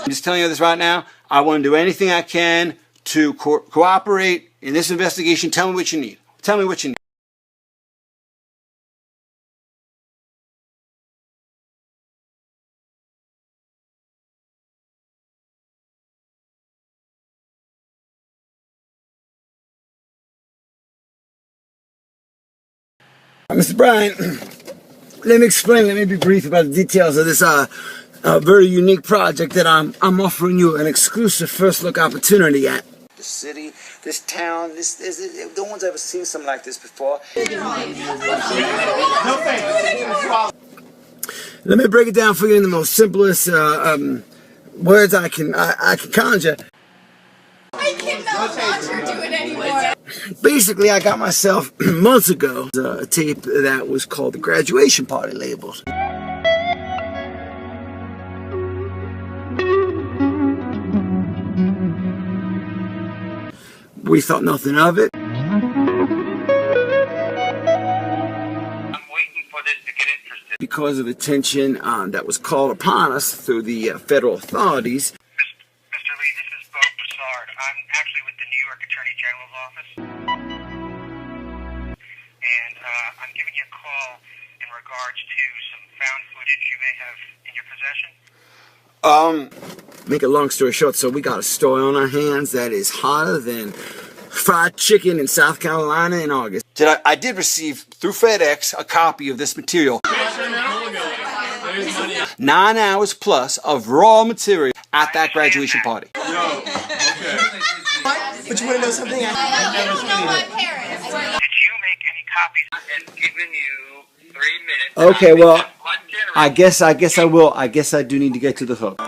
I'm just telling you this right now. I want to do anything I can to cooperate in this investigation. Tell me what you need. Tell me what you need. Mr. Bryan, let me explain, let me be brief about the details of this very unique project that I'm offering you an exclusive first look opportunity at. The city, this town, no one's ever seen something like this before. Let me break it down for you in the most simplest words I can conjure. I cannot watch her do it anymore. Basically, I got myself months ago a tape that was called The Graduation Party labeled. We thought nothing of it. I'm waiting for this to get interested. Because of attention that was called upon us through the federal authorities. Mr. Lee, this is Bo Broussard. I'm actually with the New York Attorney General's office. And I'm giving you a call in regards to some found footage you may have in your possession. Make a long story short, so we got a story on our hands that is hotter than fried chicken in South Carolina in August. I did receive through FedEx a copy of this material. 9 hours plus of raw material at that graduation party. But you want to know something? I don't know my parents. Did you make any copies? I've given you 3 minutes. Okay, well, I guess I will. I guess I do need to get to the hook.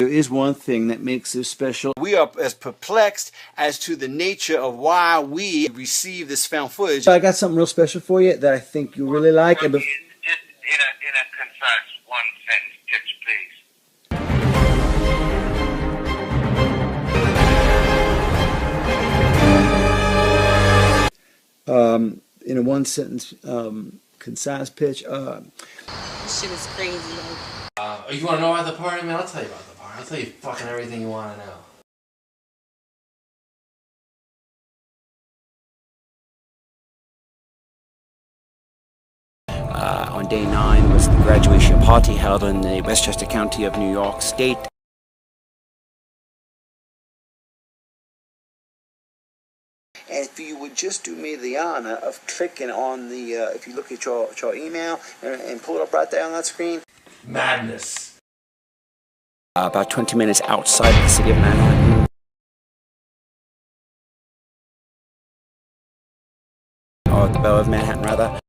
There is one thing that makes this special. We are as perplexed as to the nature of why we received this found footage. I got something real special for you that I think you'll really like. Just in a concise one-sentence pitch, please. In a one-sentence, concise pitch. This shit is crazy. You want to know about the party? Man, I'll tell you about the party. I'll tell you fucking everything you want to know. On day 9 was the graduation party held in the Westchester County of New York State. And if you would just do me the honor of clicking on the, if you look at your email and pull it up right there on that screen. Madness. About 20 minutes outside the city of Manhattan. Or the Borough of Manhattan, rather.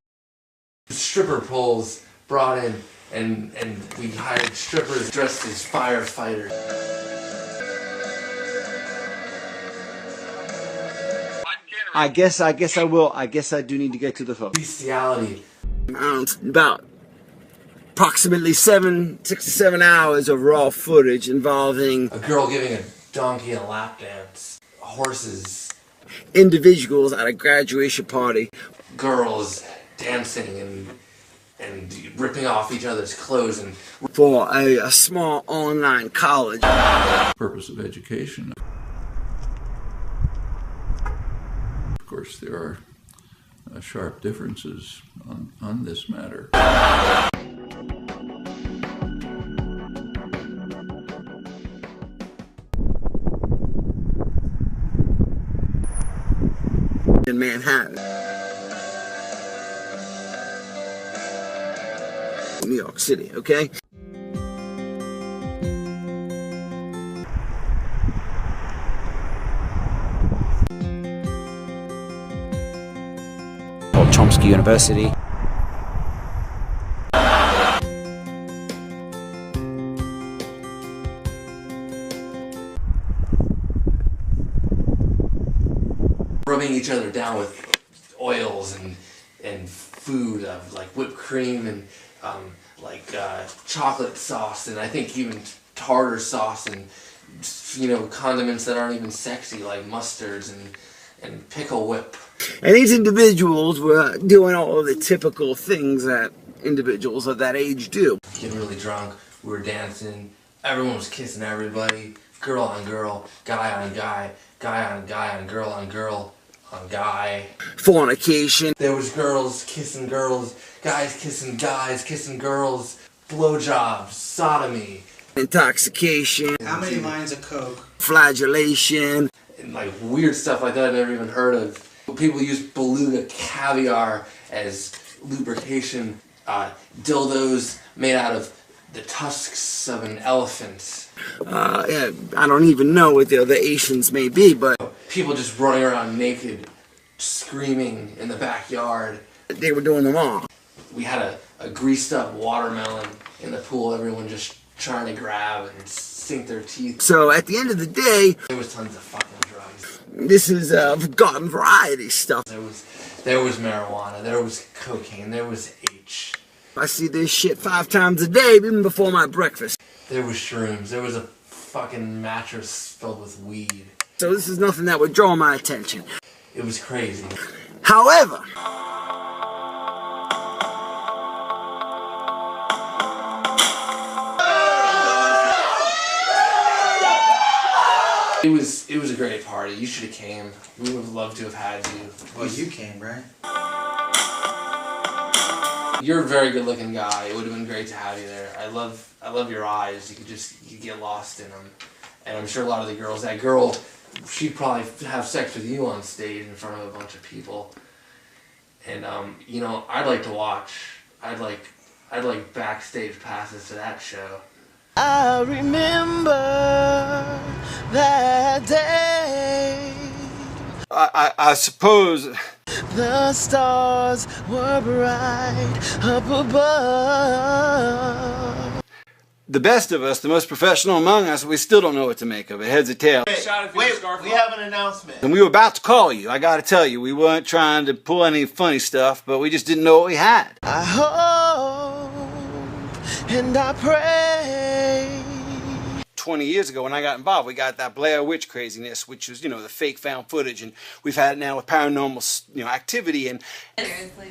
Stripper poles brought in, and we hired strippers dressed as firefighters. I guess I will. I guess I do need to get to the hook. Bestiality. About approximately 6 to 7 hours of raw footage involving A girl giving a donkey a lap dance. Horses. Individuals at a graduation party. Girls dancing and ripping off each other's clothes and For a small online college. Purpose of education. Of course, there are sharp differences on this matter. In Manhattan, New York City, okay? Called Chomsky University. rubbing each other down with oils and food of like whipped cream and chocolate sauce, and I think even tartar sauce, and condiments that aren't even sexy like mustards and pickle whip. And these individuals were doing all of the typical things that individuals of that age do. Getting really drunk, we were dancing, Everyone was kissing everybody, girl on girl, guy on guy, guy on guy on girl on guy. Fornication. There was girls, guys kissing girls, blowjobs, sodomy. Intoxication. How many lines of coke? Flagellation. And like weird stuff like that I never even heard of. People use beluga caviar as lubrication. Dildos made out of the tusks of an elephant. Yeah, I don't even know what the other Asians may be, but People just running around naked, screaming in the backyard. they were doing them all. We had a greased up watermelon in the pool, everyone just trying to grab and sink their teeth. So at the end of the day, There was tons of fucking drugs. this is garden variety stuff. There was marijuana, there was cocaine, there was H. I see this shit 5 times a day, even before my breakfast. There was shrooms, there was a fucking mattress filled with weed. So this is nothing that would draw my attention. It was crazy. However, It was a great party. You should have came. We would have loved to have had you. Well, you came, right? You're a very good looking guy. It would have been great to have you there. I love your eyes. You could get lost in them. And I'm sure a lot of the girls, that girl, she'd probably have sex with you on stage in front of a bunch of people. And you know, I'd like to watch. I'd like backstage passes to that show. I remember that day. I suppose The stars were bright up above. the best of us, the most professional among us, we still don't know what to make of it, heads or tails. Wait, we have an announcement. And we were about to call you. I gotta tell you, we weren't trying to pull any funny stuff, but we just didn't know what we had. I hope and I pray. 20 years ago when I got involved, we got that Blair Witch craziness, which was, the fake found footage, and we've had it now with paranormal, activity, and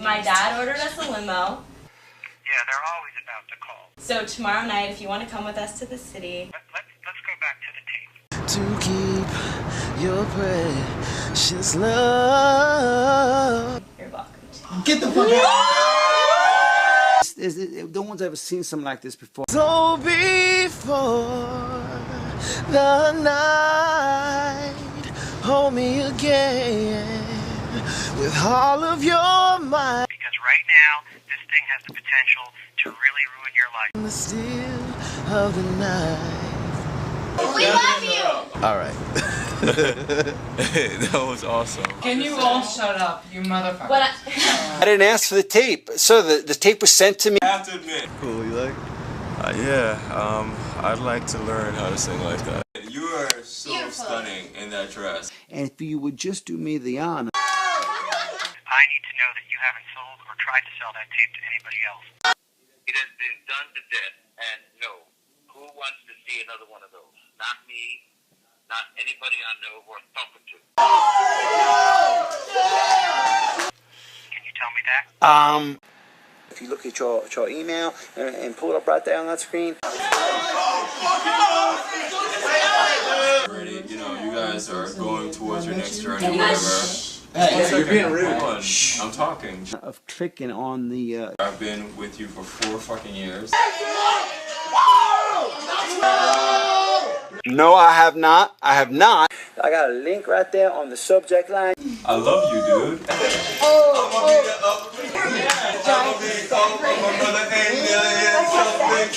My dad ordered us a limo. Yeah, they're always about to call. So tomorrow night, if you want to come with us to the city. Let's go back to the tape. To keep your precious love. You're welcome to. Get the fuck out! no one's ever seen something like this before. So before the night, hold me again with all of your might. Because right now, this thing has the potential to really ruin your life. In the still of the night. We love you! All right. That was awesome. Can you all shut up, you motherfucker? But I didn't ask for the tape, so the tape was sent to me. I have to admit. Cool, you like? I'd like to learn how to sing like that. You are so Beautiful. stunning in that dress. And if you would just do me the honor. I need to know that you haven't sold or tried to sell that tape to anybody else. It has been done to death, and no. Who wants to see another one of those? Not me, not anybody I know worth talking to. Can you tell me that? If you look at your email and pull it up right there on that screen. Already, you guys are going towards your next journey, whatever. Hey, you're being rude. I'm talking. Of clicking on the. I've been with you for 4 fucking years. No, I have not. I have not. I got a link right there on the subject line. I love you, dude.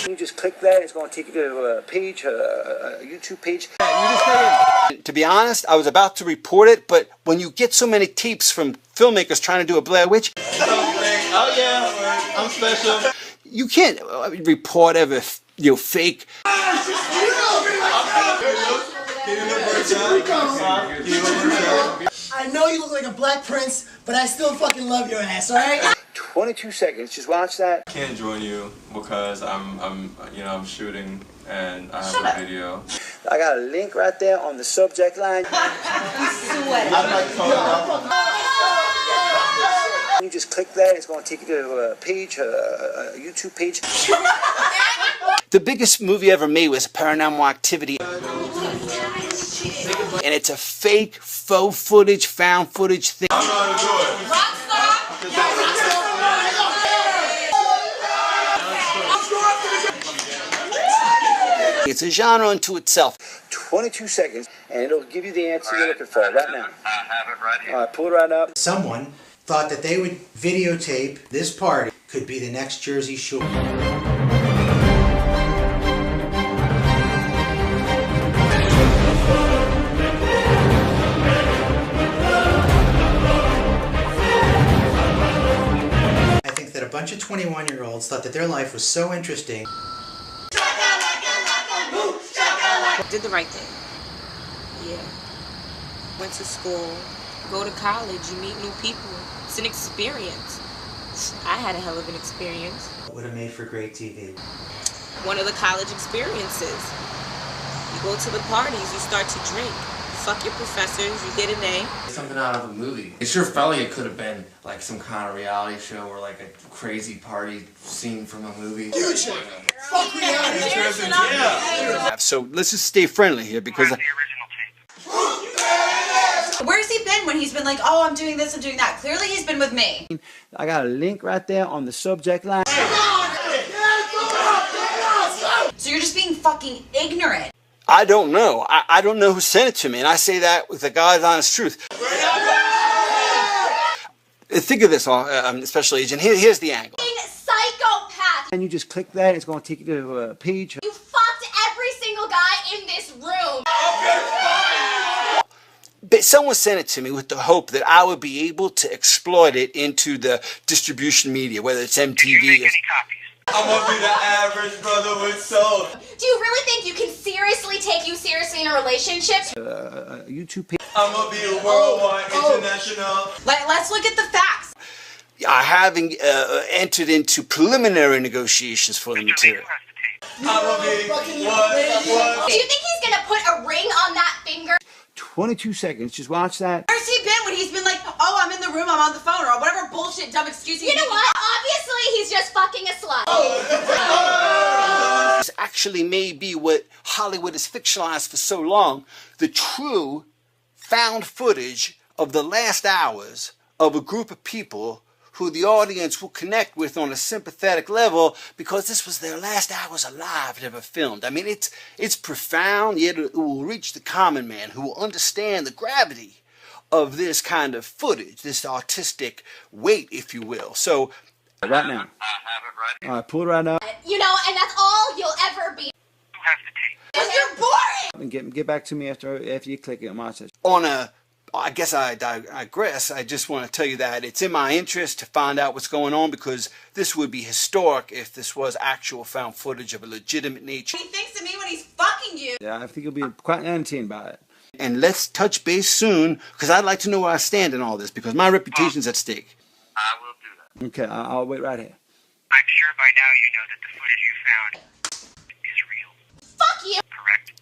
You just click that. It's going to take you to a page, a YouTube page. To be honest, I was about to report it, but when you get so many tapes from filmmakers trying to do a Blair Witch, Oh yeah, I'm special. you can't report ever, fake. I know you look like a black prince, but I still fucking love your ass, alright? 22 seconds. Just watch that. I can't join you because I'm shooting and I have a video. I got a link right there on the subject line. You just click that. It's going to take you to a page, a YouTube page. The biggest movie ever made was Paranormal Activity. And it's a fake, faux footage, found footage thing. I'm not gonna do it. It's a genre unto itself. 22 seconds, and it'll give you the answer you're looking for right now. I have it right here. All right, pull it right up. Someone thought that they would videotape this party. Could be the next Jersey Shore. I think that a bunch of 21-year-olds thought that their life was so interesting. Did the right thing. Yeah. Went to school, go to college, you meet new people. It's an experience. I had a hell of an experience. It would have made for great TV. One of the college experiences. You go to the parties, you start to drink. Fuck your professors, you get an A. Something out of a movie. It sure felt like it could have been like some kind of reality show or like a crazy party scene from a movie. Future. Fuck reality. Yeah. So let's just stay friendly here because... Where's he been when he's been like, oh, I'm doing this, I'm doing that? Clearly he's been with me. I got a link right there on the subject line. So you're just being fucking ignorant. I don't know. I don't know who sent it to me, and I say that with the God's honest truth. Think of this, Special Agent. Here's the angle. Psychopath. And you just click that, it's going to take you to a page. You fucked every single guy in this room. But someone sent it to me with the hope that I would be able to exploit it into the distribution media, whether it's MTV. I'm gonna be the average brother with soul. Do you really think you can seriously take you seriously in a relationship? YouTube page. I'm gonna be a worldwide, international. Let's look at the facts. I haven't entered into preliminary negotiations for the material. I'm gonna be what? Do you think he's gonna put a ring on that finger? 22 seconds, just watch that. Where's he been when he's been like, oh, I'm in the room, I'm on the phone, or whatever bullshit dumb excuse You know what? Obviously, he's just fucking a slut. This actually may be what Hollywood has fictionalized for so long, the true found footage of the last hours of a group of people who the audience will connect with on a sympathetic level because this was their last hours alive ever filmed. I mean, it's profound, yet it will reach the common man who will understand the gravity of this kind of footage, this artistic weight, if you will. So, right now. I have it right here. All right, pull it right now. You know, and that's all you'll ever be. Who has the tape? Because you're boring! And get back to me after you click it on my session. I guess I digress. I just want to tell you that it's in my interest to find out what's going on because this would be historic if this was actual found footage of a legitimate nature. He thinks of me when he's fucking you. Yeah, I think you'll be quite entertained by it. And let's touch base soon because I'd like to know where I stand in all this because my reputation's at stake. I will do that. Okay, I'll wait right here. I'm sure by now you know that the footage you found is real. Fuck you! Correct?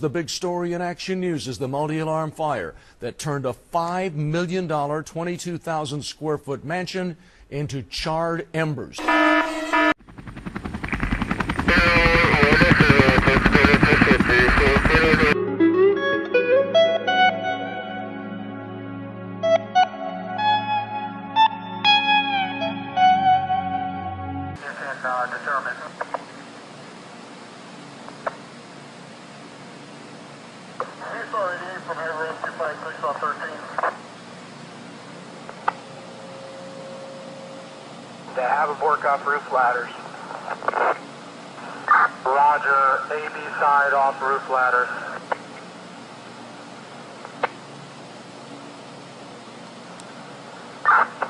The big story in Action News is the multi-alarm fire that turned a $5 million, 22,000 square foot mansion into charred embers. Determined. From here, rescue 56 on 13. They have aboard off roof ladders. Roger, AB side off roof ladders.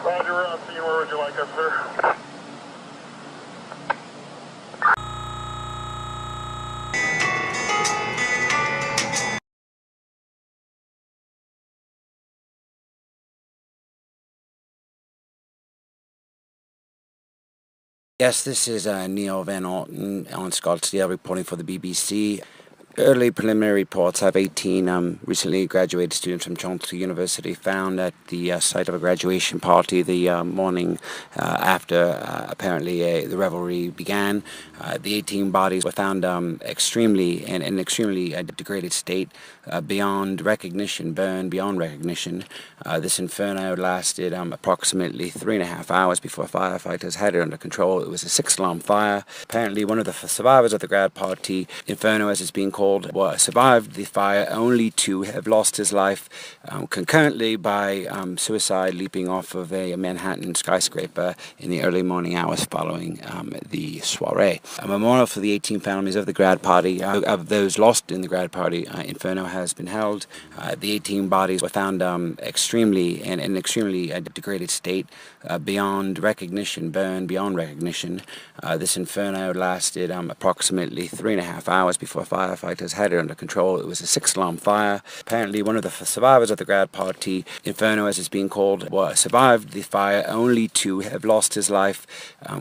Roger, where would you like us, sir? Yes, this is Neil Van Alten on Scottsdale reporting for the BBC. Early preliminary reports have 18 recently graduated students from Chelsea University found at the site of a graduation party the morning after apparently the revelry began. The 18 bodies were found in an extremely degraded state, beyond recognition, burned beyond recognition. This inferno lasted approximately 3.5 hours before firefighters had it under control. It was a 6-alarm fire. Apparently one of the survivors of the grad party, Inferno as it's being called, survived the fire only to have lost his life concurrently by suicide, leaping off of a Manhattan skyscraper in the early morning hours following the soiree. A memorial for the 18 families of the grad party, of those lost in the grad party, Inferno has been held. The 18 bodies were found in an extremely degraded state, beyond recognition, burned beyond recognition. This inferno lasted approximately 3.5 hours before firefighters had it under control. It was a 6-alarm fire. Apparently one of the survivors of the grad party, Inferno as it's being called, survived the fire only to have lost his life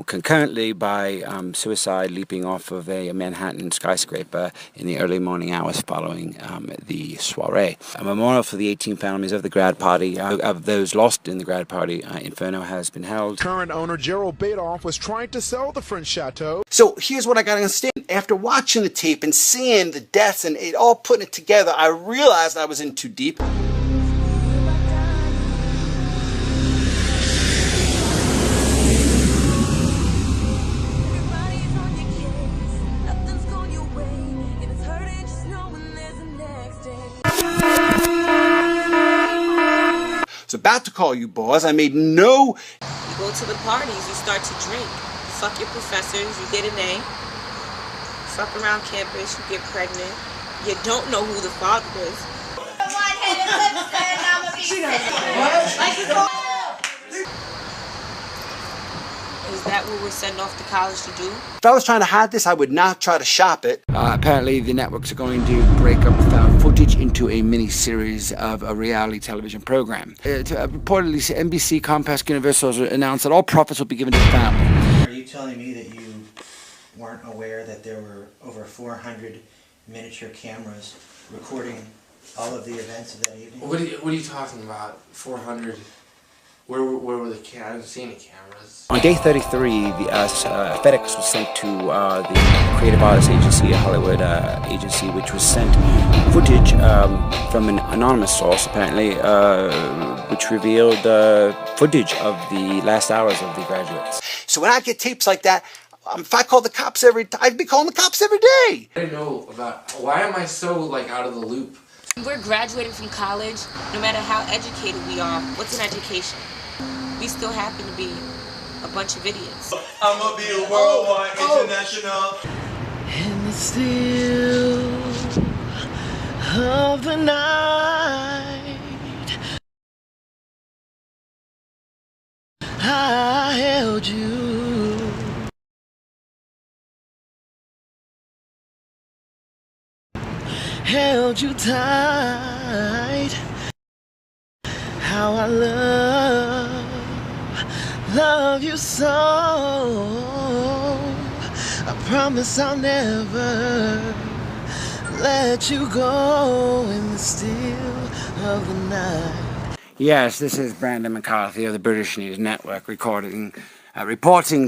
concurrently by suicide, leaping off of a Manhattan skyscraper in the early morning hours following the soiree. A memorial for the 18 families of the grad party, of those lost in the grad party, Inferno has been held. Current owner Gerald Badoff was trying to sell the French chateau. So here's what I gotta understand. After watching the tape and seeing the deaths and it all putting it together, I realized I was in too deep. I was about to call you boss. I made no... You go to the parties, you start to drink. You fuck your professors, you get an A. Fuck around campus, you get pregnant. You don't know who the father is. Is that what we're sending off to college to do? If I was trying to hide this, I would not try to shop it. Apparently the networks are going to break up found footage into a mini-series of a reality television program. Reportedly, NBC, Comcast, Universal announced that all profits will be given to the family. Are you telling me that you weren't aware that there were over 400 miniature cameras recording all of the events of that evening? What are you talking about? 400? Where were the cameras? I haven't seen any cameras. On day 33, FedEx was sent to the Creative Artists Agency, a Hollywood agency, which was sent footage from an anonymous source, apparently, which revealed footage of the last hours of the graduates. So when I get tapes like that, if I call the cops I'd be calling the cops every day. I don't know about, why am I so out of the loop? We're graduating from college. No matter how educated we are, what's an education? We still happen to be a bunch of idiots. I'm gonna be a worldwide international. In the still of the night, I held you. Held you tight. How I love you so. I promise I'll never let you go in the still of the night. Yes, this is Brandon McCarthy of the British News Network reporting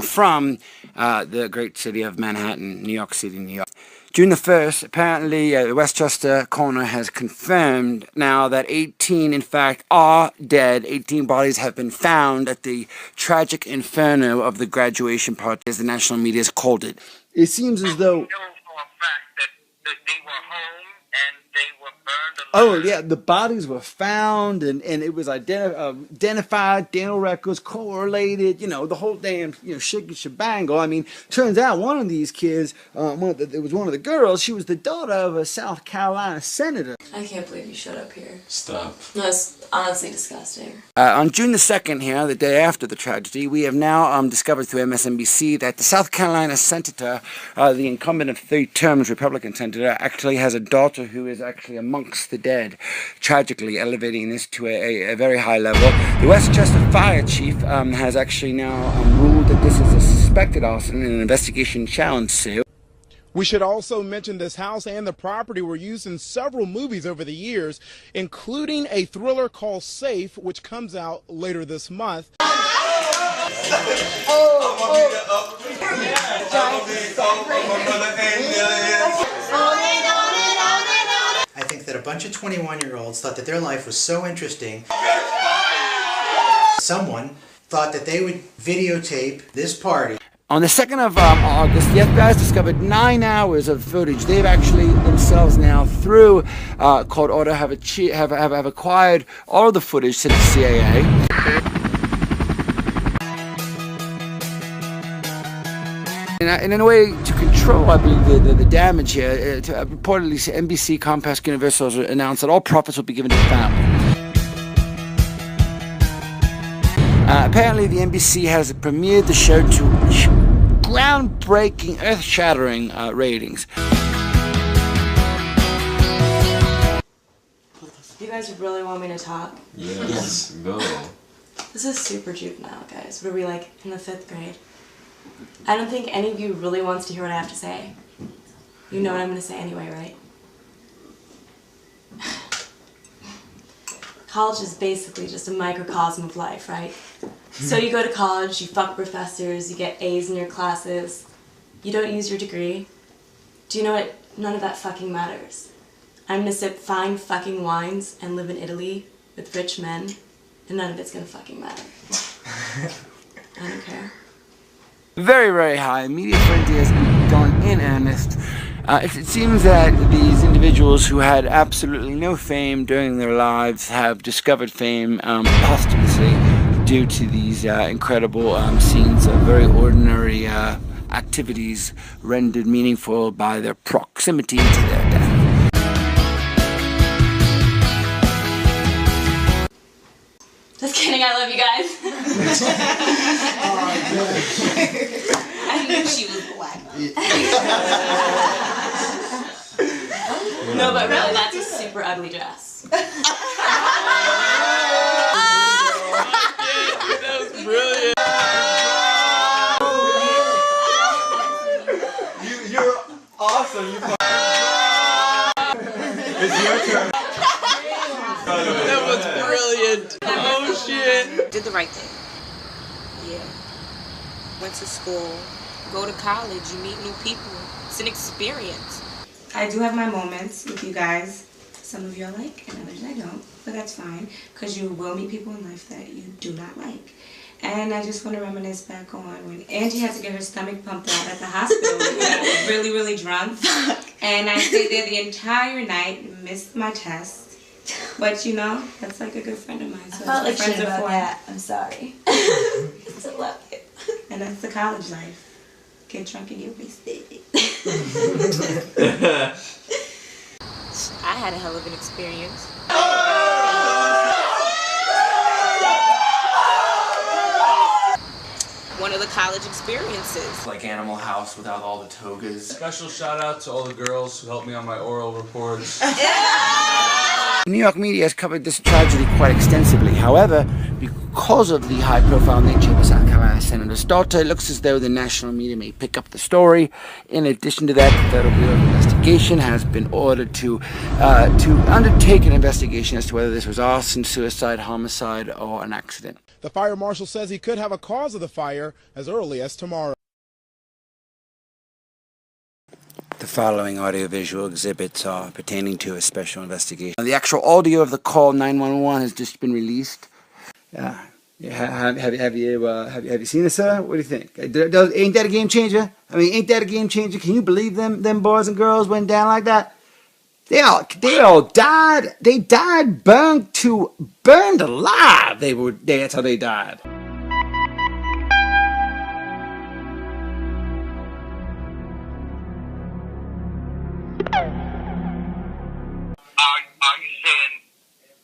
from the great city of Manhattan, New York City, New York. June the 1st, apparently the Westchester coroner has confirmed now that 18, in fact, are dead. 18 bodies have been found at the tragic inferno of the graduation party, as the national media has called it. It seems as though... Oh, yeah, the bodies were found, and it was identified, dental records, correlated, the whole damn, shebangle. I mean, turns out one of these kids, it was one of the girls, she was the daughter of a South Carolina senator. I can't believe you showed up here. Stop. No, it's honestly disgusting. On June the 2nd here, the day after the tragedy, we have now discovered through MSNBC that the South Carolina senator, the incumbent of 3 terms Republican senator, actually has a daughter who is actually amongst the dead, tragically elevating this to a very high level. The Westchester Fire Chief has actually now ruled that this is a suspected arson and an investigation shall ensue. We should also mention this house and the property were used in several movies over the years, including a thriller called Safe, which comes out later this month. I think that a bunch of 21-year-olds thought that their life was so interesting. Someone thought that they would videotape this party. On the 2nd of August, the FBI has discovered 9 hours of footage. They've actually themselves now, through court order, have acquired all of the footage to the CIA. And in a way to control, I believe, the damage here, reportedly NBC Comcast Universal has announced that all profits will be given to the family. Apparently, the NBC has premiered the show to groundbreaking, earth-shattering ratings. You guys really want me to talk? Yes. Go. This is super juvenile, guys. What are we, like, in the 5th grade? I don't think any of you really wants to hear what I have to say. You know what I'm going to say anyway, right? College is basically just a microcosm of life, right? So you go to college, you fuck professors, you get A's in your classes, you don't use your degree. Do you know what? None of that fucking matters. I'm gonna sip fine fucking wines and live in Italy with rich men, and none of it's gonna fucking matter. I don't care. Very, very high. Media frenzy has begun in earnest. It seems that these individuals who had absolutely no fame during their lives have discovered fame posthumously due to these incredible scenes of very ordinary activities rendered meaningful by their proximity to their death. Just kidding, I love you guys. I knew she was black. No, but really, that's a super ugly dress. That was brilliant. You're awesome. It's your turn. That was brilliant. Oh shit. Did the right thing. Yeah. Went to school. Go to college. You meet new people. It's an experience. I do have my moments with you guys. Some of you I like and others I don't, but that's fine because you will meet people in life that you do not like. And I just want to reminisce back on when Angie had to get her stomach pumped out at the hospital when I was really, really drunk. And I stayed there the entire night, missed my test. But you know, that's like a good friend of mine. So I felt like friends shit are about for. that. I'm sorry. I love you. And that's the college life. Get drunk and get wasted. I had a hell of an experience. One of the college experiences. Like Animal House without all the togas. Special shout out to all the girls who helped me on my oral reports. New York media has covered this tragedy quite extensively. However, because of the high-profile nature of the South Carolina senator's daughter, it looks as though the national media may pick up the story. In addition to that, the Federal Bureau of Investigation has been ordered to undertake an investigation as to whether this was arson, suicide, homicide, or an accident. The fire marshal says he could have a cause of the fire as early as tomorrow. The following audiovisual exhibits are pertaining to a special investigation. The actual audio of the call 911 has just been released. Have you seen it, sir? What do you think? Ain't that a game changer? I mean, ain't that a game changer? Can you believe them boys and girls went down like that? They all died. They died burned alive. That's how they died. Are you saying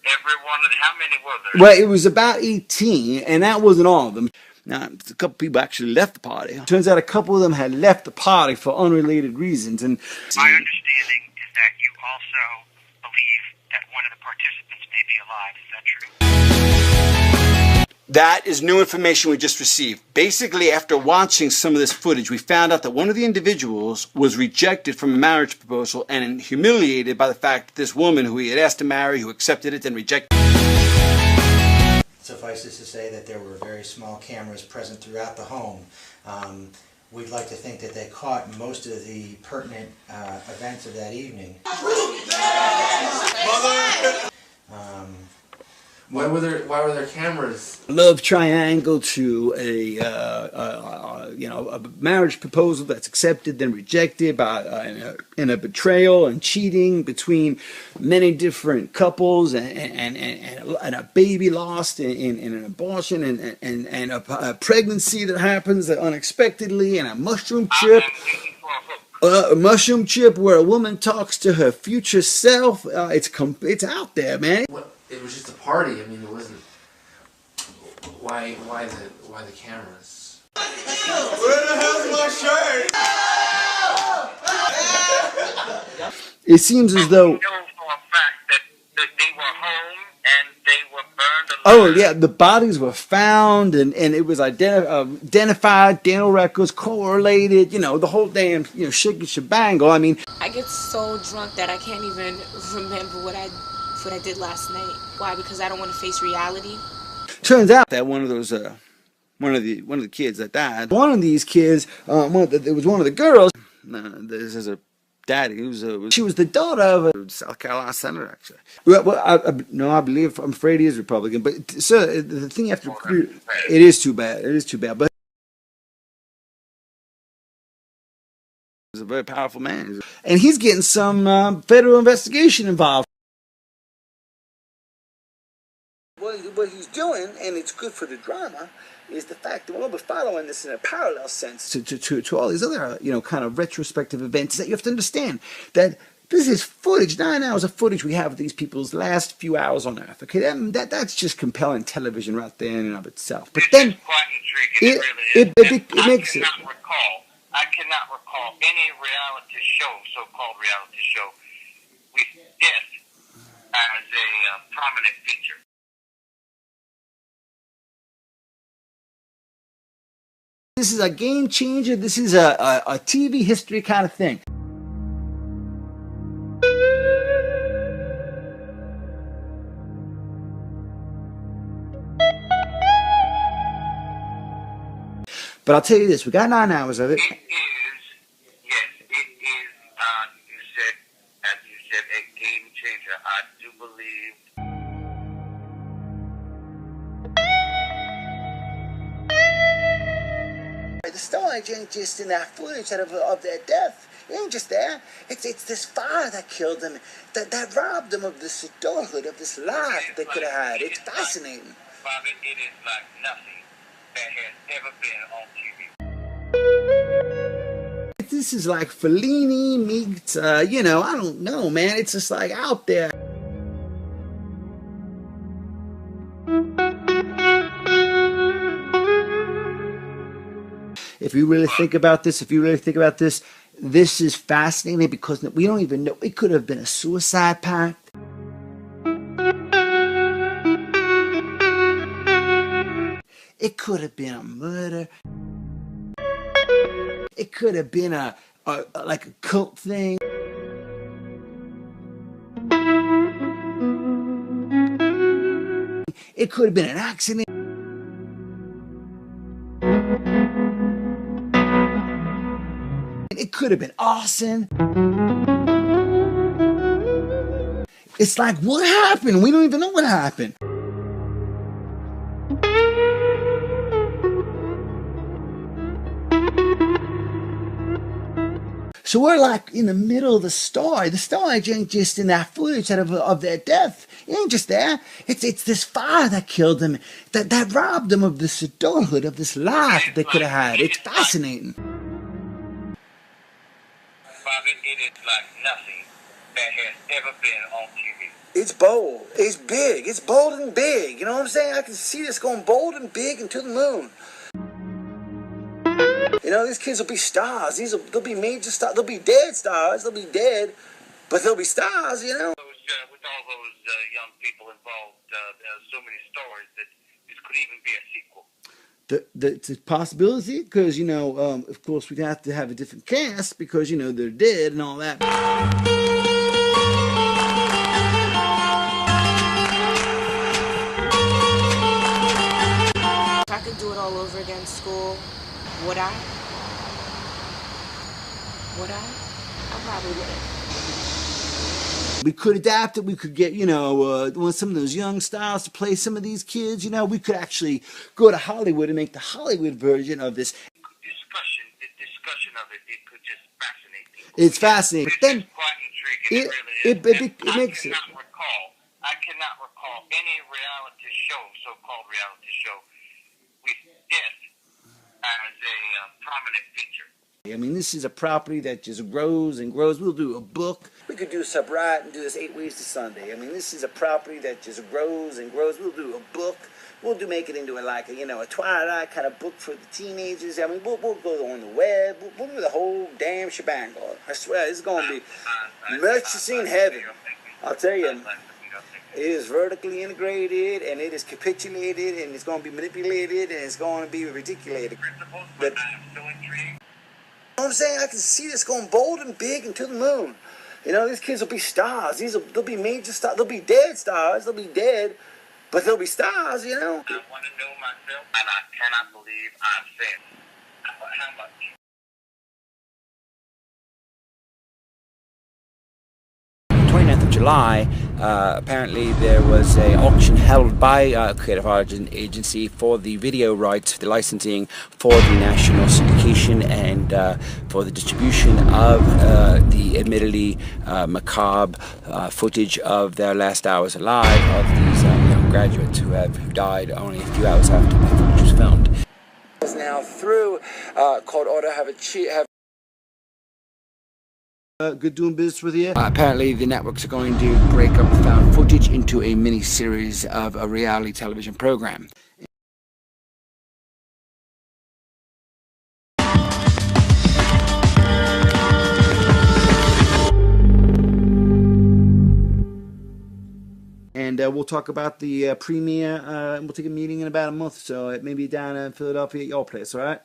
every one of them? How many were there? Well, it was about 18, and that wasn't all of them. Now, a couple people actually left the party. Turns out a couple of them had left the party for unrelated reasons. And My understanding is that you also believe that one of the participants may be alive. Is that true? That is new information we just received. Basically, after watching some of this footage, we found out that one of the individuals was rejected from a marriage proposal and humiliated by the fact that this woman who he had asked to marry, who accepted it, then rejected it. Suffice it to say that there were very small cameras present throughout the home. We'd like to think that they caught most of the pertinent events of that evening. Why were there cameras? Love triangle to a marriage proposal that's accepted then rejected by in a betrayal and cheating between many different couples and a baby lost in an abortion and a pregnancy that happens unexpectedly and a mushroom trip. A mushroom trip where a woman talks to her future self. It's out there, man. It was just a party. I mean, it wasn't. Why the cameras? Where the hell's my shirt? It seems as though. Oh yeah, the bodies were found and it was identified, dental records correlated. You know, the whole damn shebangle. I mean, I get so drunk that I can't even remember what I did last night. Why? Because I don't want to face reality. Turns out that one of the kids that died. One of these kids, it was one of the girls. This is a daddy. She was the daughter of a South Carolina senator, actually. Well, I believe I'm afraid he is Republican. But sir, the thing you have to it is too bad. It is too bad. But he's a very powerful man, and he's getting some federal investigation involved. What he's doing, and it's good for the drama, is the fact that we're following this in a parallel sense to all these other, kind of retrospective events that you have to understand that this is footage, 9 hours of footage we have of these people's last few hours on Earth. Okay, that's just compelling television right there in and of itself. But then it makes it. I cannot recall any reality show, so-called reality show, with death as a prominent feature. This is a game changer. This is a TV history kind of thing. But I'll tell you this, we got 9 hours of it. It is, as you said, a game changer. I do believe. The story ain't just in that footage of their death. It ain't just there. It's this fire that killed them, that robbed them of this adulthood, of this life that they could have had. It's fascinating. Bobby, it is like nothing that has ever been on TV. This is like Fellini meets, I don't know, man. It's just like out there. If you really think about this, this is fascinating because we don't even know. It could have been a suicide pact. It could have been a murder. It could have been like a cult thing. It could have been an accident. It could have been arson. It's like, what happened? We don't even know what happened. So we're like in the middle of the story. The story ain't just in that footage of their death. It ain't just there. It's this fire that killed them, that robbed them of this adulthood, of this life that they could have had. It's fascinating. Bobby, it is like nothing that has ever been on TV. It's bold. It's big. It's bold and big. You know what I'm saying? I can see this going bold and big and to the moon. These kids will be stars. They'll be major stars. They'll be dead stars. They'll be dead, but they'll be stars, Would with all those young people involved, there are so many stories that this could even be a sequel. It's a possibility because, you know, of course we'd have to have a different cast because, you know, they're dead and all that. If I could do it all over again, school, would I? Would I? I probably wouldn't. We could adapt it. We could get, you know, some of those young stars to play some of these kids. You know, we could actually go to Hollywood and make the Hollywood version of this. The discussion of it, it could just fascinate people. It's fascinating. But then it makes it. I cannot recall any reality show, so-called reality show, with death as a prominent feature. I mean, this is a property that just grows and grows. We'll do a book. We could do Subrat and do this 8 Ways to Sunday. I mean, this is a property that just grows and grows. We'll do a book. We'll make it into a Twilight kind of book for the teenagers. I mean, we'll go on the web. We'll do the whole damn shebang. I swear, it's going to be merch to see in heaven. I'll tell you, it is vertically integrated, and it is capitulated, and it's going to be manipulated, and it's going to be ridiculous. But, you know what I'm saying? I can see this going bold and big and to the moon. You know, these kids will be stars. They'll be major stars. They'll be dead stars. They'll be dead, but they'll be stars, you know? I want to know myself, and I cannot believe I'm saying how much. July, apparently there was an auction held by Creative Arts Agency for the video rights, the licensing for the national syndication and for the distribution of the admittedly macabre footage of their last hours alive of these young graduates who died only a few hours after the footage was filmed. Is now through court order have good doing business with you. Apparently the networks are going to break up the found footage into a mini-series of a reality television program. And we'll talk about the premiere, and we'll take a meeting in about a month or so, maybe down in Philadelphia at your place, all right?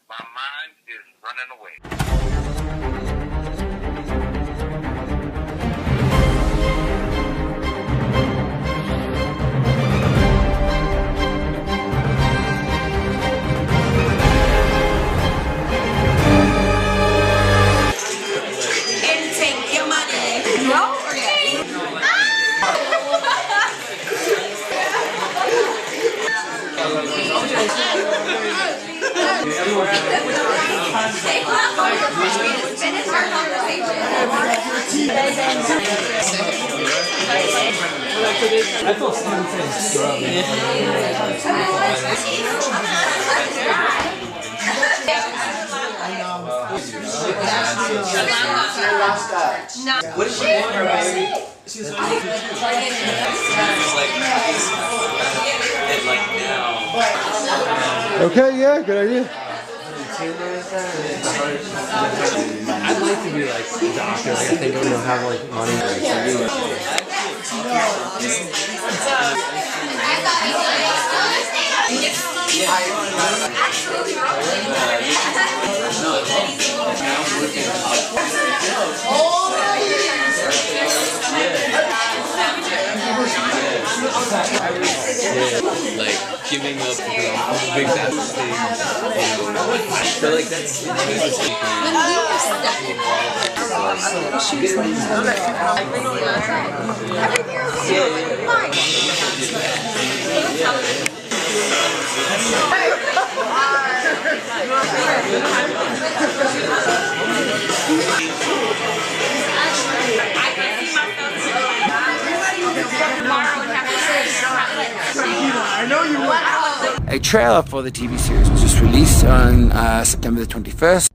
My mind is running away. I feel something What is she want, baby? She's like now. Okay, yeah, good idea. I'd like to be like a doctor. Like I think I don't have like money. Like giving up big things. So like that's A trailer for the TV series was just released on September the 21st.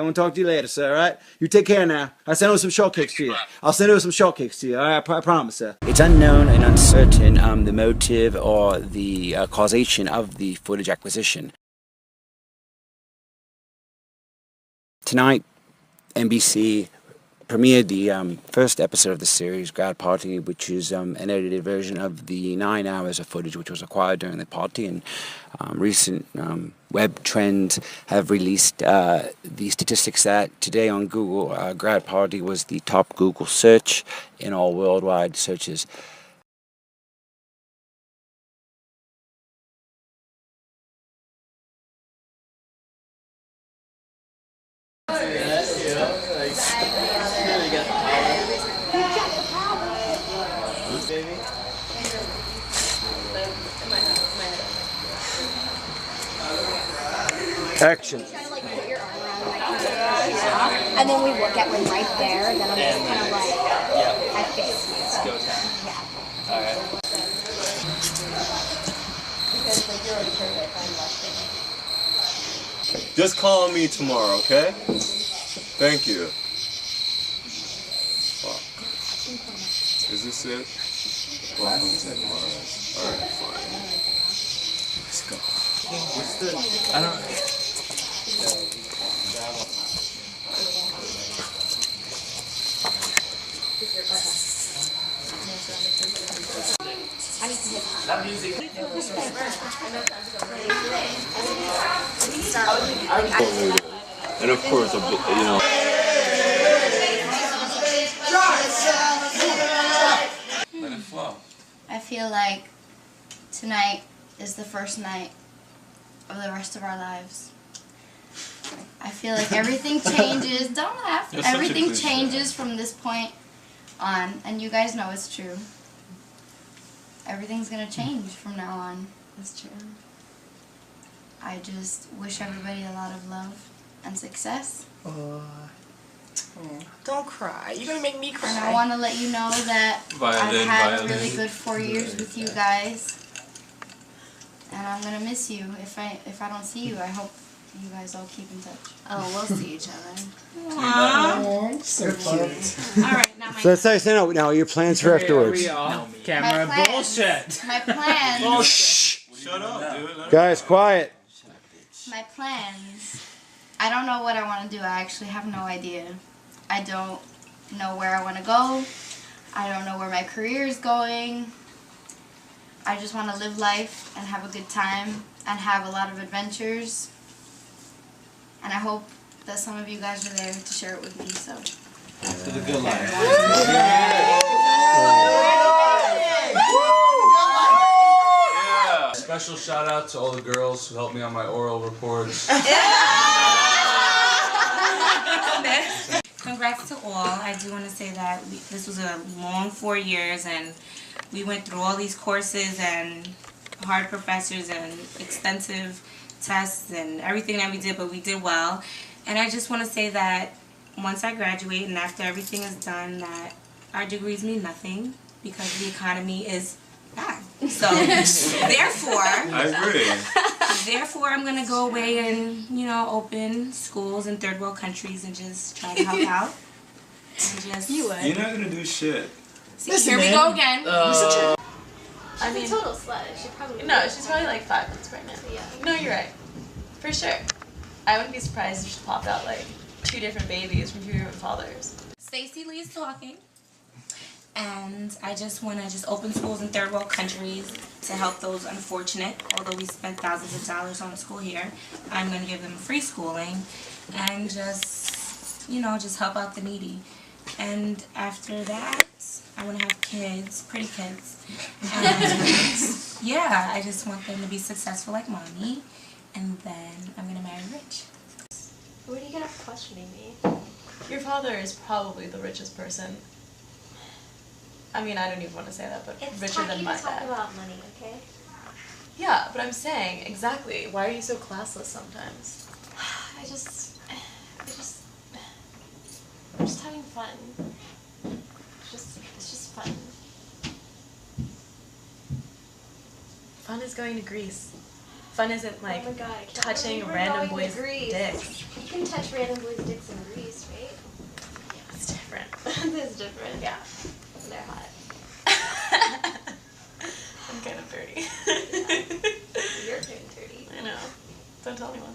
I want to talk to you later, sir, all right? You take care now. I'll send over some shortcakes to you. I'll send over some shortcakes to you, all right? I promise, sir. It's unknown and uncertain the motive or the causation of the footage acquisition. Tonight, NBC premiered the first episode of the series, Grad Party, which is an edited version of the 9 hours of footage which was acquired during the party. And recent web trends have released the statistics that today on Google, Grad Party was the top Google search in all worldwide searches. Action. And then we look at one right there, and then I'm just kind of like, I face you. It's go time. Yeah. Alright. Because like you're already perfect, I'm lucky. Just call me tomorrow, okay? Thank you. Fuck. Is this it? Welcome to Mars. Alright, fine. Let's go. What's the... I don't... That music. And of course, you know. Let it flow. I feel like tonight is the first night of the rest of our lives. I feel like everything changes. Don't laugh. Everything changes from this point on, and you guys know it's true. Everything's gonna change from now on. It's true. I just wish everybody a lot of love and success. Don't cry. You're gonna make me cry. And I want to let you know that I've had a really good 4 years with you guys, and I'm gonna miss you. If I don't see you, I hope you guys all keep in touch. Oh, we'll see each other. Aww. So cute. All right, now my. So let's say now your plans for afterwards. Camera My plans. bullshit. My plans. Shut up, dude. Guys, quiet. My plans. I don't know what I want to do. I actually have no idea. I don't know where I want to go. I don't know where my career is going. I just want to live life and have a good time and have a lot of adventures. And I hope that some of you guys are there to share it with me. So. To the good life. Special shout out to all the girls who helped me on my oral reports. Congrats to all. I do want to say that this was a long 4 years, and we went through all these courses and hard professors and extensive tests and everything that we did, but we did well. And I just want to say that once I graduate and after everything is done, that our degrees mean nothing because the economy is bad. So therefore, I agree. Therefore, I'm gonna go away and open schools in third world countries and just try to help out. And just You're not gonna do shit. See, here we go again. I mean, She's a total slut. She probably no, she's probably like 5 months pregnant. Yeah. No, you're right. For sure. I wouldn't be surprised if she popped out like 2 different babies from 2 different fathers. Stacey Lee is talking. And I just want to open schools in third world countries to help those unfortunate. Although we spent thousands of dollars on a school here, I'm going to give them free schooling and just help out the needy. And after that, I want to have kids, pretty kids. And yeah, I just want them to be successful like mommy. And then I'm going to marry rich. Where do you get up questioning me? Your father is probably the richest person. I mean, I don't even want to say that, but richer than my dad. About money, okay? Yeah, but I'm saying, exactly, why are you so classless sometimes? I'm just having fun. It's just fun. Fun is going to Greece. Fun isn't like touching random boys' dicks. You can touch random boys' dicks in Greece, right? Yeah, it's different. It is different. Yeah. They're hot. I'm kind of dirty. You're doing dirty. I know. Don't tell anyone.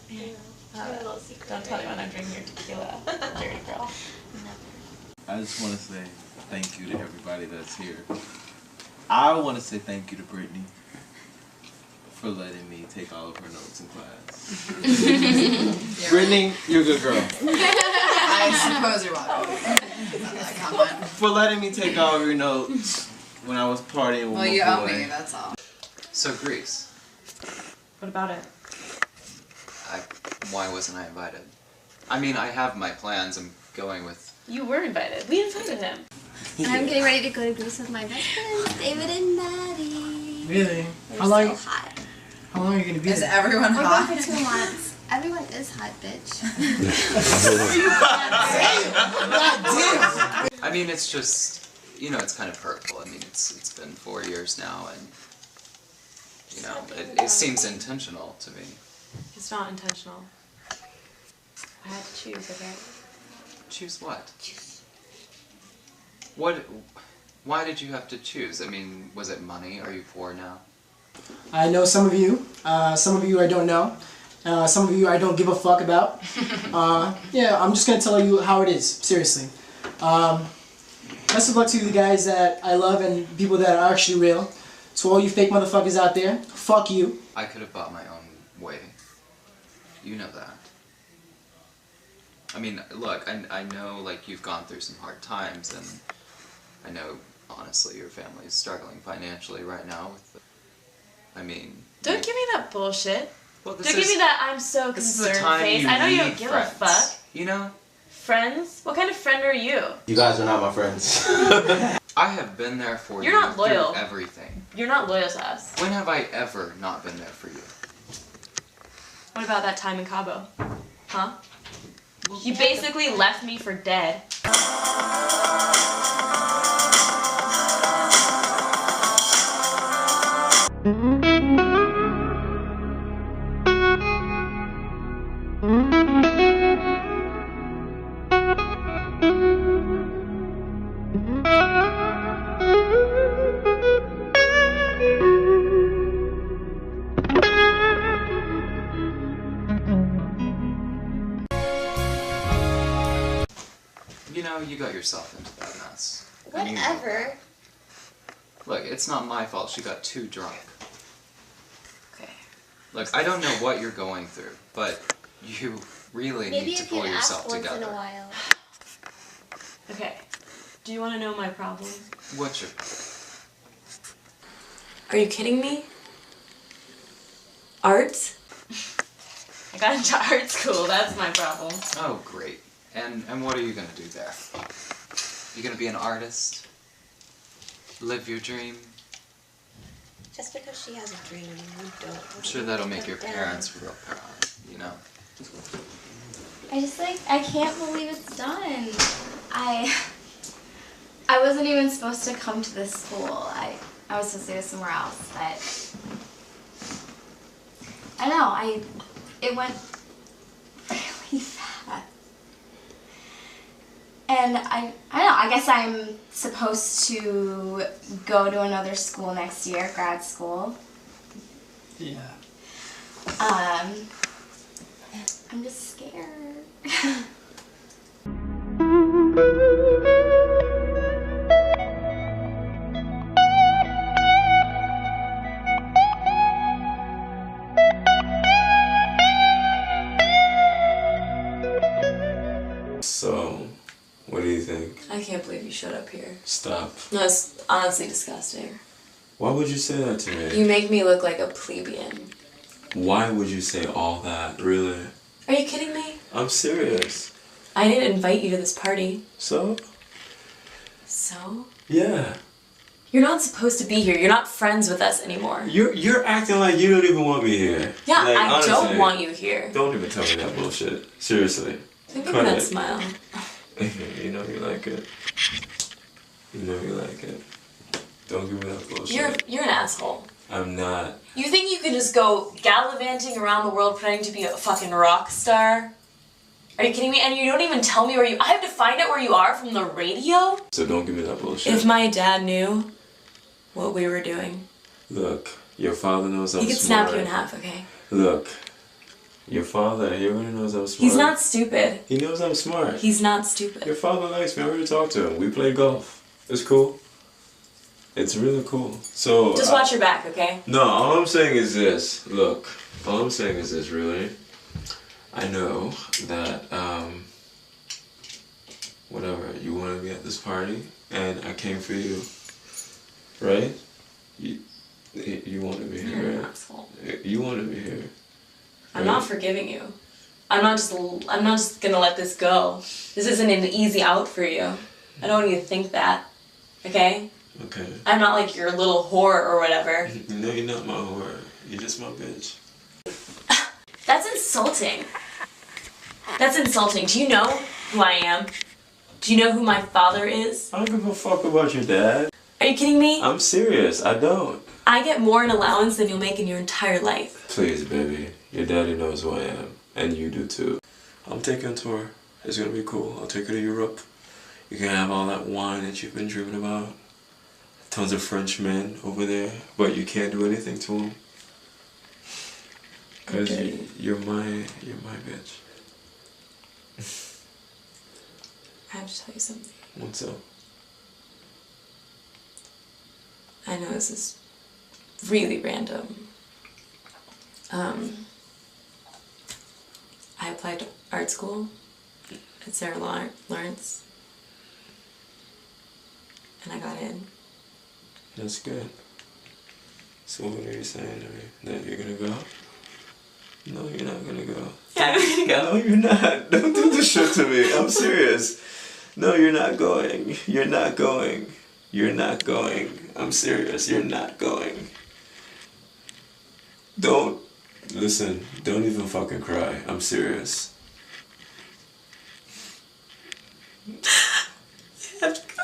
You know. It's a little secret. Don't tell anyone I'm drinking your tequila. Dirty girl. I just want to say thank you to everybody that's here. I want to say thank you to Brittany for letting me take all of her notes in class. Brittany, you're a good girl. I suppose you're welcome. That comment. For letting me take all of your notes when I was partying with Well, my you owe boy. me, that's all. So Greece, What about it? why wasn't I invited? I mean, I have my plans. I'm going with. You were invited. We invited him. I'm getting ready to go to Greece with my best friends, David and Maddie. Really? They're How long? so hot. How long are you gonna be Is there? everyone We're hot? going for 2 months. Everyone is hot, bitch. I mean, it's just, you know, it's kind of hurtful. I mean, it's been 4 years now, and you know, it seems intentional to me. It's not intentional. I had to choose, okay? Choose what? What? Why did you have to choose? I mean, was it money? Are you poor now? I know some of you I don't know. Some of you I don't give a fuck about. Yeah, I'm just gonna tell you how it is, seriously. Best of luck to the guys that I love and people that are actually real. To all you fake motherfuckers out there, fuck you. I could have bought my own way. You know that. I mean, look, I know, like, you've gone through some hard times, and I know, honestly, your family is struggling financially right now with I mean... Don't give me that bullshit. Well, Don't give me that I'm so This is the concerned time face. you I know you need don't give friends. a fuck. You know? Friends? What kind of friend are you? You guys are not my friends. I have been there for You're you not loyal. through everything. You're not loyal to us. When have I ever not been there for you? What about that time in Cabo? Huh? You basically left me for dead. You know, you got yourself into that mess. And you know Whatever. that. Look, it's not my fault she got too drunk. Okay. Look, I don't know what you're going through, but you really Maybe need to you pull can yourself ask once together. in a while. Okay. Do you want to know my problem? What's your... Are you kidding me? Art? I got into art school, that's my problem. Oh, great. And what are you gonna do there? You gonna be an artist? Live your dream? Just because she has a dream, you don't. I'm sure that'll make your parents real proud, you know? I just I can't believe it's done. I wasn't even supposed to come to this school. I was supposed to go somewhere else, but I don't know, it went really fast. And I don't know, I guess I'm supposed to go to another school next year, grad school. Yeah. I'm just scared. So, what do you think? I can't believe you showed up here. Stop. No, it's honestly disgusting. Why would you say that to me? You make me look like a plebeian. Why would you say all that? Really? Are you kidding me? I'm serious. I didn't invite you to this party. So? So? Yeah. You're not supposed to be here. You're not friends with us anymore. You're acting like you don't even want me here. Yeah, Like, I honestly, don't want you here. Don't even tell me that bullshit. Seriously. Look at Cut that it. smile. You know you like it. You know you like it. Don't give me that bullshit. You're an asshole. I'm not. You think you can just go gallivanting around the world pretending to be a fucking rock star? Are you kidding me? And you don't even tell me where you... I have to find out where you are from the radio? So don't give me that bullshit. If my dad knew what we were doing... Look, your father knows I'm He could smart. snap you in half, okay? Look, your father, he already knows I'm smart. He's not stupid. He knows I'm smart. He's not stupid. Your father likes me. I already talked to him. We played golf. It's cool. It's really cool. So Just watch your back, okay? No, all I'm saying is this. Look, all I'm saying is this, really. I know that, whatever, you wanted me at this party, and I came for you. Right? You wanted me here, right? Asshole. You wanted me here. I'm not forgiving you. I'm not just gonna let this go. This isn't an easy out for you. I don't want you to think that. Okay? Okay. I'm not like your little whore or whatever. No, you're not my whore. You're just my bitch. That's insulting. That's insulting. Do you know who I am? Do you know who my father is? I don't give a fuck about your dad. Are you kidding me? I'm serious. I don't. I get more in allowance than you'll make in your entire life. Please, baby. Your daddy knows who I am. And you do too. I'm taking a tour. It's gonna be cool. I'll take you to Europe. You can have all that wine that you've been dreaming about. Tons of French men over there. But you can't do anything to them. Because you're my bitch. I have to tell you something. What's up? I know this is really random. I applied to art school at Sarah Lawrence, and I got in. That's good. So what are you saying to me? That you're gonna go? No, you're not gonna go. Yeah, I'm gonna go. No, you're not. Don't do this shit to me. I'm serious. No, you're not going. You're not going. You're not going. I'm serious. You're not going. Don't. Listen, don't even fucking cry. I'm serious. You have to go.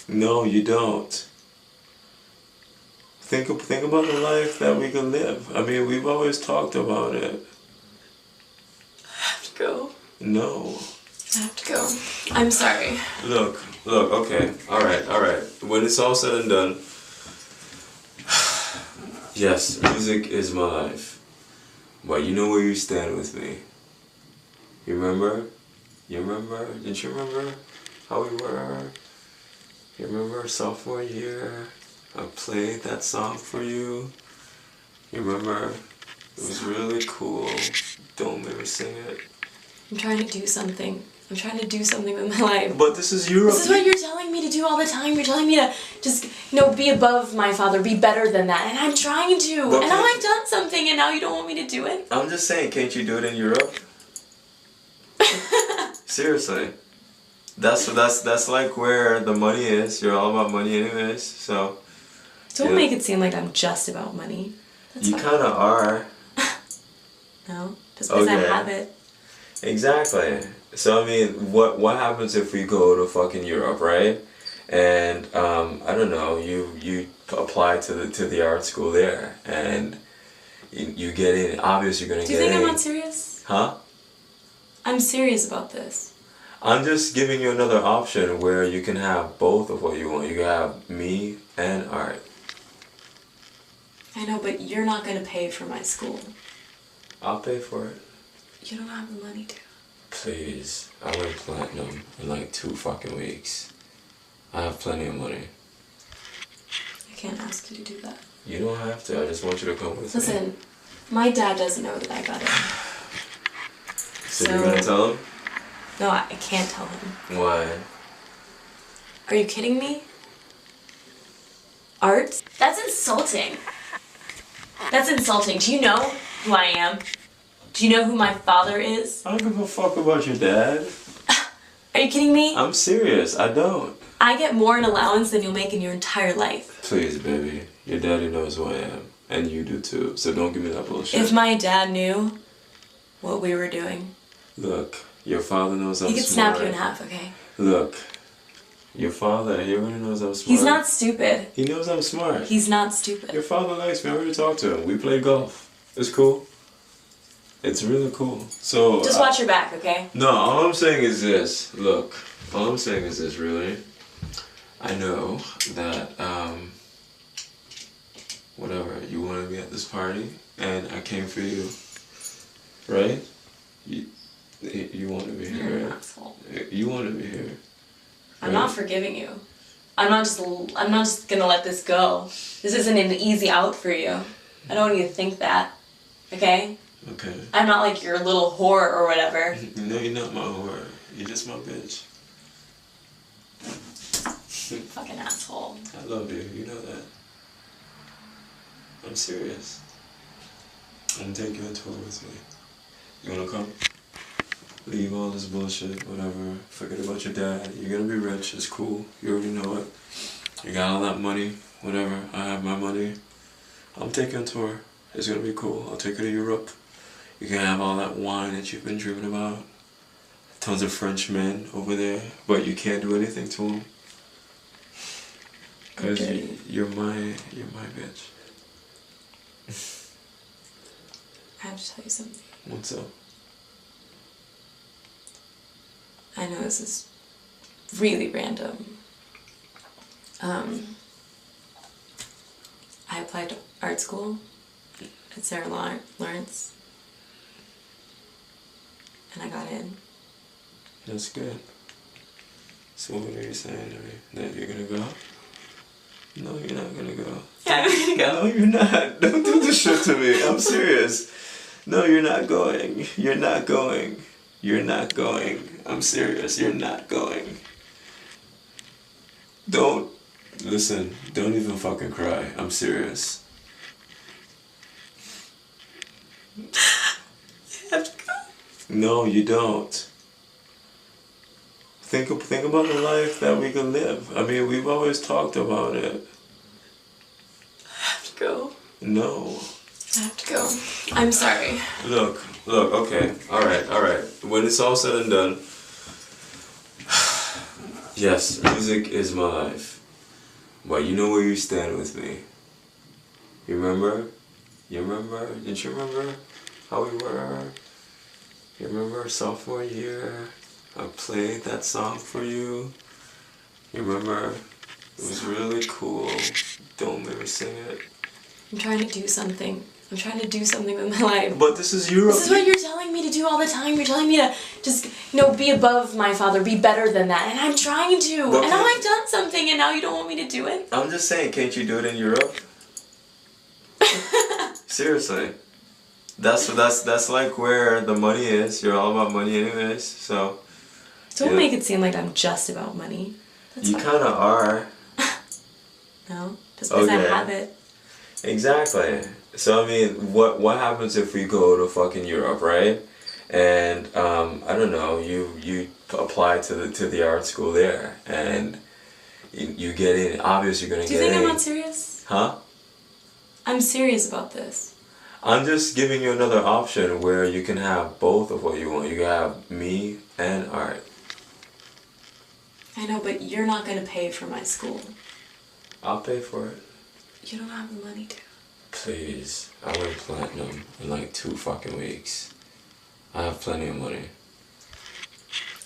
No, you don't. Think about the life that we can live. I mean, we've always talked about it. I have to go. No. I have to go. I'm sorry. Look, okay. Alright. When it's all said and done, yes, music is my life. But you know where you stand with me. You remember? You remember? Didn't you remember how we were? You remember sophomore year? I played that song for you. You remember? It was really cool. Don't make me sing it. I'm trying to do something. I'm trying to do something with my life. But this is Europe. This is what you're telling me to do all the time. You're telling me to just, be above my father, be better than that. And I'm trying to. But and now I've done something and now you don't want me to do it? I'm just saying, can't you do it in Europe? Seriously. That's like where the money is. You're all about money anyways, so. Don't make it seem like I'm just about money. That's You fine. kind of are. No, just because I Okay. have it. Exactly. So I mean, what happens if we go to fucking Europe, right? And I don't know, you apply to the art school there, and you get in. Obviously, you're gonna Do you get in. think I'm not serious? Huh? I'm serious about this. I'm just giving you another option where you can have both of what you want. You can have me and art. I know, but you're not going to pay for my school. I'll pay for it. You don't have the money to. Please. I went platinum in like 2 fucking weeks. I have plenty of money. I can't ask you to do that. You don't have to. I just want you to come with me. Listen, my dad doesn't know that I got it. So you're gonna tell him? No, I can't tell him. Why? Are you kidding me? Art? That's insulting. That's insulting. Do you know who I am? Do you know who my father is? I don't give a fuck about your dad. Are you kidding me? I'm serious. I don't. I get more in allowance than you'll make in your entire life. Please, baby. Your daddy knows who I am. And you do too. So don't give me that bullshit. If my dad knew what we were doing, Look, your father knows I'm he could smart. snap you in half, okay? Look, Your father, he already knows I'm smart. He's not stupid. He knows I'm smart. He's not stupid. Your father likes me. I already talked to him. We play golf. It's cool. It's really cool. So Just watch your back, okay? No, all I'm saying is this. Look, all I'm saying is this, really. I know that, whatever, you want to be at this party, and I came for you. Right? You want to be here, You're an right? asshole. You want to be here. I'm not forgiving you. I'm not just gonna let this go. This isn't an easy out for you. I don't want you to think that. Okay? Okay. I'm not like your little whore or whatever. No, you're not my whore. You're just my bitch. Fucking asshole. I love you. You know that. I'm serious. I'm taking you on tour with me. You wanna come? Leave all this bullshit, whatever. Forget about your dad. You're gonna be rich. It's cool. You already know it. You got all that money. Whatever. I have my money. I'm taking you on tour. It's gonna be cool. I'll take you to Europe. You can have all that wine that you've been dreaming about. Tons of French men over there, but you can't do anything to them. Cause you're my bitch. I have to tell you something. What's up? I know this is really random. I applied to art school at Sarah Lawrence, and I got in. That's good. So what are you saying to me? That you're gonna go? No, you're not gonna go. Yeah, I'm gonna go. No, you're not. Don't do this shit to me. I'm serious. No, you're not going. You're not going. You're not going. I'm serious. You're not going. Don't. Listen, don't even fucking cry. I'm serious. You have to go. No, you don't. Think about the life that we can live. I mean, we've always talked about it. I have to go. No. I have to go. I'm sorry. Look, okay. Alright. When it's all said and done, yes, music is my life. But you know where you stand with me. You remember? You remember? Didn't you remember how we were? You remember sophomore year? I played that song for you. You remember? It was really cool. Don't make me sing it. I'm trying to do something. I'm trying to do something with my life. But this is Europe. This is what you're telling me to do all the time. You're telling me to just, be above my father, be better than that. And I'm trying to. But and now I've done something and now you don't want me to do it? I'm just saying, can't you do it in Europe? Seriously. That's like where the money is. You're all about money anyways, so. Don't make it seem like I'm just about money. That's you fine. kinda are. No, just because I have it. Exactly. So I mean, what happens if we go to fucking Europe, right? And I don't know, you apply to the art school there, and you get in. Obviously, you're gonna Do you get in. think I'm not serious? Huh? I'm serious about this. I'm just giving you another option where you can have both of what you want. You can have me and art. I know, but you're not going to pay for my school. I'll pay for it. You don't have the money to. Please. I went platinum in like 2 fucking weeks. I have plenty of money.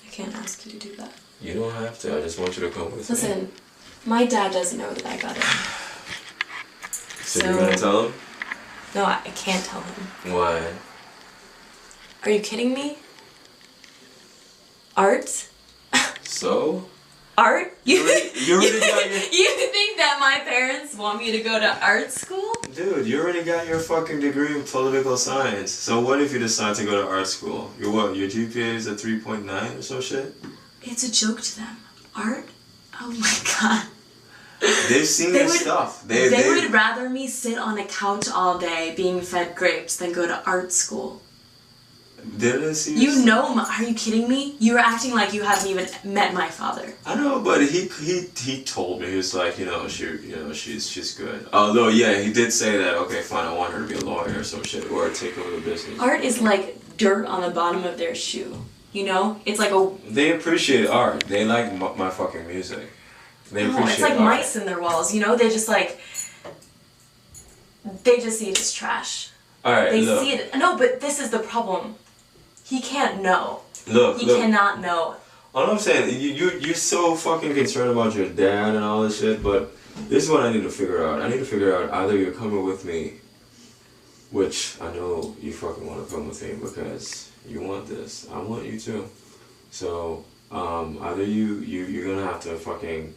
I can't ask you to do that. You don't have to. I just want you to come with me. Listen, my dad doesn't know that I got it. So you're gonna tell him? No, I can't tell him. Why? Are you kidding me? Art? So? Art? You already got your... You think that my parents want me to go to art school? Dude, you already got your fucking degree in political science. So what if you decide to go to art school? Your what? Your GPA is a 3.9 or some shit? It's a joke to them. Art? Oh my god. They've seen your stuff. They would rather me sit on a couch all day being fed grapes than go to art school. They didn't see You know, are you kidding me? You were acting like you haven't even met my father. I know, but he told me, he was like, she's good. Although yeah, he did say that, okay, fine, I want her to be a lawyer or some shit, or take over the business. Art is like dirt on the bottom of their shoe. You know? It's like a... They appreciate art. They like my fucking music. They No, appreciate it's like art. mice in their walls, you know? They just like, they just see it as trash. Alright, They look. see it. No, but this is the problem. He can't know. Look, He look. cannot know. All I'm saying, you're so fucking concerned about your dad and all this shit, but this is what I need to figure out. I need to figure out either you're coming with me, which I know you fucking want to come with me because you want this. I want you too. So, either you're gonna have to fucking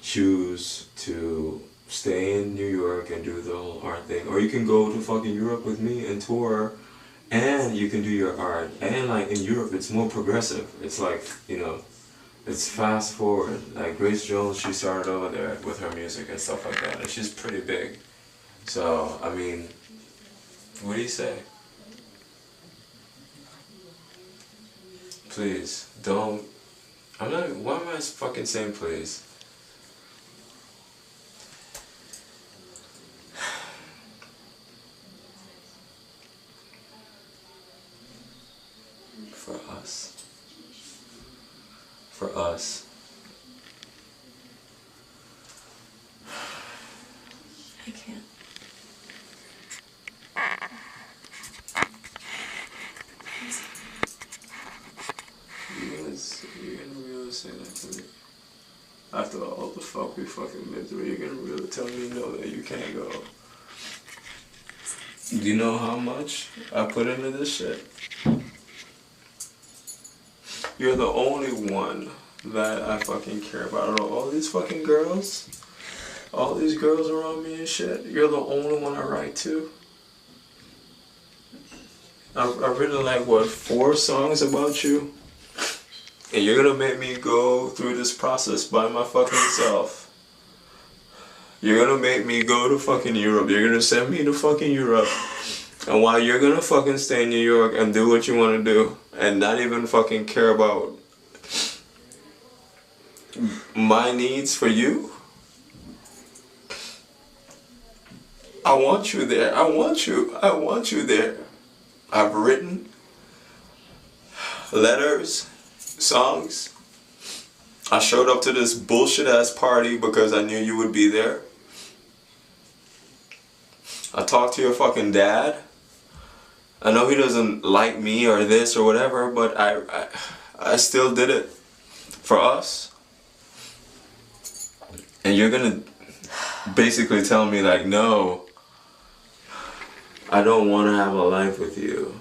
choose to stay in New York and do the whole art thing, or you can go to fucking Europe with me and tour, and you can do your art. And like in Europe, it's more progressive. It's like, you know, it's fast forward. Like Grace Jones, she started over there with her music and stuff like that, and she's pretty big. So, I mean, what do you say? Please, don't. I'm not. Why am I fucking saying please? For us. For us. I can't. You're gonna really say that to me? After all the fuck we fucking been through, you're gonna really tell me no that you can't go? Do you know how much I put into this shit? You're the only one that I fucking care about. All these fucking girls, all these girls around me and shit, you're the only one I write to. I've written like, what, 4 songs about you? And you're gonna make me go through this process by my fucking self. You're gonna make me go to fucking Europe. You're gonna send me to fucking Europe. And while you're gonna fucking stay in New York and do what you wanna do, and not even fucking care about my needs for you, I want you there. I want you there. I've written letters, songs. I showed up to this bullshit ass party because I knew you would be there. I talked to your fucking dad. I know he doesn't like me or this or whatever, but I still did it for us. And you're gonna basically tell me like, no, I don't want to have a life with you.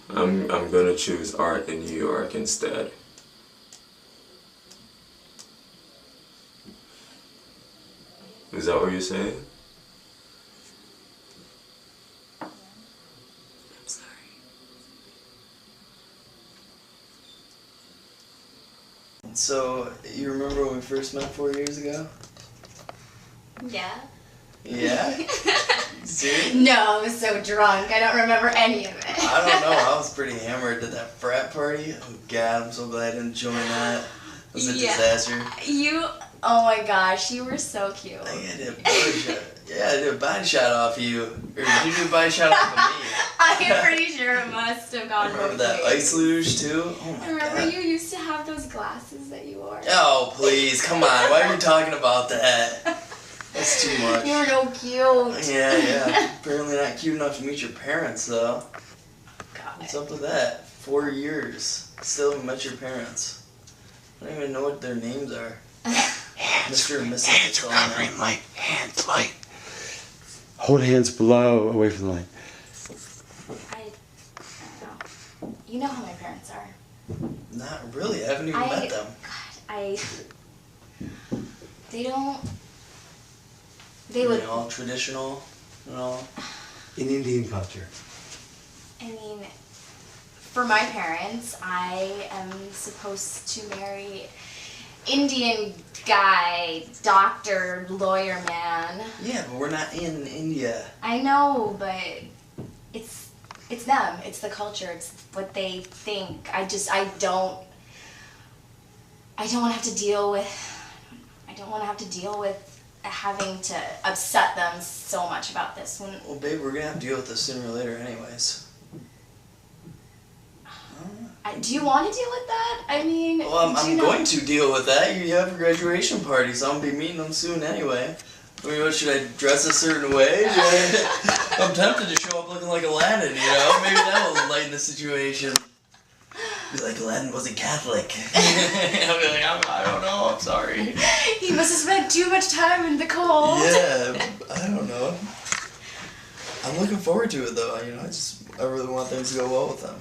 I'm gonna choose art in New York instead. Is that what you're saying? I'm sorry. So, you remember when we first met 4 years ago? Yeah. Yeah? Serious? No, I was so drunk. I don't remember any of it. I don't know. I was pretty hammered at that frat party. Oh God, I'm so glad I didn't join that. It was a disaster. Oh my gosh, you were so cute. I did a body shot. Yeah, I did a body shot off of you. Or did you do a body shot off of me? I'm pretty sure it must have gone Remember both that ways. ice luge too? Oh my Remember God. you used to have those glasses that you wore? Oh please, come on. Why are you talking about that? That's too much. You were so cute. Yeah. Apparently not cute enough to meet your parents though. God. What's up with that? 4 years. Still haven't met your parents. I don't even know what their names are. Mr. and Mrs. Hands are covering light. Hands, light. Hold hands below, away from the light. You know how my parents are. Not really. I haven't even met them. They would. All traditional and all. In Indian culture. I mean, for my parents, I am supposed to marry Indian guy, doctor, lawyer man. Yeah, but we're not in India. I know, but it's them. It's the culture. It's what they think. I don't want to have to deal with. I don't want to have to deal with having to upset them so much about this. Well, babe, we're gonna have to deal with this sooner or later, anyways. Do you want to deal with that? I mean, Well, I'm going to deal with that. You have a graduation party, so I'm going to be meeting them soon anyway. I mean, what, should I dress a certain way? I'm tempted to show up looking like Aladdin, you know? Maybe that will lighten the situation. Be like, Aladdin wasn't Catholic. I'll be like, I don't know, I'm sorry. He must have spent too much time in the cold. Yeah, I don't know. I'm looking forward to it though, you know, I really want things to go well with them.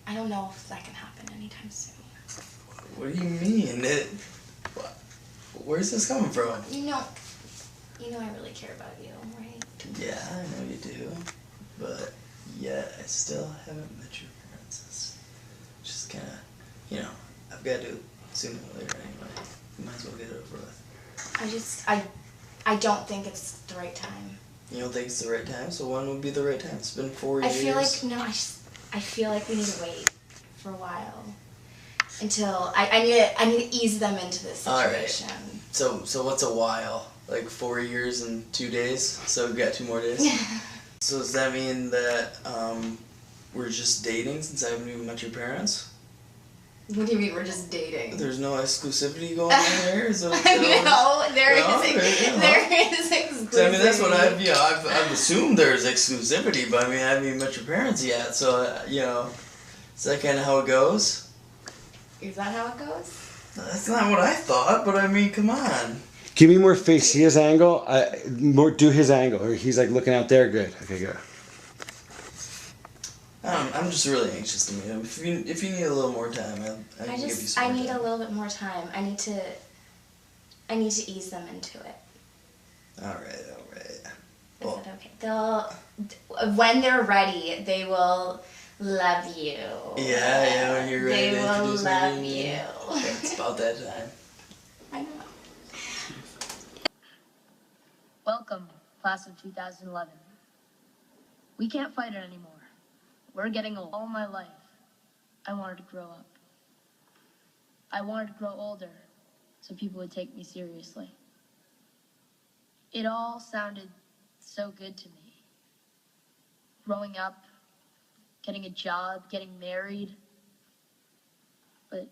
I don't know if that can happen anytime soon. What do you mean? Where's this coming from? You know I really care about you, right? Yeah, I know you do. But yet, I still haven't met your parents. It's just kind of, you know, I've got to do it sooner or later anyway. Might as well get it over with. I don't think it's the right time. You don't think it's the right time? So when would be the right time? It's been 4 years. I feel like we need to wait for a while until I need to ease them into this situation. All right. So what's a while? Like 4 years and 2 days? So we've got 2 more days? So does that mean that we're just dating since I haven't even met your parents? What do you mean we're just dating? There's no exclusivity going on here? Is No, there is exclusivity. So, I mean, that's what I've assumed there's exclusivity, but I mean, I haven't even met your parents yet, so, you know, is that kind of how it goes? Is that how it goes? That's not what I thought, but I mean, come on. Give me more face. See his angle? Do his angle. Or he's like looking out there. Good. Okay, good. I'm just really anxious to meet him. If you need a little more time, I can give you some more I need time. a little bit more time. I need to ease them into it. All right. Is that okay? When they're ready, they will love you. Yeah, when you're ready they to will introduce love me. you. It's about that time. I know. Welcome, class of 2011. We can't fight it anymore. We're getting old. All my life, I wanted to grow up. I wanted to grow older so people would take me seriously. It all sounded so good to me. Growing up, getting a job, getting married. But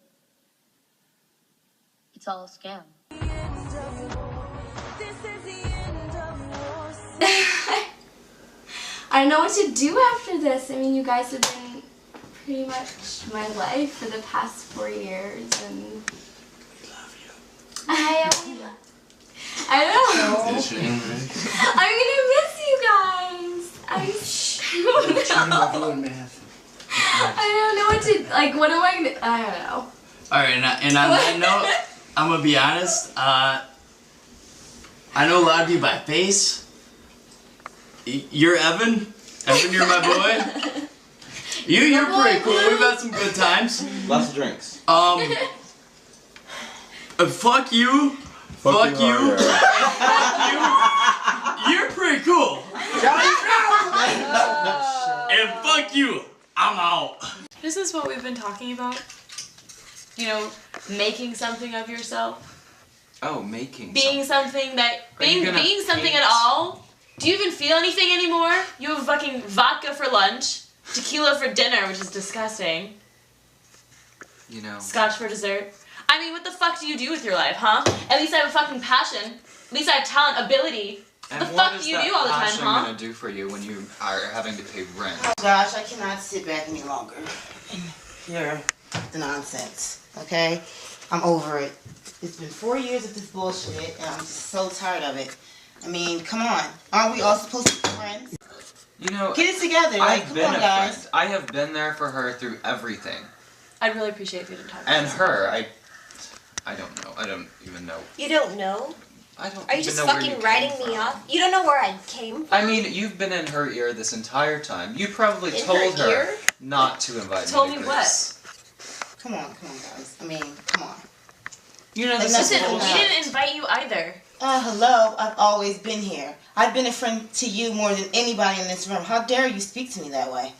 it's all a scam. I don't know what to do after this. I mean, you guys have been pretty much my life for the past 4 years, and we love you. I know. I'm gonna miss you guys. I don't know what to like. What am I gonna? I don't know. All right, and on that note, I'm gonna be honest. I know a lot of you by face. You're Evan. Evan, you're my boy. You're pretty cool. We've had some good times. Lots of drinks. Fuck you. Fuck you. You're pretty cool. And fuck you. I'm out. This is what we've been talking about. You know, making something of yourself. Oh, making Being something that... Being something at all. Do you even feel anything anymore? You have fucking vodka for lunch, tequila for dinner, which is disgusting. You know. Scotch for dessert. I mean, what the fuck do you do with your life, huh? At least I have a fucking passion. At least I have talent, ability. What the fuck do you do all the time, What's that huh? gonna do for you when you are having to pay rent? Oh gosh, I cannot sit back any longer and hear the nonsense, okay? I'm over it. It's been 4 years of this bullshit, and I'm just so tired of it. I mean, come on. Aren't we all supposed to be friends? You know, get it together. Like, come on, guys. Friend. I have been there for her through everything. I'd really appreciate if you didn't talk about And this. her, I don't know. I don't even know. You don't know? I don't Are you even just know where fucking you writing came me from. off? You don't know where I came from? I mean, you've been in her ear this entire time. You probably In told her ear? not to invite me Told to me Greece. Come on, guys. I mean, come on. You know, Like, this is nothing- We didn't invite you either. Hello, I've always been here. I've been a friend to you more than anybody in this room. How dare you speak to me that way?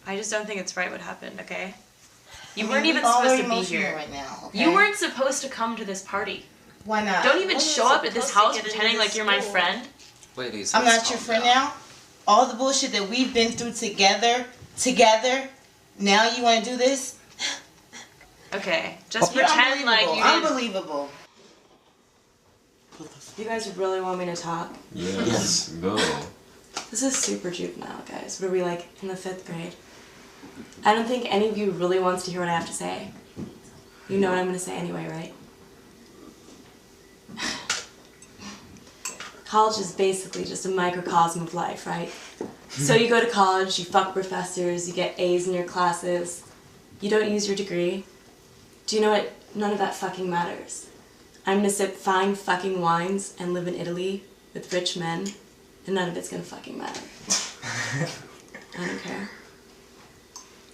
I just don't think it's right what happened, okay? You I mean, weren't we even all supposed are to be emotional here. right now, okay? You weren't supposed to come to this party. Why not? Don't even Wasn't show up at this supposed to house get into pretending this like you're my school. friend. Ladies, I'm let's not your calm friend down. now? all the bullshit that we've been through together, now you want to do this? Okay, just You're pretend like you didn't. Unbelievable. You guys really want me to talk? Yes, go. This is super juvenile, guys. What are we, like, in the 5th grade? I don't think any of you really wants to hear what I have to say. You know what I'm going to say anyway, right? College is basically just a microcosm of life, right? So you go to college, you fuck professors, you get A's in your classes, you don't use your degree. Do you know what? None of that fucking matters. I'm gonna sip fine fucking wines and live in Italy with rich men, and none of it's gonna fucking matter. I don't care.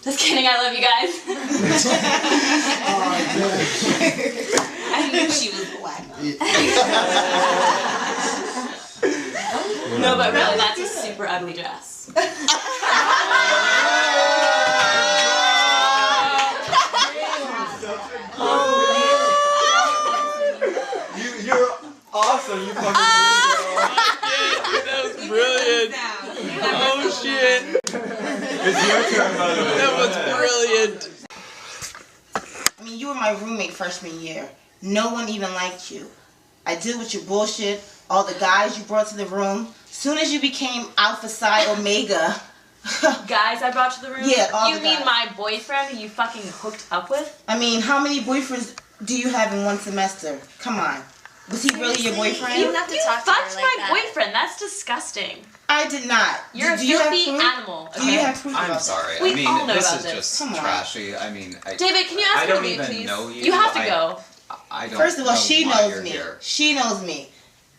Just kidding, I love you guys. I knew she was black. No, but really, that's a super ugly dress. You're awesome. You fucking That was brilliant. Oh shit. It's your turn, by the way. That was brilliant. I mean, you were my roommate freshman year. No one even liked you. I deal with your bullshit, all the guys you brought to the room. Soon as you became Alpha Psi Omega. Guys I brought to the room? Yeah, all You the mean guys. my boyfriend who you fucking hooked up with? I mean, how many boyfriends do you have in one semester? Come on. Was he really your boyfriend? You fucked my boyfriend. That's disgusting. I did not. You're Do a you have filthy proof? animal. Do you have proof I'm about sorry. We I mean, all know this about is this. just Come on. trashy. I mean, David, can you ask I me don't to leave, even please? know you. You have to go. I don't. First of all, know she why knows you're me. here. She knows me.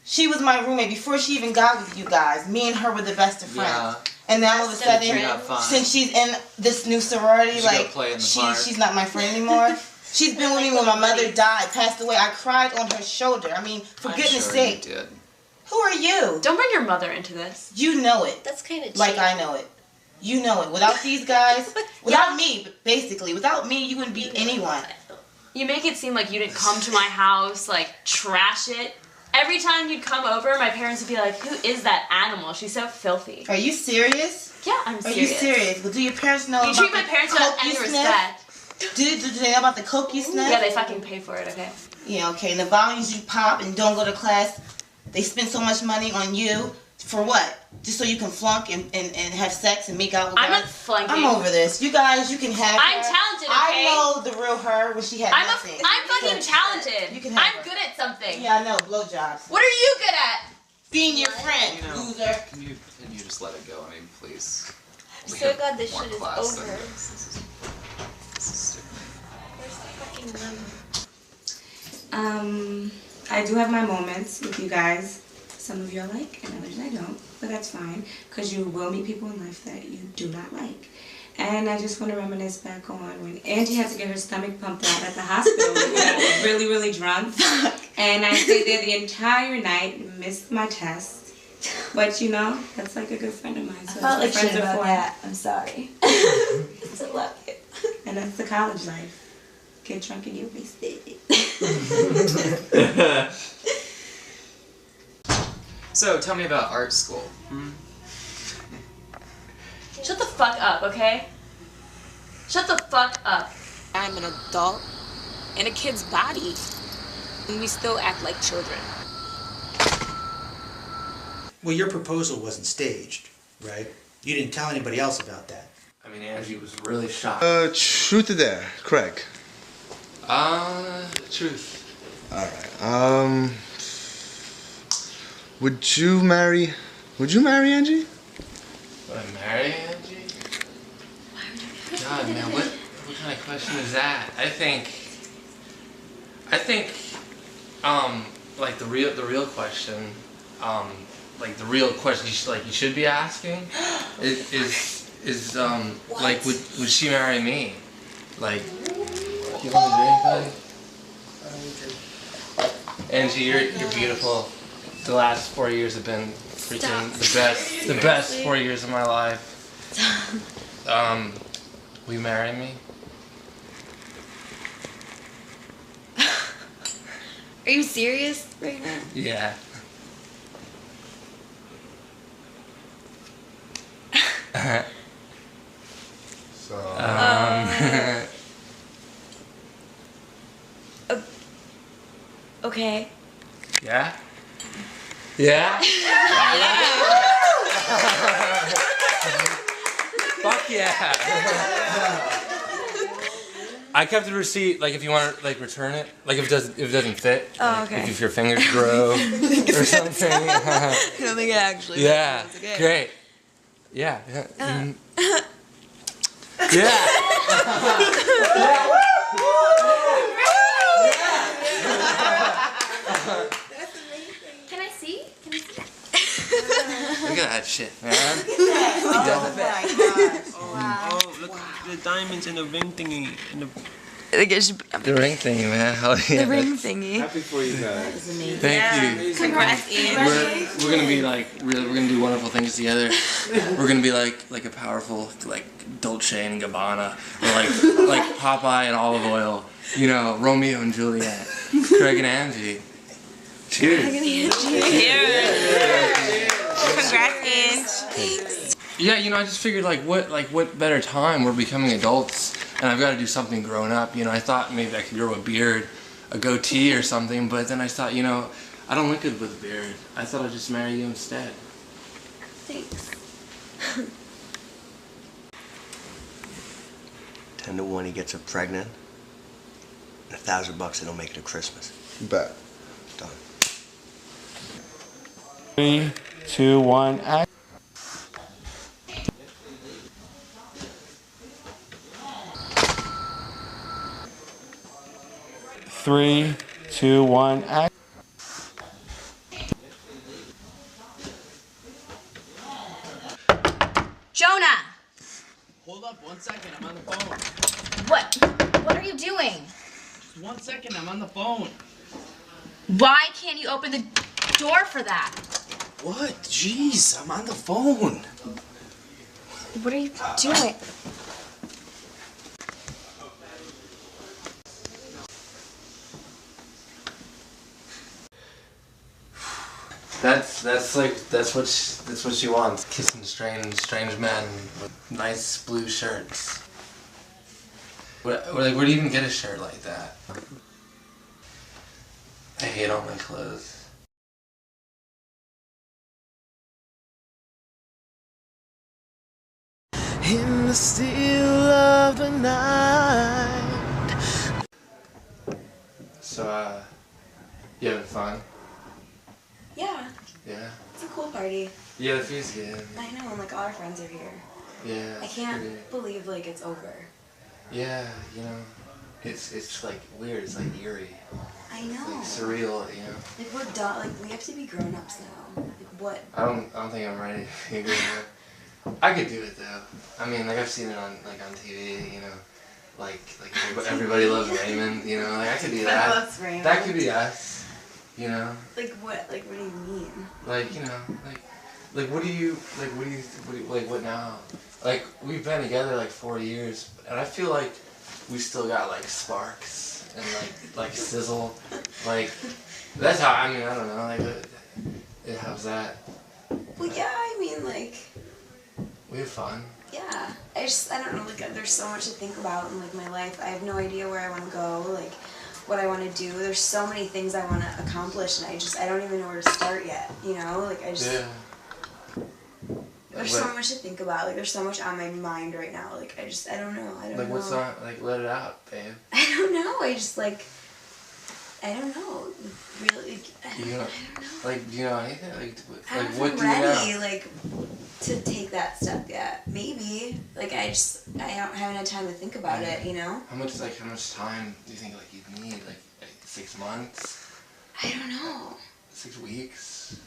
She was my roommate before she even got with you guys. Me and her were the best of friends. Yeah. And now all of a Did sudden, you have fun? since she's in this new sorority, Did you go like play in the park? she's not my friend anymore. She's been with me when my mother died, passed away. I cried on her shoulder. I mean, for I'm goodness sure sake. you did. Who are you? Don't bring your mother into this. You know it. That's kind of Like I know it. You know it. Without these guys, without me, basically, without me, you wouldn't be anyone. You make it seem like you didn't come to my house, like, trash it. Every time you'd come over, my parents would be like, who is that animal? She's so filthy. Are you serious? Yeah, I'm Are serious. you serious? Well, do your parents know You about treat my the parents coke without any you respect. sniff? Do they know about the coke you sniff? Yeah, they fucking pay for it, okay? Yeah, okay. And the volumes you pop and don't go to class, they spend so much money on you. For what? Just so you can flunk and have sex and make out with I'm guys? not flunking. I'm over this. You guys, you can have I'm her. talented, I okay? know the real her when she had nothing. I'm fucking talented. You can have I'm her. good at something. Yeah, I know. Blowjobs. What are you good at? Being your friend, loser. Can you just let it go? I mean, please. I'm We so have glad this more shit is class than over. This is stupid. Where's the fucking lemon? I do have my moments with you guys. Some of you I like and others I don't, but that's fine because you will meet people in life that you do not like. And I just want to reminisce back on when Angie had to get her stomach pumped out at the hospital when I was really, really drunk. And I stayed there the entire night, missed my test. But you know, that's like a good friend of mine. So I felt like friends shit are about for. that. I'm sorry. I love it. And that's the college life. Get drunk and you'll be sticky. So, tell me about art school. Shut the fuck up, okay? Shut the fuck up. I'm an adult in a kid's body, and we still act like children. Well, your proposal wasn't staged, right? You didn't tell anybody else about that. I mean, Angie was really shocked. Truth or dare, Craig? Truth. Alright, would you marry Angie? Would I marry Angie? God, man, what kind of question is that? I think, like the real question, like the real question you should be asking is like would she marry me? Like, you want a drink, buddy? Angie, you're beautiful. The last 4 years have been freaking the best 4 years of my life. Will you marry me? Are you serious right now? Yeah. So. Okay. Yeah? Yeah? Fuck yeah! I kept the receipt, like if you want to like return it, like if it doesn't fit. Oh, like, okay. if your fingers grow or something. I don't think it actually Yeah, fits. Okay. great. Yeah. Yeah. Can I see? Look at that shit, man. Oh, look, the diamonds in the ring thingy. The ring thingy, man. Hell yeah. The ring thingy. Happy for you guys. Thank you. Congrats, Ian. We're gonna be like really. We're gonna do wonderful things together. We're gonna be like a powerful like Dolce and Gabbana, or like Popeye and Olive Oil. You know, Romeo and Juliet, Craig and Angie. Cheers. Congrats, Ian. Yeah, you know, I just figured what better time? We're becoming adults, and I've got to do something grown up. You know, I thought maybe I could grow a beard, a goatee or something, but then I thought, you know, I don't look good with a beard. I thought I'd just marry you instead. Thanks. 10 to 1 he gets her pregnant. And $1,000 it'll make it to Christmas. Bet. Done. 3, 2, 1, act. Three, two, one, act. Jonah! Hold up 1 second, I'm on the phone. What? What are you doing? Just 1 second, I'm on the phone. Why can't you open the door for that? What? Jeez, I'm on the phone. What are you doing? That's what she wants. Kissing strange men with nice blue shirts. Where do you even get a shirt like that? I hate all my clothes. In the still of the night. So, you having fun? Yeah, Yeah? it's a cool party. Yeah, the food's good. I know, and like all our friends are here. Yeah. I it's can't pretty- believe like it's over. Yeah, you know, it's like weird. It's like eerie. I know. Like surreal, you know. Like we're done. Like we have to be grown-ups now. Like what? I don't think I'm ready to be a grown-up. I could do it though. I mean, like I've seen it on TV, you know, like Everybody Loves Raymond, you know. Like I could do that. Everybody Loves Raymond. That could be us, you know. Like what? Like what do you mean? Like you know, like what what now? Like we've been together like 4 years, and I feel like we still got like sparks and like sizzle, like that's how I mean I don't know like how's that? Well, yeah. I mean, like. We have fun. Yeah, I don't know, like, there's so much to think about in, like, my life. I have no idea where I want to go, like, what I want to do. There's so many things I want to accomplish, and I don't even know where to start yet, you know? Like, Yeah. There's so much to think about. Like, there's so much on my mind right now. Like, I don't know. I don't know. Like, what's on, like, let it out, babe. I don't know. I don't know. Really, You know, like, do you know anything? Like I don't what feel do you ready, know? like, to take that step yet. Maybe. Like, I don't haven't had time to think about it, you know? How much time do you think, like, you'd need? Like 6 months? I don't know. 6 weeks?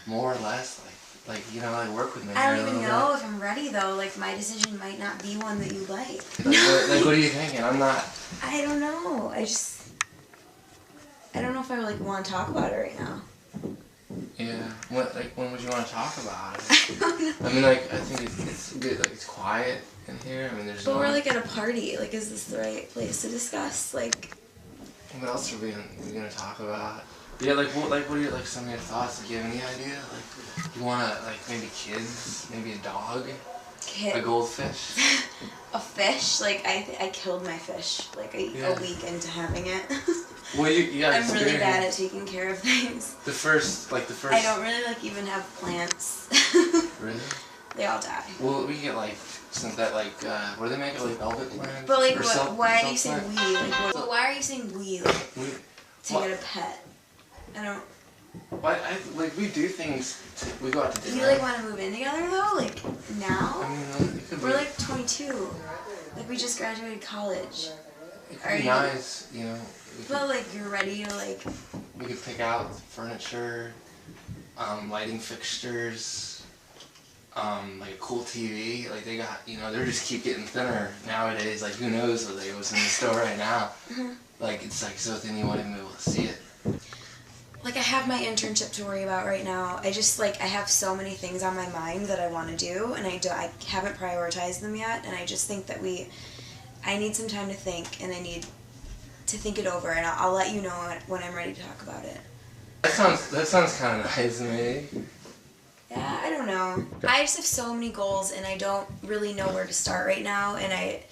More or less? Like, you know, like, work with me. I don't here a even little know bit. if I'm ready, though. Like, my decision might not be one that you like. Like, what are you thinking? I'm not... I don't know. I don't know if I, like, want to talk about it right now. Yeah. When would you want to talk about it? I mean, like, I think it's good. Like, it's quiet in here. I mean, there's But no... we're, like, at a party. Like, is this the right place to discuss? Like... What else are we gonna talk about? Yeah, like, what are your, like, some of your thoughts? Do you have any idea? Like, you wanna, like, maybe kids? Maybe a dog? kid. A goldfish? A fish? Like, I killed my fish, like, a week into having it. Well, you got I'm really bad at experience. taking care of things. The first. I don't really, like, even have plants. Really? They all die. Well, we get like synthetic, like what do they make it, like velvet plants? But, like, Or why are you silk saying plant? we? Like, why are you saying we, like, to What? get a pet? I don't... Why? Like we do things. We go out to Do dinner. you, like, want to move in together, though? Like, now? I mean, it could We're, be, like, 22. Like, we just graduated college. it could be nice, you know. But, like, you're ready to, like... We could pick out furniture, lighting fixtures, like a cool TV. Like they got, you know, they just keep getting thinner nowadays. Like who knows what was in the store right now? Like it's like so thin you won't even be able to see it. Like, I have my internship to worry about right now. I just, like, I have so many things on my mind that I want to do, and I haven't prioritized them yet, and I just think that I need some time to think, and I need to think it over, and I'll let you know when I'm ready to talk about it. That sounds kind of nice to me. Yeah, I don't know. I just have so many goals, and I don't really know where to start right now, and I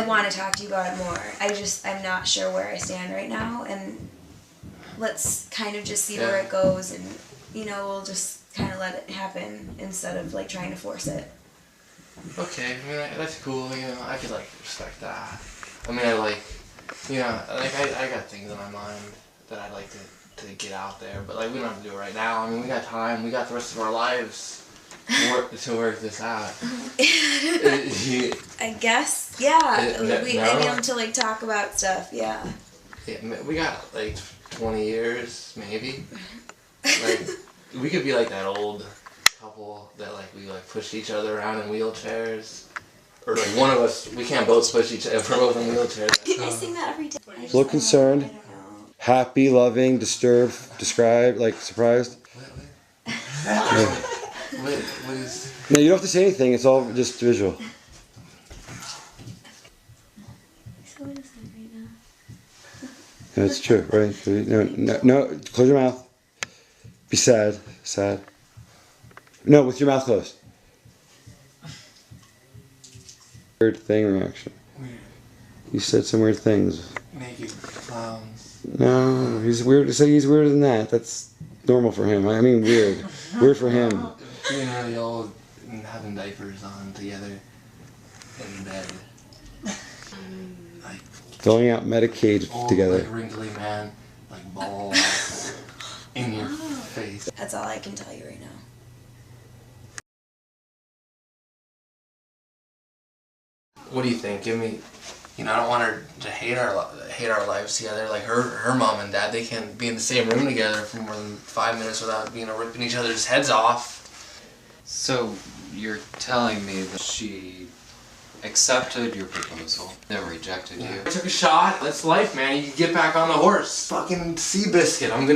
want to talk to you about it more. I'm not sure where I stand right now, and let's kind of just see where it goes, and, you know, we'll just kind of let it happen instead of, like, trying to force it. Okay, I mean that's cool. You know, I could like respect that. I mean, I like, you know, like I got things in my mind that I'd like to get out there, but like we don't have to do it right now. I mean, we got time. We got the rest of our lives to work this out. I guess, yeah. No? I need to, like, talk about stuff, yeah. Yeah, we got like 20 years, maybe. Like, we could be like that old couple that like we like push each other around in wheelchairs, or like one of us, we can't both push each other. We're both in wheelchairs. I sing that every day. Look concerned, happy, loving, disturbed, described, like surprised. What is? No, you don't have to say anything. It's all just visual. That's true, right? No, close your mouth. Be sad. No, with your mouth closed. Weird thing reaction. You said some weird things. Naked clowns. No, he's weird. So he's weirder than that. That's normal for him. I mean, weird. Weird for him. You know, the old having diapers on together in bed. Like Filling out Medicaid old, together. like wrinkly man, like balls in your face. That's all I can tell you right now. What do you think? Give me, you know, I don't want her to hate our lives together. Like her mom and dad, they can't be in the same room together for more than 5 minutes without, you know, ripping each other's heads off. So you're telling me that she accepted your proposal, then rejected you? I took a shot. That's life, man. You get back on the horse. Fucking Seabiscuit. And you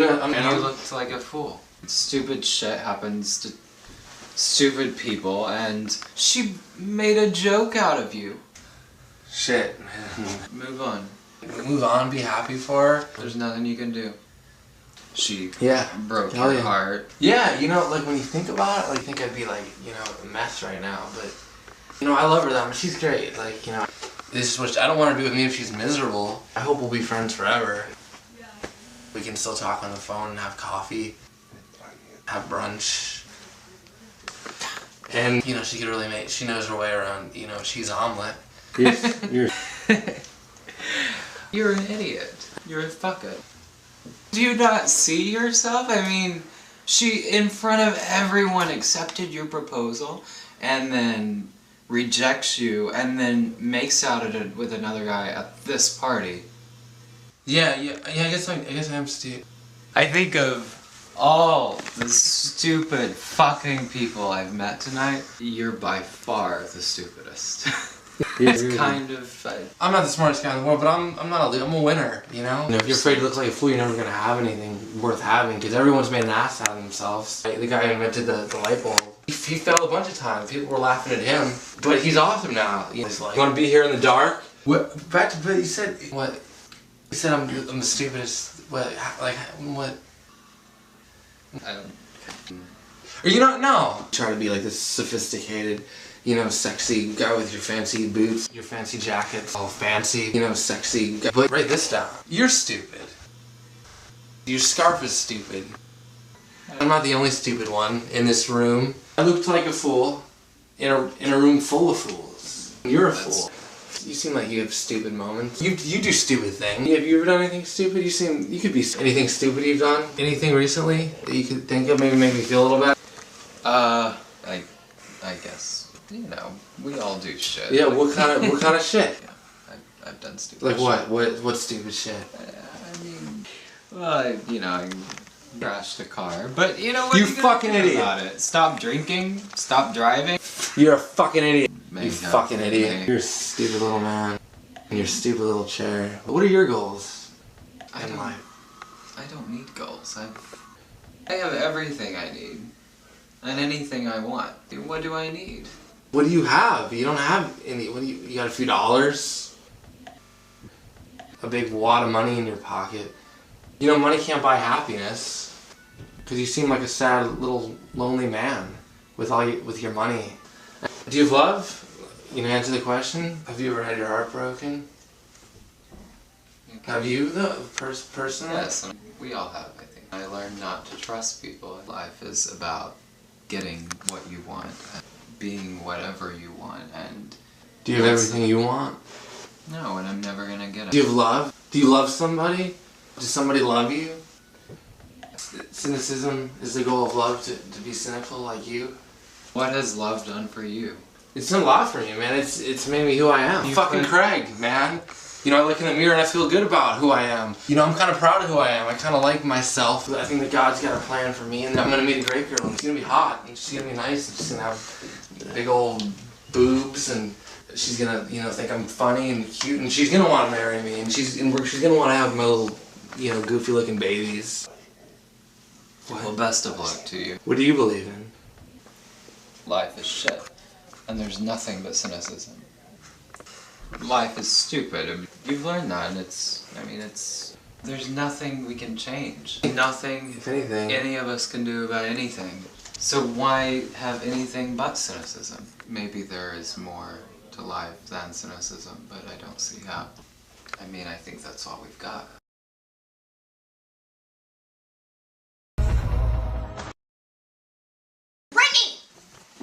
looked like a fool. Stupid shit happens to stupid people, and she made a joke out of you. Shit, man. Move on. Move on, be happy for her. There's nothing you can do. She broke Hell your yeah. heart. Yeah, you know, like when you think about it, like, I think I'd be like, you know, a mess right now, but, you know, I love her that much. She's great. Like, you know, this is what I don't want her to be with me if she's miserable. I hope we'll be friends forever. We can still talk on the phone and have coffee, have brunch. And, you know, she could really she knows her way around, you know, cheese omelet. You're an idiot. You're a fuck-up. Do you not see yourself? I mean, she, in front of everyone, accepted your proposal, and then rejects you, and then makes out with another guy at this party. Yeah, I guess I am Steve. I think of all the stupid fucking people I've met tonight, you're by far the stupidest. It's kind of... I'm not the smartest guy in the world, but I'm a winner, you know? If you're afraid to look like a fool, you're never going to have anything worth having, because everyone's made an ass out of themselves. The guy who invented the light bulb, he failed a bunch of times. People were laughing at him, but he's awesome now. He's like, you want to be here in the dark? What? Back to, but you said, what? You said I'm the stupidest, what, like, what? I don't... Or you don't know. Try to be like this sophisticated, you know, sexy guy with your fancy boots, your fancy jackets, all fancy, you know, sexy guy. But write this down. You're stupid. Your scarf is stupid. I'm not the only stupid one in this room. I looked like a fool in a room full of fools. You're a fool. You seem like you have stupid moments. You do stupid things. Have you ever done anything stupid? You could be anything stupid you've done? Anything recently that you could think of? Maybe make me feel a little bad? I guess, you know, we all do shit. Yeah, what kind of shit? Yeah, I've done stupid like shit. Like what stupid shit? I mean, well, you know, I crashed a car, but you know what? You fucking idiot. About it. Stop drinking, stop driving. You're a fucking idiot. Maybe you fucking idiot. You're a stupid little man. In your stupid little chair. What are your goals in life? I don't need goals. I have everything I need. And anything I want. What do I need? What do you have? You don't have any. What do you got a few dollars? A big wad of money in your pocket. You know, money can't buy happiness. Because you seem like a sad little lonely man with your money. Do you have love? You know, answer the question. Have you ever had your heart broken? Okay. Have you, personally? Yes, we all have, I think. I learned not to trust people. Life is about getting what you want, being whatever you want, and... Do you have everything you want? No, and I'm never gonna get it. Do you have love? Do you love somebody? Does somebody love you? Cynicism is the goal of love, to be cynical like you? What has love done for you? It's done a lot for me, man. It's made me who I am. Fucking Craig, man. You know, I look in the mirror and I feel good about who I am. You know, I'm kind of proud of who I am. I kind of like myself. I think that God's got a plan for me, and I'm gonna meet a great girl. And she's gonna be hot, and she's gonna be nice, and she's gonna have big old boobs, and she's gonna, you know, think I'm funny and cute, and she's gonna want to marry me, and she's gonna want to have my little, you know, goofy-looking babies. Well, best of luck to you. What do you believe in? Life is shit, and there's nothing but cynicism. Life is stupid. You've learned that, and there's nothing we can change. Nothing, if anything, any of us can do about anything. So why have anything but cynicism? Maybe there is more to life than cynicism, but I don't see how. I mean, I think that's all we've got. Brittany!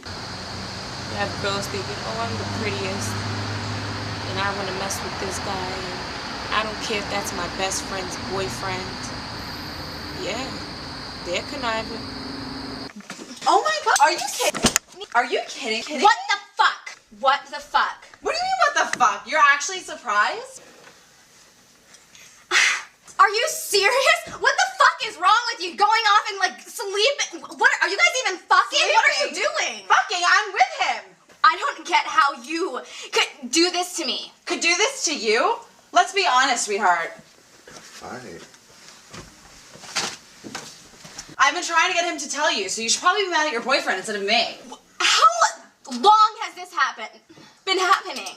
You have girls thinking, oh, I'm the prettiest, and I want to mess with this guy, and I don't care if that's my best friend's boyfriend. Yeah, they're conniving. Oh my god, are you kidding? Are you kidding? What the fuck? What the fuck? What do you mean what the fuck? You're actually surprised? Are you serious? What the fuck is wrong with you? Going off and like sleeping? What are you guys even fucking? Sleeping? What are you doing? Fucking, I'm with him. I don't get how you could do this to me. Could do this to you? Let's be honest, sweetheart. Fine. I've been trying to get him to tell you, so you should probably be mad at your boyfriend instead of me. How long has this been happening?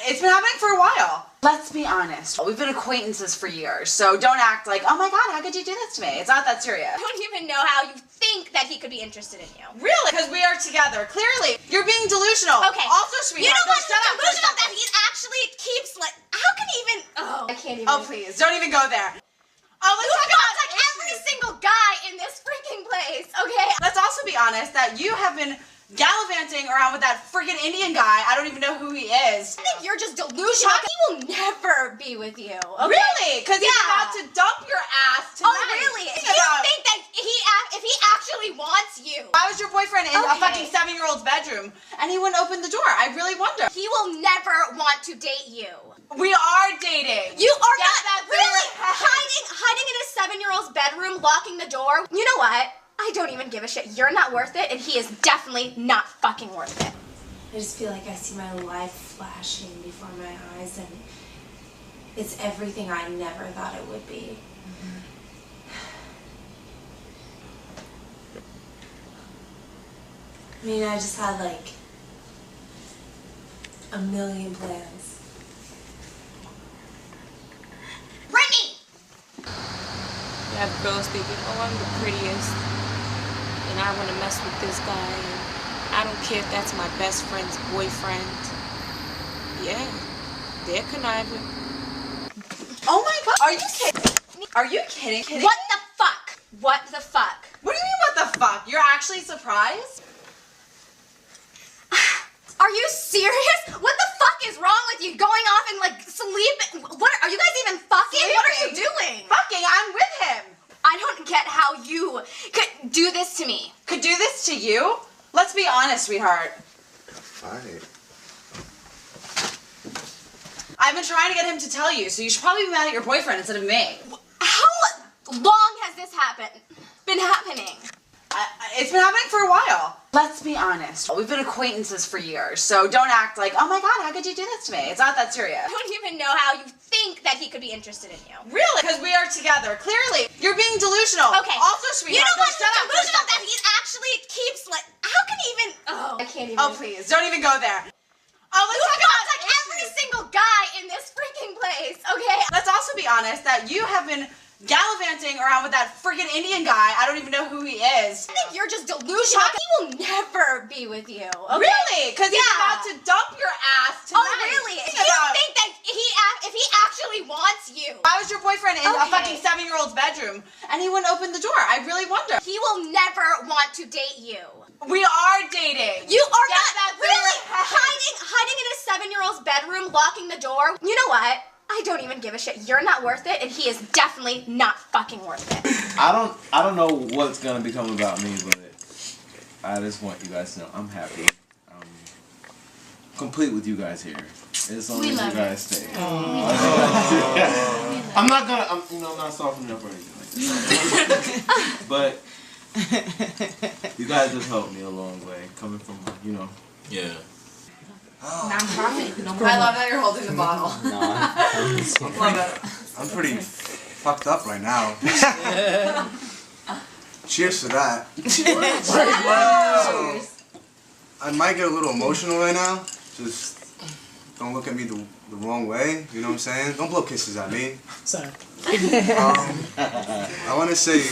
It's been happening for a while. Let's be honest. We've been acquaintances for years, so don't act like, oh my god, how could you do this to me? It's not that serious. I don't even know how you think that he could be interested in you. Really? Because we are together. Clearly, you're being delusional. Okay. Also, sweetheart, you know what? shut up. Delusional that he actually keeps like. How can he even? Oh, I can't even. Oh, please, don't even go there. Oh, let's talk about like every single guy in this freaking place. Okay. Let's also be honest that you have been gallivanting around with that freaking Indian guy. I don't even know who he is. I think you're just delusional. He will never be with you. Okay? Really? Because he's about to dump your ass tonight. Oh, really? Do you think that if he actually wants you? I was your boyfriend in a fucking 7-year-old's bedroom, and he wouldn't open the door. I really wonder. He will never want to date you. We are dating. You are not really hiding in a 7-year-old's bedroom, locking the door. You know what? I don't even give a shit. You're not worth it, and he is definitely not fucking worth it. I just feel like I see my life flashing before my eyes, and it's everything I never thought it would be. I mean, I just had like a million plans. Brittany! You have girls thinking, oh, I'm the prettiest, and I want to mess with this guy, and I don't care if that's my best friend's boyfriend. Yeah, they're conniving. Oh my god, are you kidding? Are you kidding? What the fuck? What the fuck? What do you mean what the fuck? You're actually surprised? Are you serious? What the fuck is wrong with you? Going off and like sleeping? What are you guys even fucking? Sleeping? What are you doing? Fucking, I'm with him. I don't get how you could do this to me. Could do this to you? Let's be honest, sweetheart. Fine. I've been trying to get him to tell you, so you should probably be mad at your boyfriend instead of me. How long has this been happening? It's been happening for a while. Let's be honest. We've been acquaintances for years, so don't act like, oh my god, how could you do this to me? It's not that serious. I don't even know how you think that he could be interested in you. Really? Because we are together. Clearly, you're being delusional. Okay. Also, sweetheart, you know what? shut up for a Delusional second. that he actually keeps like. How can he even? Oh, I can't even. Oh, please, don't even go there. Oh, let's talk about like every single guy in this freaking place. Okay. Let's also be honest that you have been gallivanting around with that freaking Indian guy. I don't even know who he is. I think you're just delusional. He will never be with you. Okay? Really? Because he's about to dump your ass tonight. Oh, really? Do you think that if he actually wants you? I was your boyfriend in a fucking 7-year-old's bedroom, and he wouldn't open the door. I really wonder. He will never want to date you. We are dating. You are not really hiding in a 7-year-old's bedroom, locking the door. You know what? I don't even give a shit. You're not worth it, and he is definitely not fucking worth it. I don't know what's gonna become about me, but I just want you guys to know I'm happy. I'm complete with you guys here. As long as you guys stay. I'm not gonna. I'm not softening up or anything like that. But you guys have helped me a long way, coming from Yeah. Non-profit. I love that you're holding the bottle. I'm pretty fucked up right now. Cheers to that. I might get a little emotional right now. Just don't look at me the wrong way. You know what I'm saying? Don't blow kisses at me. Sorry. I want to say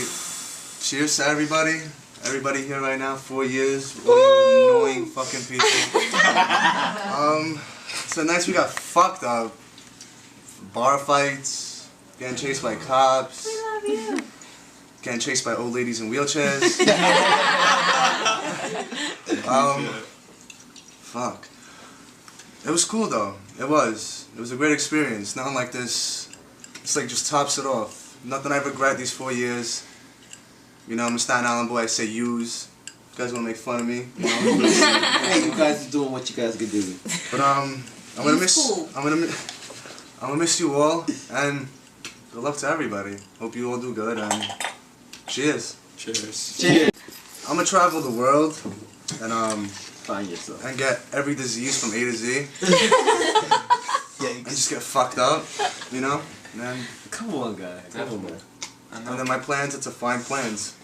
cheers to everybody. Everybody here right now, 4 years, all you annoying fucking people. So nice we got fucked up. Bar fights, getting chased by cops. We love you. Getting chased by old ladies in wheelchairs. Fuck. It was cool though. It was. It was a great experience. Nothing like this. It's like just tops it off. Nothing I regret these 4 years. You know, I'm a Staten Island boy, I say yous. You guys wanna make fun of me? You know? Hey, you guys are doing what you guys can do. But I'm gonna miss you all, and good luck to everybody. Hope you all do good, and cheers. Cheers. Cheers. I'm gonna travel the world, and find yourself, and get every disease from A to Z. And just get fucked up, you know? And then come on, guy. Come on, man. And then my plans are to find plans.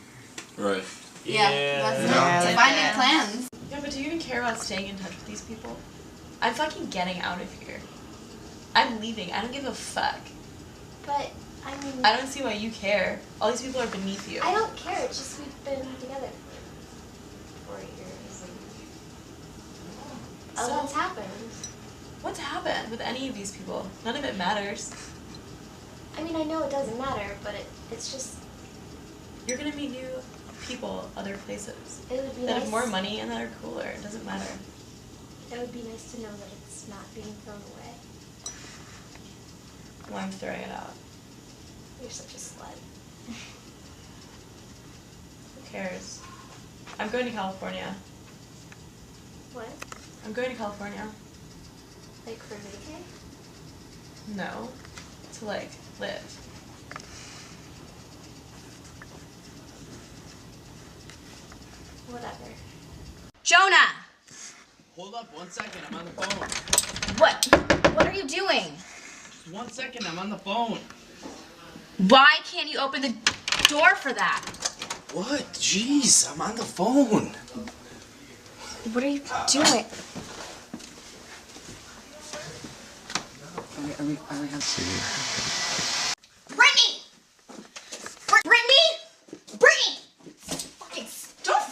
Right. That's finding plans. Yeah, but do you even care about staying in touch with these people? I'm fucking getting out of here. I'm leaving. I don't give a fuck. But, I mean... I don't see why you care. All these people are beneath you. I don't care. It's just we've been together for 4 years. And So- what's happened? What's happened with any of these people? None of it matters. I mean, I know it doesn't matter, but it's just... You're gonna meet new people, other places. It would be that nice. have more money and that are cooler. It doesn't matter. It would be nice to know that it's not being thrown away. Well, I'm throwing it out. You're such a slut. Who cares? I'm going to California. What? I'm going to California. Like for vacay? No. To like, live. Whatever. Jonah! Hold up 1 second, I'm on the phone. What? What are you doing? Just 1 second, I'm on the phone. Why can't you open the door for that? What? Jeez, I'm on the phone. What are you doing? Brittany! Brittany! Brittany! Fucking don't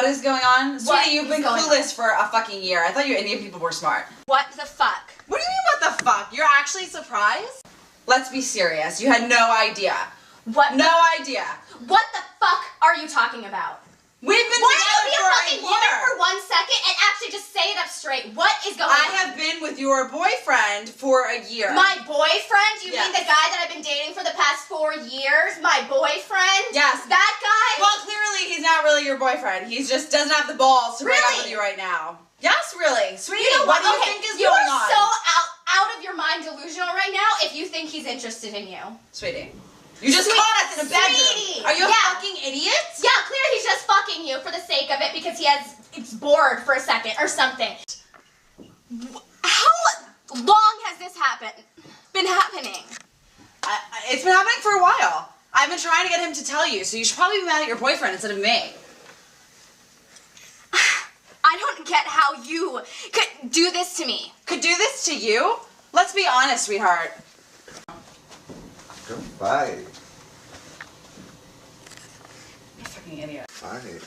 What is going on? What Sweetie, you've is been going clueless for a fucking year. I thought you Indian people were smart. What the fuck? What do you mean, what the fuck? You're actually surprised? Let's be serious. You had no idea. What? No idea. What the fuck are you talking about? We've been Why together don't you be for a fucking a woman year. for 1 second and actually just say it up straight? What is going on? I have been with your boyfriend for a year. My boyfriend? You Yes. mean the guy that I've been dating for the past 4 years? My boyfriend? Yes. That guy? Well, clearly he's not really your boyfriend. He just doesn't have the balls to break up Really? with you right now. Yes, really. Sweetie, You know what do you Okay, think is you going are on? so out of your mind delusional right now if you think he's interested in you. Sweetie. You just Sweet- caught us in a bedroom. Sweetie, Are you a yeah. fucking idiot? Yeah, clearly he's just fucking you for the sake of it because it's bored for a second or something. How long has this been happening? It's been happening for a while. I've been trying to get him to tell you, so you should probably be mad at your boyfriend instead of me. I don't get how you could do this to me. Could do this to you? Let's be honest, sweetheart. Go fight. You fucking idiot. Fight.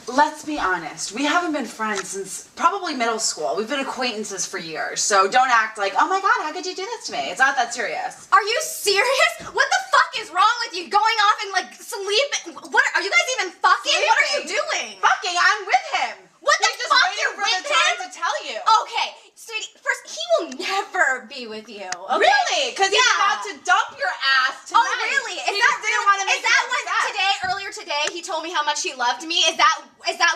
Let's be honest. We haven't been friends since probably middle school. We've been acquaintances for years, so don't act like, oh my god, how could you do this to me? It's not that serious. Are you serious? What the fuck is wrong with you? Going off and like sleep? What are you guys even fucking? What are you doing? Fucking, I'm with him. What the He's just fuck? waiting You're for with the time him? to tell you. Okay, sweetie. First, he will never be with you. Okay? Really? Because he's about to dump your ass tonight. Oh, really? He just didn't want to make Is that you when upset. earlier today, he told me how much he loved me? Is that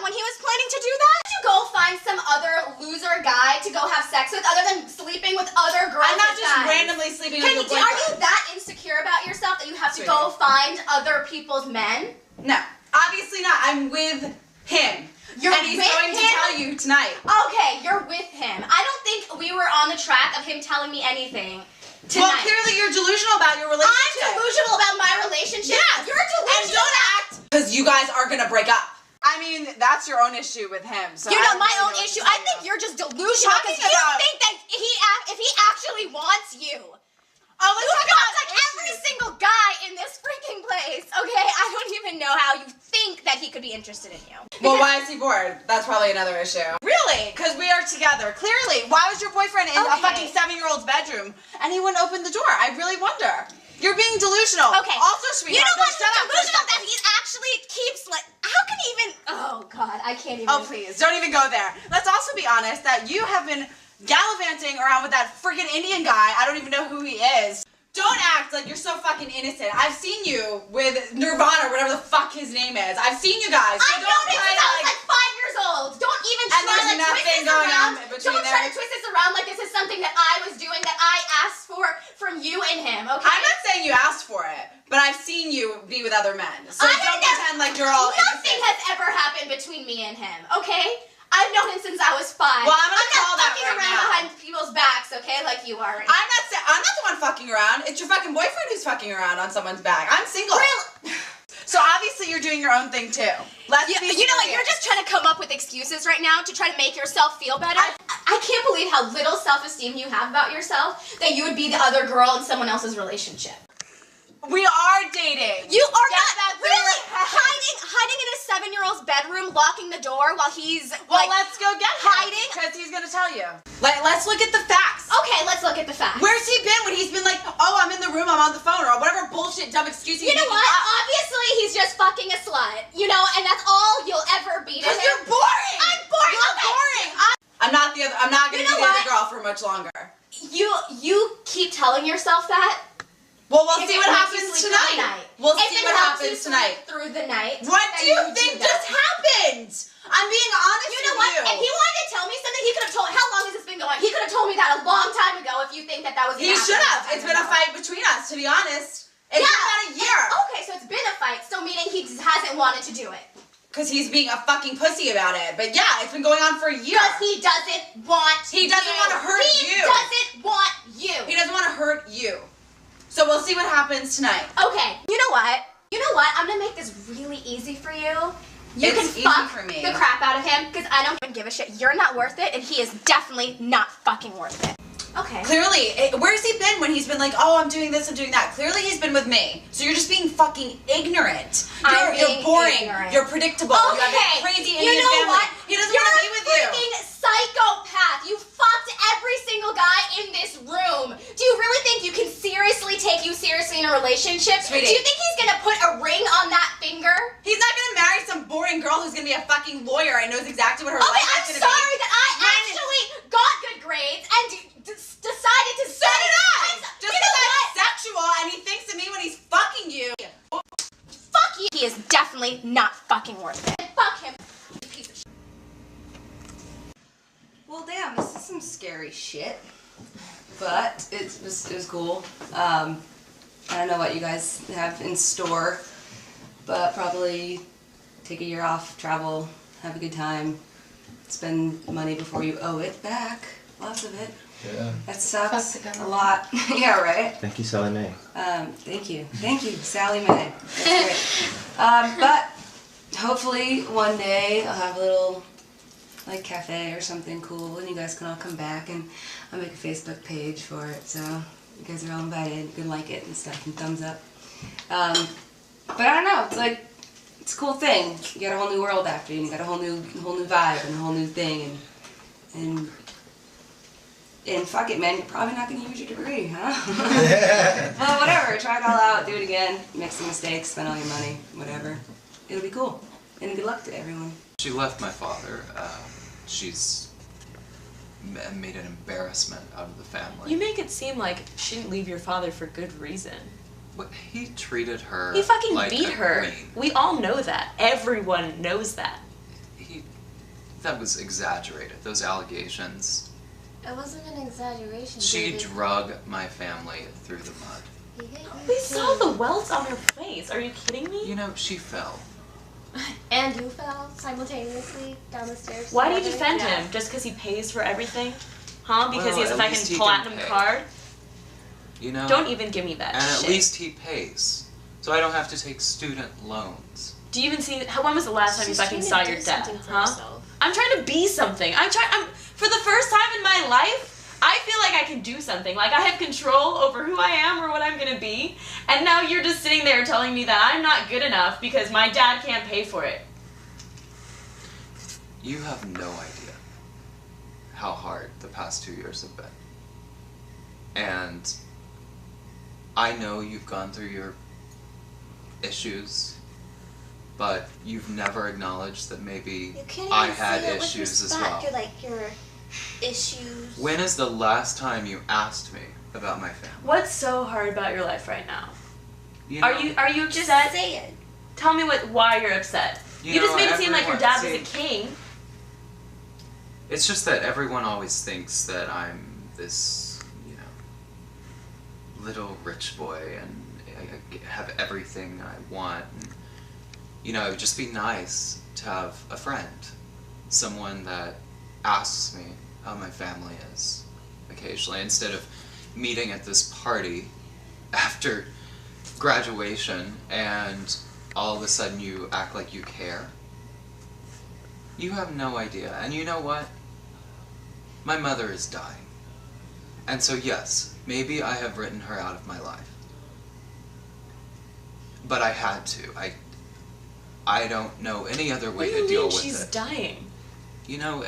when he was planning to do that? Did you go find some other loser guy to go have sex with, other than sleeping with other girls? I'm not and just guys? randomly sleeping Are with your you boyfriend. that insecure about yourself that you have to go find other people's men? No, obviously not. I'm with him. You're and he's with going to him? tell you tonight. Okay, you're with him. I don't think we were on the track of him telling me anything tonight. Well, clearly you're delusional about your relationship. I'm delusional about my relationship? Yeah. You're delusional. And don't act because you guys are gonna break up. I mean, that's your own issue with him. So You I know, don't my really own know what to issue. tell I you. think you're just delusional because you Talking about- think that if he actually wants you. Oh, let's You talk got about like every single guy in this freaking place, okay? I don't even know how you think that he could be interested in you. Well, why is he bored? That's probably another issue. Really? Because we are together. Clearly. Why was your boyfriend in a Okay. fucking 7-year-old's bedroom and he wouldn't open the door? I really wonder. You're being delusional. Okay. Also, sweetheart, You know what? just shut up for a Delusional that second. he actually keeps like. How can he even? Oh God, I can't even. Oh, please, don't even go there. Let's also be honest that you have been gallivanting around with that freaking Indian guy. I don't even know who he is. Don't act like you're so fucking innocent. I've seen you with Nirvana, whatever the fuck his name is. I've seen you guys. So I've known him since I was like 5 years old. Don't even And try there's to twist nothing this going around. on between Don't try them. to twist this around like this is something that I was doing that I asked for from you and him. Okay. I'm not saying you asked for it, but I've seen you be with other men. So I don't have never- pretend like you're all Nothing innocent. has ever happened between me and him. Okay. I've known him since I was 5. Well, I'm gonna call not that fucking right around now. behind people's backs, okay, like you are. I'm not the one fucking around. It's your fucking boyfriend who's fucking around on someone's back. I'm single. Really? So obviously you're doing your own thing too. Let's be You know what? serious. You're just trying to come up with excuses right now to try to make yourself feel better. I can't believe how little self-esteem you have about yourself that you would be the other girl in someone else's relationship. We are dating. You are Get not that through really your head. hiding in a 7-year-old's bedroom, locking the door while he's Well, like let's go get him. hiding. Because he's gonna tell you. Let's look at the facts. Okay, let's look at the facts. Where's he been when he's been like, oh, I'm in the room, I'm on the phone, or whatever bullshit dumb excuse he's You know making what? up. Obviously, he's just fucking a slut. You know, and that's all you'll ever be to him. Because you're boring. I'm boring. You're Okay. boring. I'm not gonna You be know the other what? girl for much longer. You keep telling yourself that. Well, we'll If see it what makes you happens sleep through the tonight. night. We'll If see it what helps happens you tonight. sleep through the night. What then do you do think that. just happened? I'm being honest You know with what? you. If he wanted to tell me something, he could have told. How long has this been going? He could have told me that a long time ago. If you think that was. He should have. It's been a fight between us, to be honest. It's been about a year. Okay, so it's been a fight. So meaning he just hasn't wanted to do it. Because he's being a fucking pussy about it. But yeah, it's been going on for a year. Because he doesn't want. He doesn't want to hurt He you. doesn't want you. He doesn't want to hurt you. So we'll see what happens tonight. Okay, you know what? You know what? I'm gonna make this really easy for you. You It's can easy fuck for me. the crap out of him because I don't even give a shit. You're not worth it, and he is definitely not fucking worth it. Okay. Clearly, where's he been when he's been like, oh, I'm doing this, I'm doing that? Clearly he's been with me. So you're just being fucking ignorant. You're boring. Ignorant. You're predictable. Okay. You have a crazy You Indian know family. what? He doesn't want to be with you. You're a freaking psychopath. You fucked every single guy in this room. Do you really think you can seriously take you seriously in a relationship? Sweetie. Do you think he's gonna put a ring on that finger? He's not gonna marry some boring girl who's gonna be a fucking lawyer and knows exactly what her Okay, life I'm is gonna sorry be. that I actually got good grades and decided to So did I! Just You because know I'm what? sexual and he thinks of me when he's fucking you. Fuck you. He is definitely not fucking worth it. Fuck him. You piece of shit. Well, damn, this is some scary shit. But it was cool. I don't know what you guys have in store, but probably take a year off, travel, have a good time, spend money before you owe it back. Lots of it. Yeah. That sucks a lot. Yeah, right? Thank you, Sally Mae. Thank you. Thank you, Sally Mae. That's great. But hopefully one day I'll have a little like cafe or something cool and you guys can all come back and I'll make a Facebook page for it, so you guys are all invited. You can like it and stuff and thumbs up. But I don't know, it's like, it's a cool thing. You get a whole new world after you and you got a whole new vibe and a whole new thing and fuck it, man, you're probably not gonna use your degree, huh? Well, whatever, try it all out, do it again, make some mistakes, spend all your money, whatever. It'll be cool. And good luck to everyone. She left my father. She's made an embarrassment out of the family. You make it seem like she didn't leave your father for good reason. But he treated her He fucking like beat a her. queen. We all know that. Everyone knows that. That was exaggerated. Those allegations. It wasn't an exaggeration. She David. drug my family through the mud. We saw the welts on her face. Are you kidding me? You know, she fell. And you fell simultaneously down the stairs. Why do you together? defend Yeah. him? Just because he pays for everything? Huh? Because Well, he has a at least he fucking can platinum pay. card? You know? Don't even give me that And shit. at least he pays. So I don't have to take student loans. Do you even see? When was the last time you She's fucking trying to saw do your dad? something for Huh? herself. I'm trying to be something. I'm for the first time in my life, I feel like I can do something. Like I have control over who I am or what I'm gonna be. And now you're just sitting there telling me that I'm not good enough because my dad can't pay for it. You have no idea how hard the past 2 years have been. And I know you've gone through your issues, but you've never acknowledged that maybe You can't even I had say it with issues as respect. well. You're like your issues. When is the last time you asked me about my family? What's so hard about your life right now? You know, Are you Just upset? say it. Tell me why you're upset. You You just know, made it seem like your everyone- dad was see- a king. It's just that everyone always thinks that I'm this, you know, little rich boy and I have everything I want. And, you know, it would just be nice to have a friend, someone that asks me how my family is occasionally, instead of meeting at this party after graduation and all of a sudden you act like you care. You have no idea. And you know what? My mother is dying. And so yes, maybe I have written her out of my life. But I had to. I don't know any other way What do to you deal mean with she's it. dying? You know,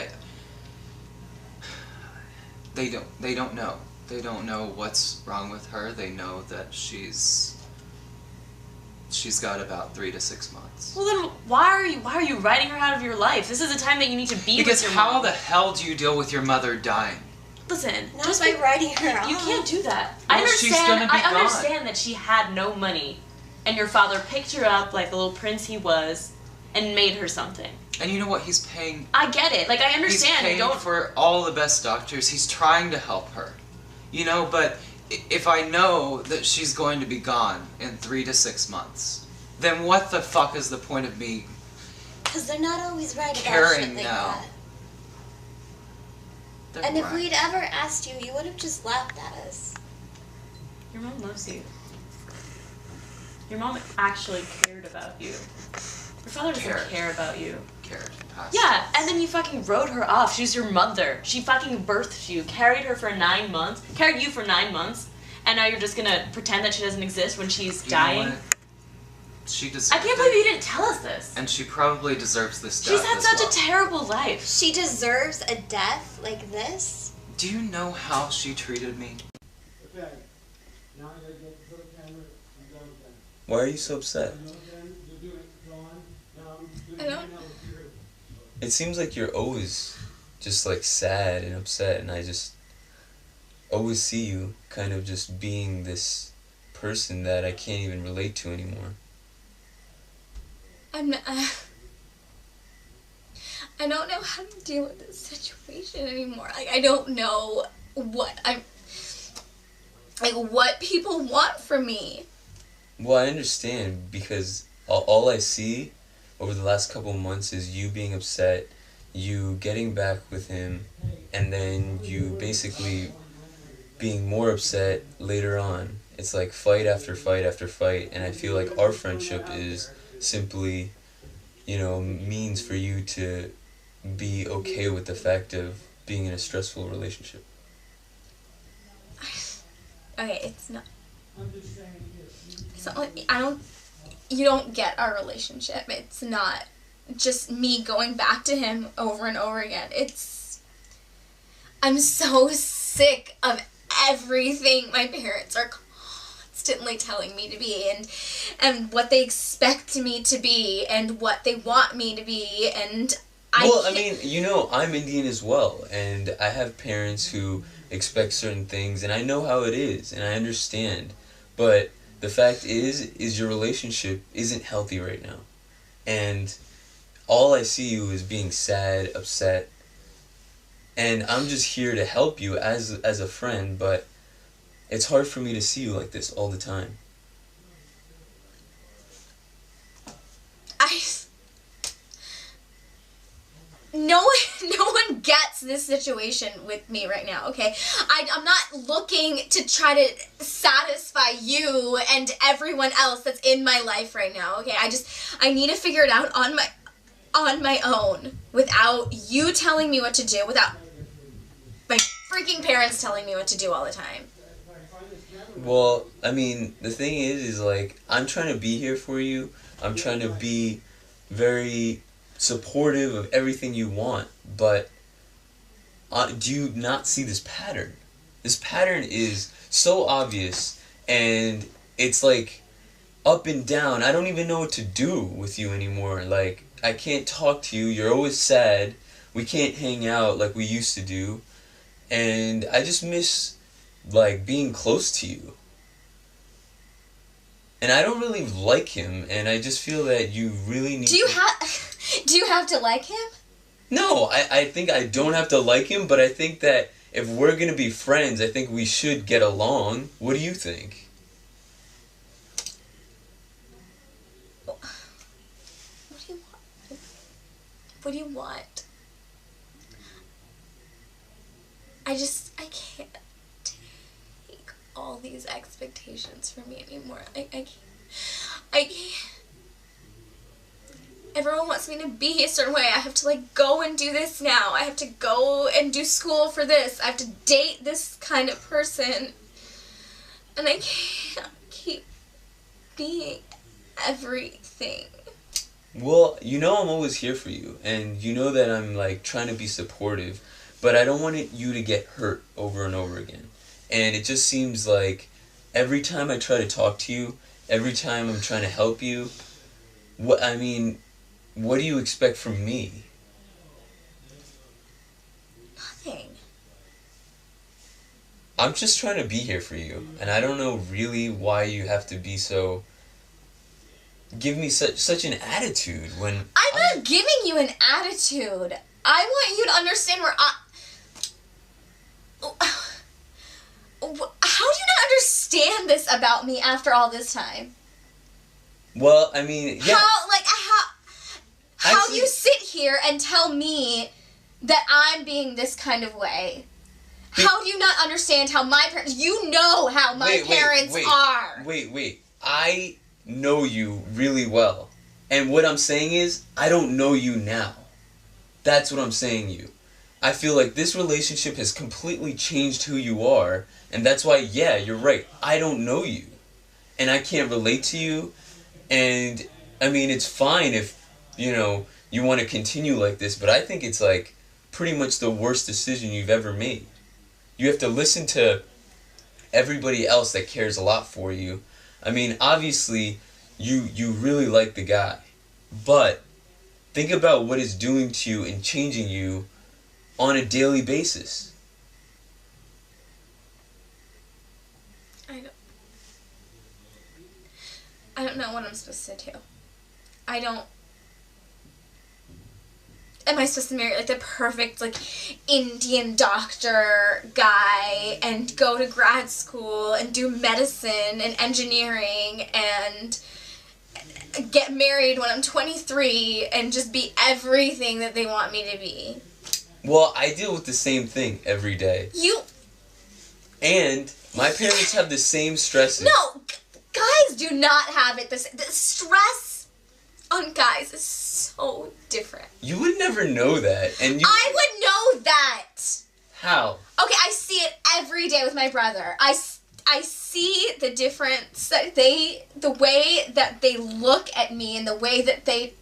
they don't know. They don't know what's wrong with her. They know that she's got about 3 to 6 months. Well then, why are you writing her out of your life? This is a time that you need to be Because with your how mom. the hell do you deal with your mother dying? Listen, Not just by writing her you off. can't do that. Well, I understand. she's gonna be I gone. understand that she had no money, and your father picked her up like the little prince he was, and made her something. And you know what? He's paying. I get it. Like I understand. He's paying Don't. for all the best doctors. He's trying to help her. You know, but if I know that she's going to be gone in 3 to 6 months, then what the fuck is the point of me Because they're not always right about caring shit like now? that. They're And if right. we'd ever asked you, you would have just laughed at us. Your mom loves you. Your mom actually cared about you. Your father doesn't care about you. Cared. Yeah, and then you fucking wrote her off. She's your mother. She fucking birthed you, carried her for 9 months, carried you for 9 months, and now you're just gonna pretend that she doesn't exist when she's dying? She deserves I can't believe you didn't tell us this. And she probably deserves this death She's had as such well. a terrible life. She deserves a death like this? Do you know how she treated me? Why are you so upset? I don't. It seems like you're always just like sad and upset, and I just always see you kind of just being this person that I can't even relate to anymore. I'm not. I don't know how to deal with this situation anymore. Like, I don't know what what people want from me. Well, I understand, because all I see over the last couple of months is you being upset, you getting back with him, and then you basically being more upset later on. It's like fight after fight after fight, and I feel like our friendship is simply, you know, means for you to be okay with the fact of being in a stressful relationship. Okay, it's not like you don't get our relationship. It's not just me going back to him over and over again. I'm so sick of everything my parents are constantly telling me to be, and what they expect me to be, and what they want me to be, and I mean, you know, I'm Indian as well, and I have parents who expect certain things, and I know how it is, and I understand, but the fact is your relationship isn't healthy right now, and all I see you is being sad, upset, and I'm just here to help you as a friend, but it's hard for me to see you like this all the time. No one gets this situation with me right now, okay? I'm not looking to try to satisfy you and everyone else that's in my life right now, okay? I need to figure it out on my own, without you telling me what to do, without my freaking parents telling me what to do all the time. Well, I mean, the thing is like, I'm trying to be here for you. I'm trying to be very supportive of everything you want, but do you not see this pattern? This pattern is so obvious, and it's like up and down. I don't even know what to do with you anymore. Like, I can't talk to you. You're always sad. We can't hang out like we used to do, and I just miss like being close to you. And I don't really like him, and I just feel that you really need Do you have to like him? No, I think I don't have to like him, but I think that if we're gonna be friends, I think we should get along. What do you think? What do you want? I can't take all these expectations from me anymore. I can't. Everyone wants me to be a certain way. I have to like go and do this now. I have to go and do school for this. I have to date this kind of person. And I can't keep being everything. Well, you know I'm always here for you, and you know that I'm like trying to be supportive, but I don't want you to get hurt over and over again. And it just seems like every time I try to talk to you, every time I'm trying to help you, what do you expect from me? Nothing. I'm just trying to be here for you, and I don't know really why you have to be so... give me such an attitude when... I'm not giving you an attitude. I want you to understand where How do you not understand this about me after all this time? Well, I mean, yeah. How do you sit here and tell me that I'm being this kind of way? How do you not understand how my parents... You know how my parents are. Wait. I know you really well. And what I'm saying is, I don't know you now. That's what I'm saying to you. I feel like this relationship has completely changed who you are, and that's why, yeah, you're right, I don't know you. And I can't relate to you, and, I mean, it's fine if, you know, you want to continue like this, but I think it's, like, pretty much the worst decision you've ever made. You have to listen to everybody else that cares a lot for you. I mean, obviously, you really like the guy, but think about what it's doing to you and changing you on a daily basis. I don't know what I'm supposed to do. Am I supposed to marry like the perfect like Indian doctor guy and go to grad school and do medicine and engineering and get married when I'm 23 and just be everything that they want me to be? Well, I deal with the same thing every day. And my parents have the same stresses. No, guys do not have it. The stress on guys is so different. You would never know that, and you. I would know that. How? Okay, I see it every day with my brother. I see the difference that the way that they look at me and the way that they.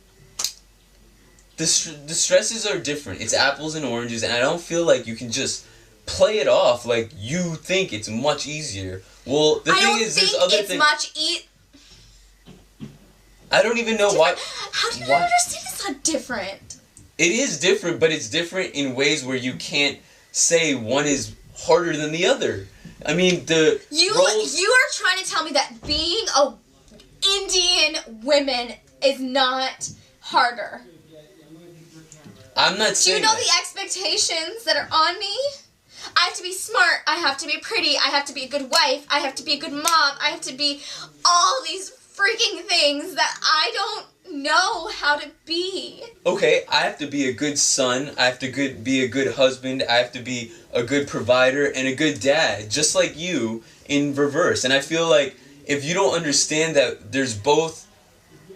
The stresses are different. It's apples and oranges, and I don't feel like you can just play it off like you think it's much easier. Well, the thing is, there's other things. It's much I don't even know why. How do you not understand it's not different? It is different, but it's different in ways where you can't say one is harder than the other. I mean, You are trying to tell me that being a Indian woman is not harder. I'm not Do saying you know that. the expectations that are on me? I have to be smart, I have to be pretty, I have to be a good wife, I have to be a good mom, I have to be all these freaking things that I don't know how to be. Okay, I have to be a good son, I have to be a good husband, I have to be a good provider and a good dad, just like you in reverse. And I feel like if you don't understand that there's both,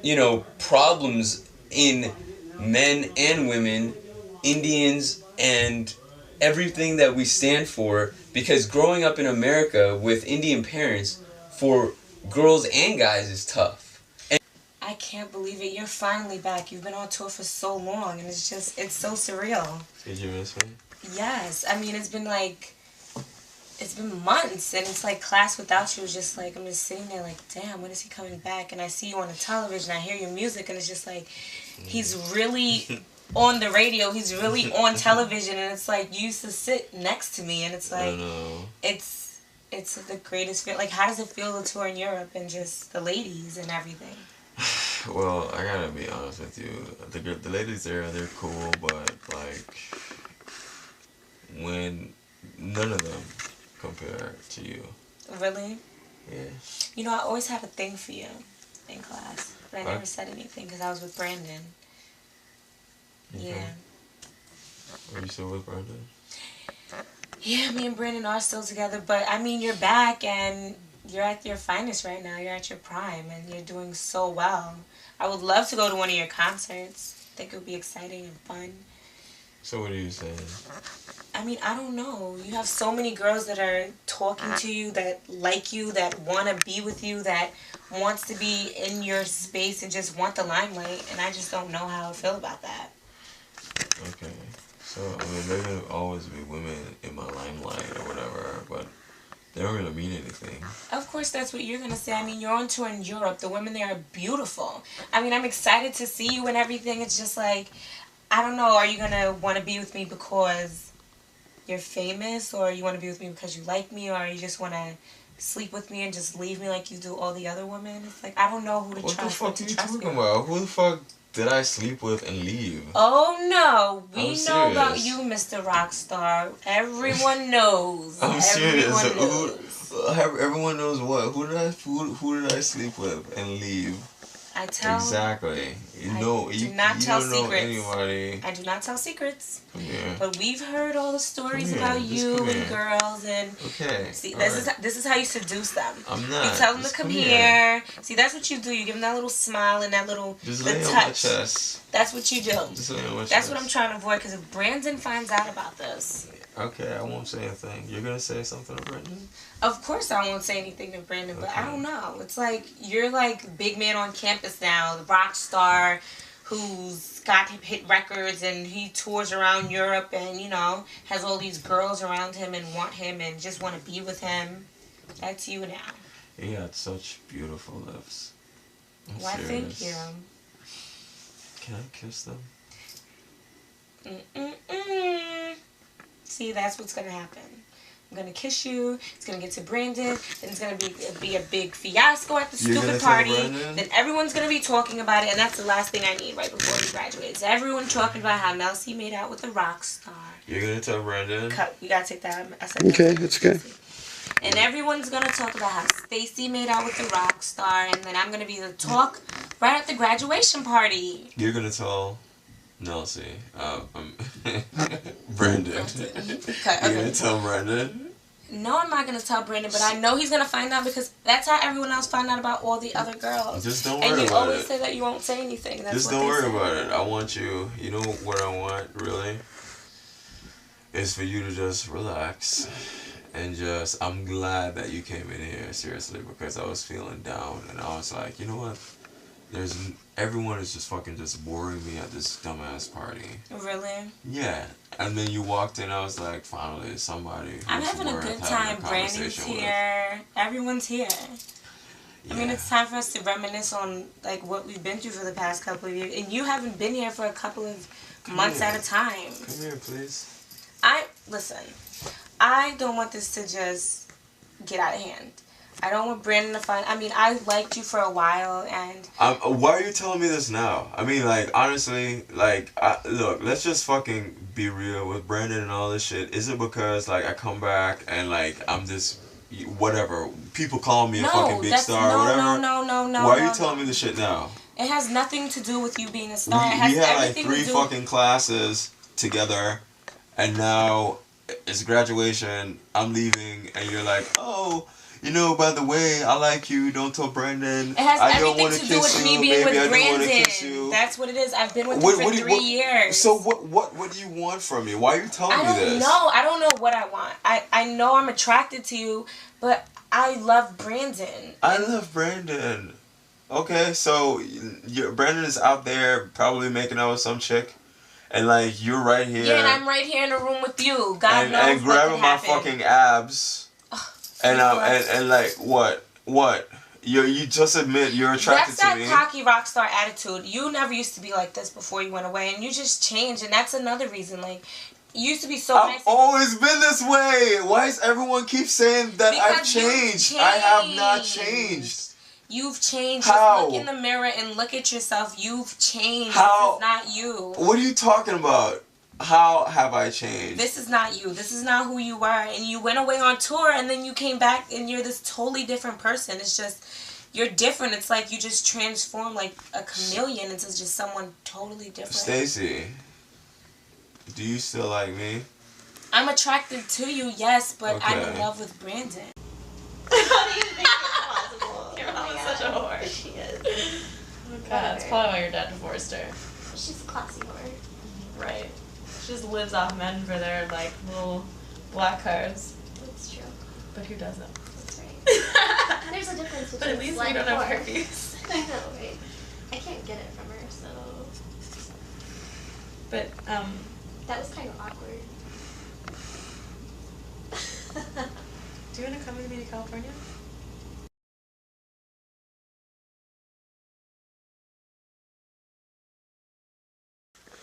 you know, problems in men and women, Indians and everything that we stand for, because growing up in America with Indian parents for girls and guys is tough. And I can't believe it. You're finally back. You've been on tour for so long, and it's so surreal. Did you miss me? Yes. I mean, it's been months, and it's like class without you is just like, I'm just sitting there like, damn, when is he coming back? And I see you on the television, I hear your music, and it's just like, he's really on the radio, he's really on television, and it's like, you used to sit next to me, and it's like, it's the greatest feel. Like, how does it feel to tour in Europe and just the ladies and everything? Well, I gotta be honest with you. The ladies there, they're cool, but like, when none of them compare to you. Really? Yeah. You know, I always had a thing for you in class, but I Huh? never said anything because I was with Brandon. Okay. Yeah. Are you still with Brandon? Yeah, me and Brandon are still together, but I mean, you're back and you're at your finest right now. You're at your prime and you're doing so well. I would love to go to one of your concerts. I think it would be exciting and fun. So what are you saying? I mean, I don't know. You have so many girls that are talking to you, that like you, that want to be with you, that wants to be in your space and just want the limelight, and I just don't know how I feel about that. Okay. So, I mean, there will always be women in my limelight or whatever, but they don't really mean anything. Of course, that's what you're going to say. I mean, you're on tour in Europe. The women there are beautiful. I mean, I'm excited to see you and everything. It's just like, I don't know, are you going to want to be with me because you're famous, or you want to be with me because you like me, or you just want to sleep with me and just leave me like you do all the other women? It's like, I don't know who to What trust. the fuck are you talking about? Who the fuck did I sleep with and leave? Oh no, we I'm know about serious. you, Mr. Rockstar. Everyone knows. I'm serious. Everyone knows. Everyone knows what? Who did I sleep with and leave? I tell. Exactly. You do not tell don't know secrets. anybody. I do not tell secrets. Come here. But we've heard all the stories Come here, about just you come and here. girls and Okay. see all this right. is how you seduce them. I'm not. You tell them to Just come come here. See, that's what you do. You give them that little smile and that little Just the lay on my touch. chest. That's what you do. Just lay on my That's chest. what I'm trying to avoid because if Brandon finds out about this, Okay, I won't say anything. You're gonna say something to Brendan? of course I won't say anything to Brandon, but I don't know. It's like you're like big man on campus now, the rock star who's got hit records and he tours around Europe and, you know, has all these girls around him and want him and just want to be with him. That's you now. He had such beautiful lips. I'm Why, thank serious. you. Can I kiss them? See, that's what's going to happen. I'm going to kiss you, it's going to get to Brandon, then it's going to be a big fiasco at the You're stupid gonna tell party, Brandon? then everyone's going to be talking about it, and that's the last thing I need right before we graduate. Is everyone talking about how Melcy made out with a rock star. You're gonna tell Brendan? Cut. You got to take that. I said Okay, that's okay. And everyone's going to talk about how Stacy made out with the rock star, and then I'm going to be the talk right at the graduation party. You're gonna tell Nelsie. Brendan. You're gonna tell Brendan? No, I'm not going to tell Brandon, but I know he's going to find out because that's how everyone else found out about all the other girls. Just don't And worry you about always it. say that you won't say anything. That's Just what don't they worry say. about it. I want you. You know what I want, really? Is for you to just relax. And just, I'm glad that you came in here, seriously, because I was feeling down. And I was like, you know what? Everyone is just fucking just boring me at this dumbass party. Really? Yeah. And then you walked in, I was like, finally, somebody who's I'm having a worth good having time. a Brandon's conversation with. here. Everyone's here. I mean, Yeah. it's time for us to reminisce on like what we've been through for the past couple of years. And you haven't been here for a couple of months here. at a time. Come here, please. Listen, I don't want this to just get out of hand. I don't want Brandon to find. I mean, I liked you for a while, and Why are you telling me this now? I mean, like, honestly, like, look, let's just fucking be real with Brandon and all this shit. Is it because, like, I come back and, like, I'm this, whatever, people call me a fucking big star or whatever? No. Why are you telling me this shit now? It has nothing to do with you being a star. We It has had, like, everything 3 to do. fucking classes together, and now it's graduation, I'm leaving, and you're like, oh, you know, by the way, I like you, don't tell Brandon. It has I don't everything want to do with you, me being maybe I with do wanna kiss Brandon. you. That's what it is. I've been with you for 3 years. So what do you want from me? Why are you telling I me don't this? know. I don't know what I want. I know I'm attracted to you, but I love Brandon. I love Brandon. Okay, so Brandon is out there probably making out with some chick, and like you're right here. Yeah, and I'm right here in the room with you. God knows and what grabbing could my happen. fucking abs, and like what? You just admit you're attracted That's that to me. cocky rock star attitude. You never used to be like this before you went away, and you just changed, and that's another reason. Like, you used to be so I've nice. always been this way. Why does everyone keep saying that I've Because you've changed? I have not changed. You've changed. How? Just look in the mirror and look at yourself. You've changed. How? This is not you. What are you talking about? How have I changed? This is not you. This is not who you were. And you went away on tour, and then you came back, and you're this totally different person. It's just, you're different. It's like you just transform like a chameleon into just someone totally different. Stacy, do you still like me? I'm attracted to you, yes, but I'm in Okay. love with Brandon. Your mom is such a whore. She is. Oh god, that's probably why your dad divorced her. She's a classy whore. Right. She just lives off men for their like little black cards. That's true. But who doesn't? That's right. There's a difference between But at least slut we don't and have whore. herpes. I know, right? I can't get it from her, so. But That was kind of awkward. do you want to come with me to California?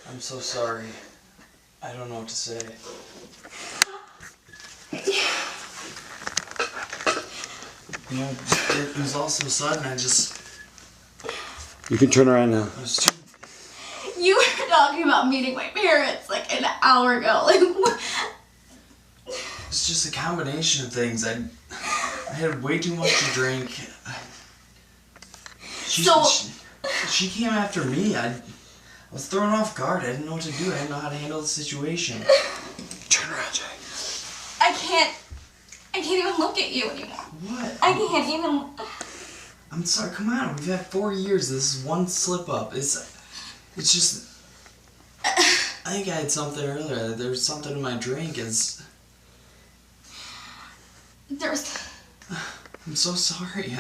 I'm so sorry. I don't know what to say. You know, it was all so sudden, I just... You can turn around now. I was too... You were talking about meeting my parents like an hour ago. Like, what? It's just a combination of things. I had way too much to drink. So, She came after me. I was thrown off guard. I didn't know what to do. I didn't know how to handle the situation. Turn around, Jay. I can't even look at you anymore. What? I can't even. I'm sorry. Come on. We've had 4 years. This is one slip up. It's just. I think I had something earlier. There was something in my drink. I'm so sorry.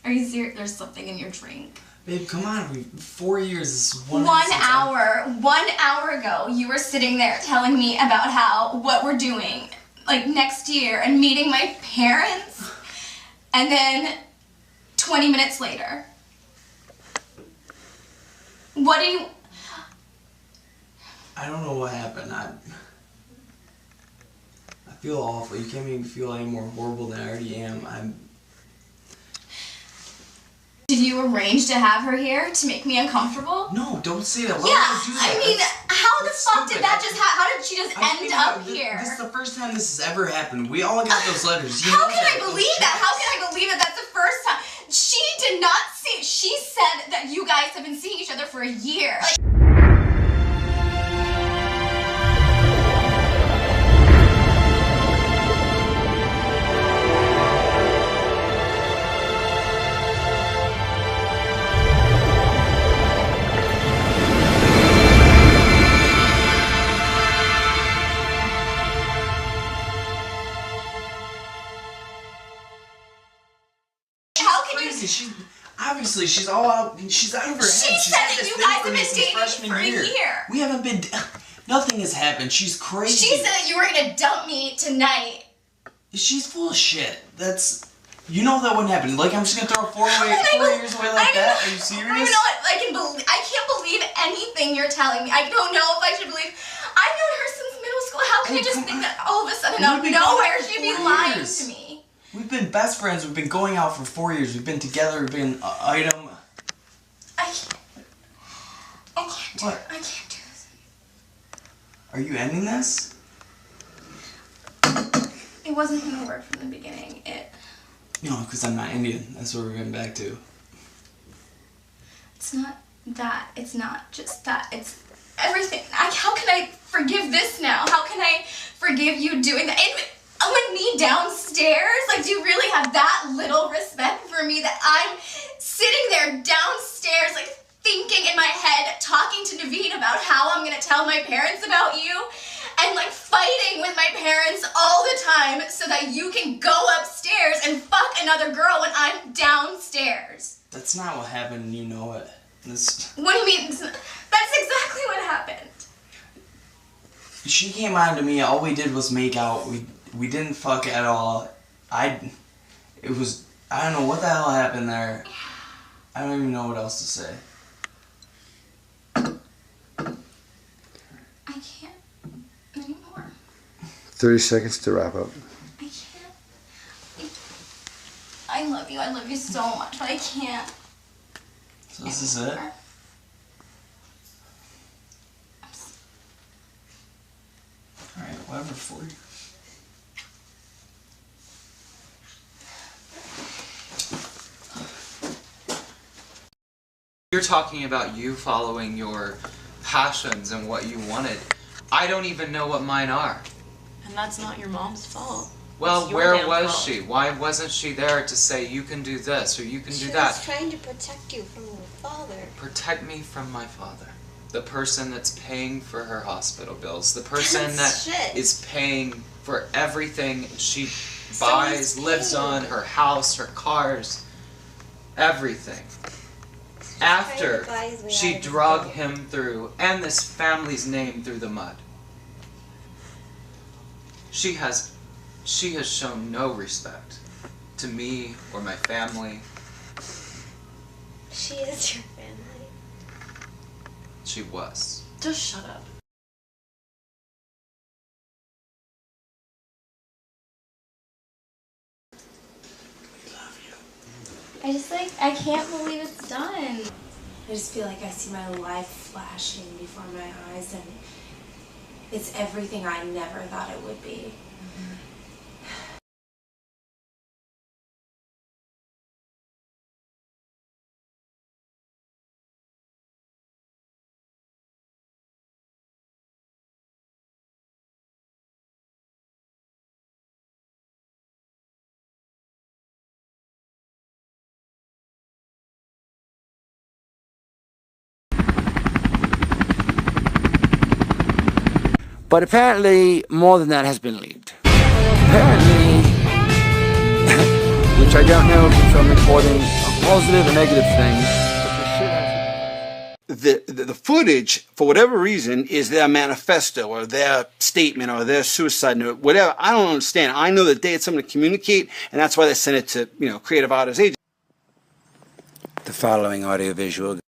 Are you serious? There's something in your drink. Babe, come on. 4 years. This is 1 1 hour ago, you were sitting there telling me about what we're doing, like next year, and meeting my parents. And then 20 minutes later, what do you... I don't know what happened. I feel awful. You can't make me feel any more horrible than I already am. Did you arrange to have her here to make me uncomfortable? No, don't say that. Why Yeah, would you do that? I mean, how the fuck did stupid. that just happen? How did she just end up here? This is the first time this has ever happened. We all got those letters. You How know can that. I believe that? How can I believe that that's the first time? She did not see. She said that you guys have been seeing each other for a year. Like, Obviously, she's all out. She's out of her head. She She's said had that this you thing guys for have me been since dating freshman for a year. We haven't been. Nothing has happened. She's crazy. she said that you were gonna dump me tonight. She's full of shit. That's. You know that wouldn't happen. Like, I'm just gonna throw 4 years away like that? Are you serious? I don't even know what I can't believe anything you're telling me. I don't know if I should believe. I've known her since middle school. How can I just think that all of a sudden out of nowhere she'd be lying to me? We've been best friends. We've been going out for 4 years. We've been together. We've been item. I can't do What? it. I can't do this. Are you ending this? It wasn't gonna work from the beginning. No, because I'm not Indian. That's what we're getting back to. It's not that. It's not just that. It's everything. How can I forgive this now? How can I forgive you doing that? And with me downstairs, like, do you really have that little respect for me that I'm sitting there downstairs, like, thinking in my head, talking to Naveen about how I'm gonna tell my parents about you, and like fighting with my parents all the time so that you can go upstairs and fuck another girl when I'm downstairs? That's not what happened. You know it. What do you mean? That's exactly what happened. She came on to me. All we did was make out. We didn't fuck at all. I don't know what the hell happened there. I don't even know what else to say. I can't anymore. 30 seconds to wrap up. I can't. I love you. I love you so much, but I can't. So this is it? Alright, whatever for you. You're talking about you following your passions and what you wanted. I don't even know what mine are. And that's not your mom's fault. Well, It's your where damn was fault. she? Why wasn't she there to say you can do this or you can do that? She was trying to protect you from your father. Protect me from my father. The person that's paying for her hospital bills. The person that Shit. is paying for everything she So buys, he's lives paying. on, her house, her cars, everything. trying to After buy his way she out of his drug bill. him through, and this family's name through the mud. She has shown no respect to me or my family. She is your family. She was. Just shut up. I can't believe it's done. I just feel like I see my life flashing before my eyes, and it's everything I never thought it would be. But apparently, more than that has been leaked. Apparently, which I don't know if I'm reporting a positive or negative thing. The footage, for whatever reason, is their manifesto or their statement or their suicide note, whatever. I don't understand. I know that they had something to communicate, and that's why they sent it to, you know, Creative Artists Agency. The following audiovisual.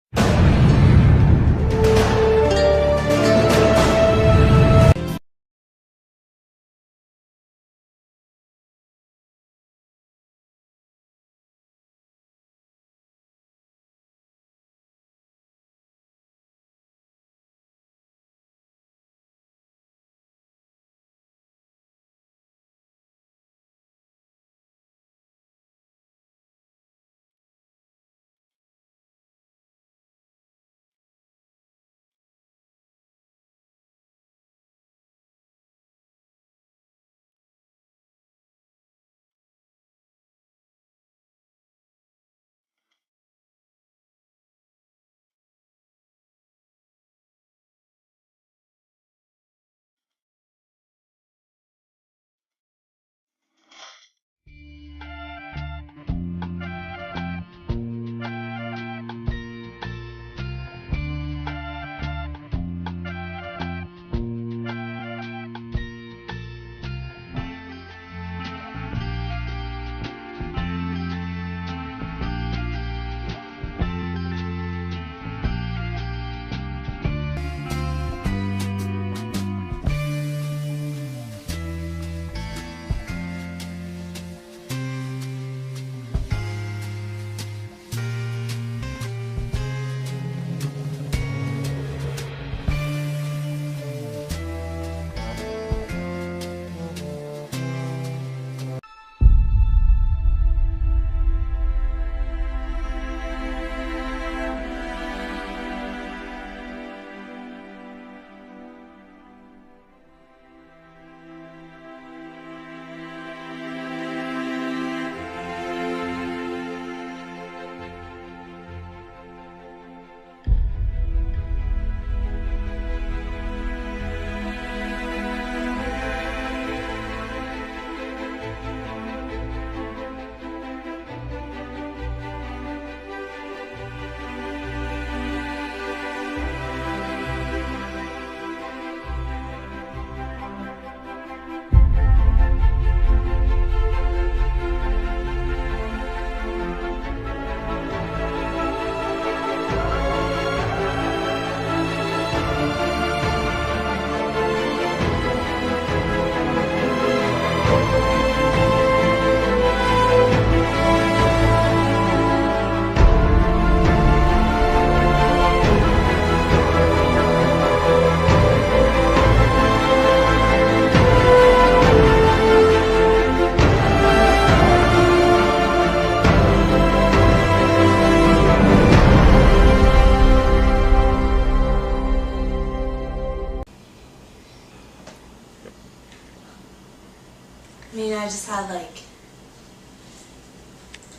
I mean, I just had like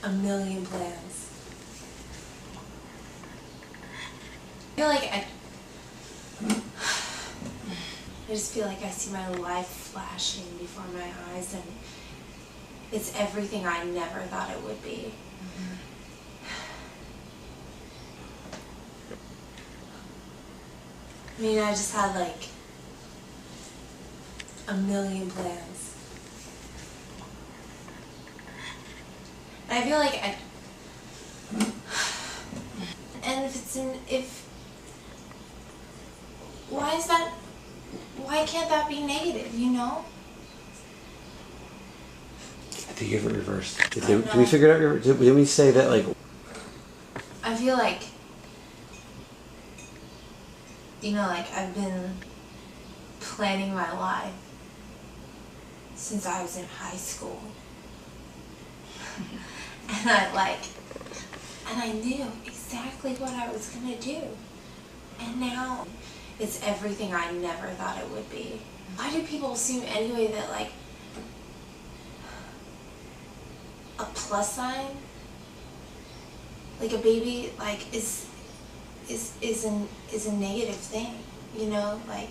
a million plans. I feel like I just feel like I see my life flashing before my eyes, and it's everything I never thought it would be. I mean, I just had like a million plans. And I feel like and why can't that be negative, you know? I think you have it reversed. Did we figure it out? Did we say that, like... I feel like, you know, like I've been planning my life since I was in high school. And I knew exactly what I was gonna do. And now it's everything I never thought it would be. Why do people assume anyway that like a plus sign, like a baby, like is a negative thing, you know? Like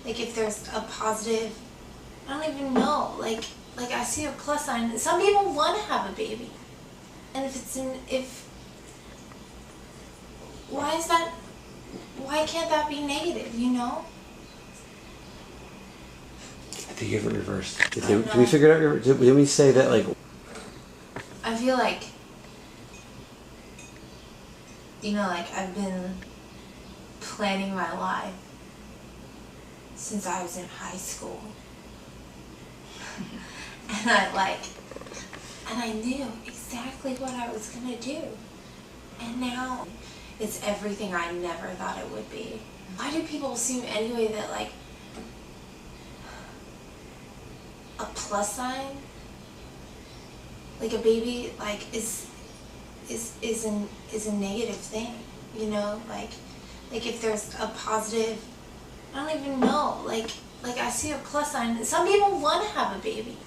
Like if there's a positive, I don't even know. Like I see a plus sign. Some people want to have a baby, and why is that? Why can't that be negative? You know? I think you have it reversed. Did we figure it out? Did we say that like? I feel like, you know, like I've been planning my life since I was in high school. And I knew exactly what I was gonna do. And now it's everything I never thought it would be. Why do people assume anyway that like a plus sign, like a baby, like is a negative thing, you know? Like if there's a positive, I don't even know. Like I see a plus sign. Some people want to have a baby.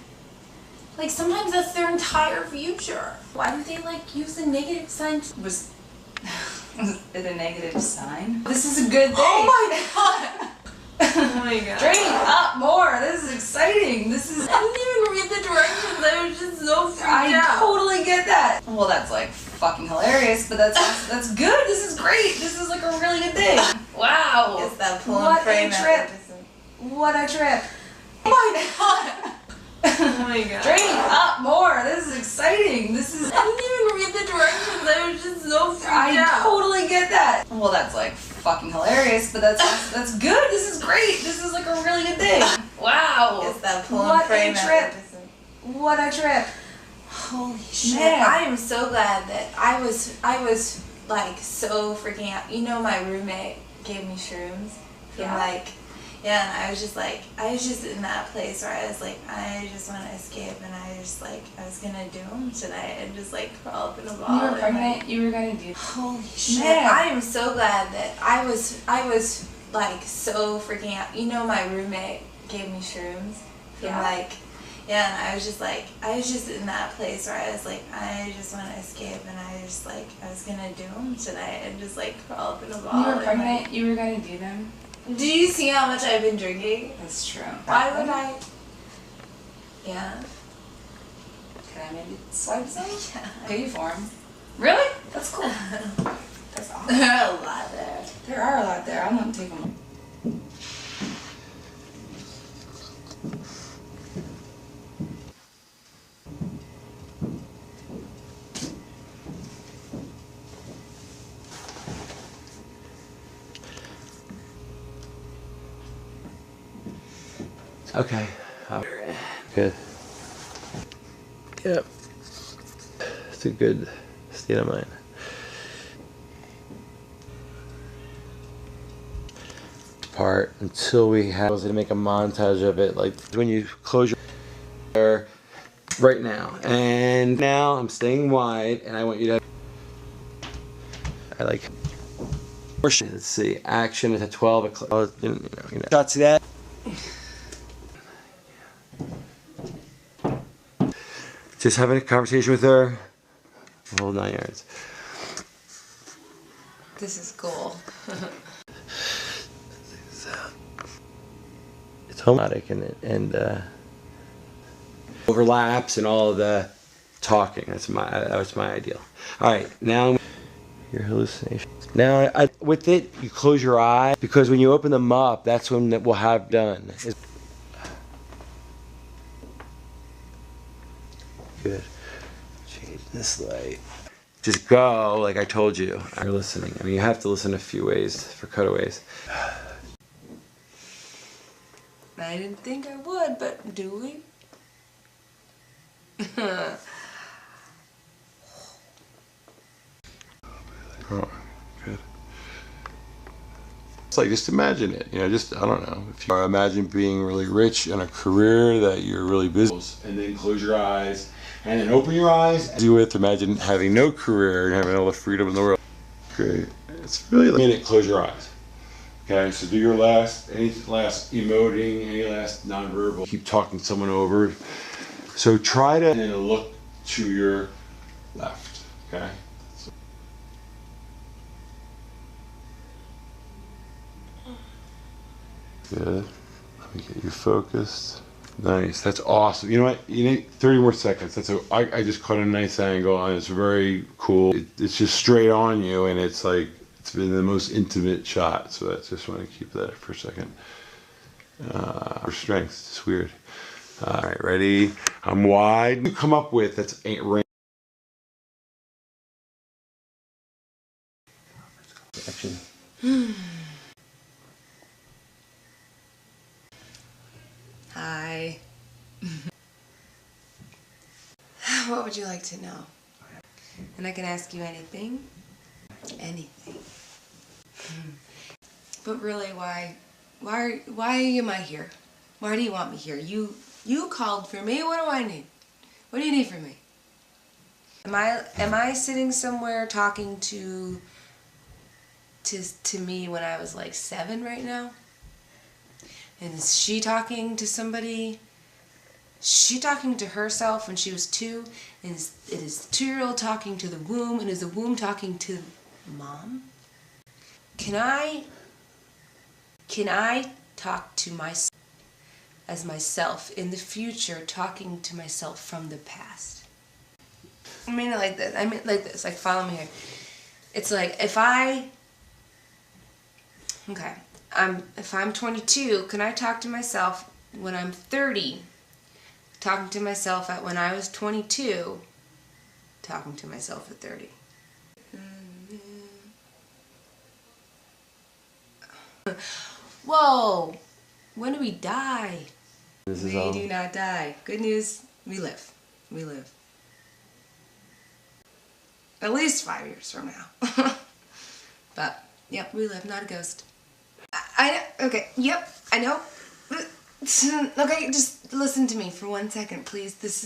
Like sometimes that's their entire future. Why do they like use a negative sign? Was it a negative sign? This is a good thing. Oh my god! Oh my god. Drink up more. This is exciting. This is. I didn't even read the directions. I was just so freaked out. I totally get that. Well, that's like fucking hilarious, but that's good. This is great. This is like a really good thing. Wow. It's that pull What and pray a trip. What a trip. Oh my god! Oh my god. Drink up more. This is exciting. This is. I didn't even read the directions. I was just so freaked out. I totally get that. Well, that's like fucking hilarious, but that's good. This is great. This is like a really good thing. Wow. It's that pull What and pray a trip. What a trip. Holy shit. Man. I am so glad that I was like so freaking out. You know, my roommate gave me shrooms from and I was just in that place where I was like, I just want to escape, and I was gonna do them tonight and just like crawl up in a ball. You were pregnant. You were gonna do. Holy shit. Man. I am so glad that I was like so freaking out. You know, my roommate gave me shrooms from and I was just in that place where I was like, I just want to escape, and I was gonna do them tonight and just like crawl up in a ball. You were pregnant. You were gonna do them. Do you see how much I've been drinking? That's true. Why would I? Yeah. Can I maybe swipe some? Yeah. Pay you for them. Really? That's cool. That's awesome. There are a lot there. There are a lot there. I'm gonna take them. Okay. Good. Yep. It's a good state of mind. Part until we have to make a montage of it, like when you close your right now. And now I'm staying wide, and I want you to. I like. Let's see. Action is at 12 o'clock. You know. Got to that. Just having a conversation with her, the whole 9 yards. This is cool. It's homoerotic and overlaps and all of the talking. That was my ideal. All right, now your hallucinations. Now with it, you close your eye, because when you open them up, that's when we'll have done. Good. Change this light. Just go, like I told you. You're listening. I mean, you have to listen a few ways for cutaways. I didn't think I would, but do we? Oh, good. It's like, just imagine it. You know, just, I don't know. If you imagine being really rich in a career that you're really busy. And then close your eyes. And then open your eyes. Do it. Imagine having no career and having all the freedom in the world. Great. It's really like a minute. Close your eyes. Okay. So do your any last emoting, any last nonverbal. Keep talking someone over. So try to look to your left. Okay. Good. Let me get you focused. Nice. That's awesome. You know what? You need 30 more seconds. I just caught a nice angle and it's very cool. It's just straight on you and it's like, it's been the most intimate shot. So I just want to keep that for a second. For strength, it's weird. All right, ready? I'm wide. You come up with that's action. Hi. What would you like to know? And I can ask you anything. Anything. But really, why am I here? Why do you want me here? You called for me. What do I need? What do you need from me? Am I sitting somewhere talking to me when I was like 7 right now? And is she talking to somebody? Is she talking to herself when she was 2? And it is the 2-year-old talking to the womb, and is the womb talking to mom? Can I talk to myself as myself in the future, talking to myself from the past? I mean it like this. I mean like this. Like, follow me here. It's like if I'm 22, can I talk to myself when I'm 30? Talking to myself at when I was 22, talking to myself at 30. Whoa! When do we die? We do not die. Good news, we live. We live. At least 5 years from now. But, yep, we live, not a ghost. Okay, yep, I know. Okay, just listen to me for 1 second, please. This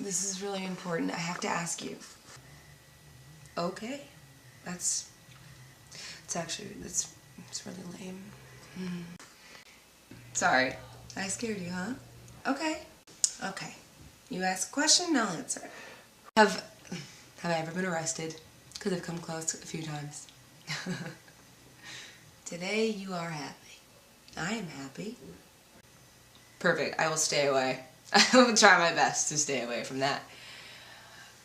is really important. I have to ask you. Okay. It's really lame. Sorry. I scared you, huh? Okay. Okay. You ask a question, I'll answer it. Have I ever been arrested? Because I've come close a few times. Today you are happy. I am happy. Perfect. I will stay away. I will try my best to stay away from that.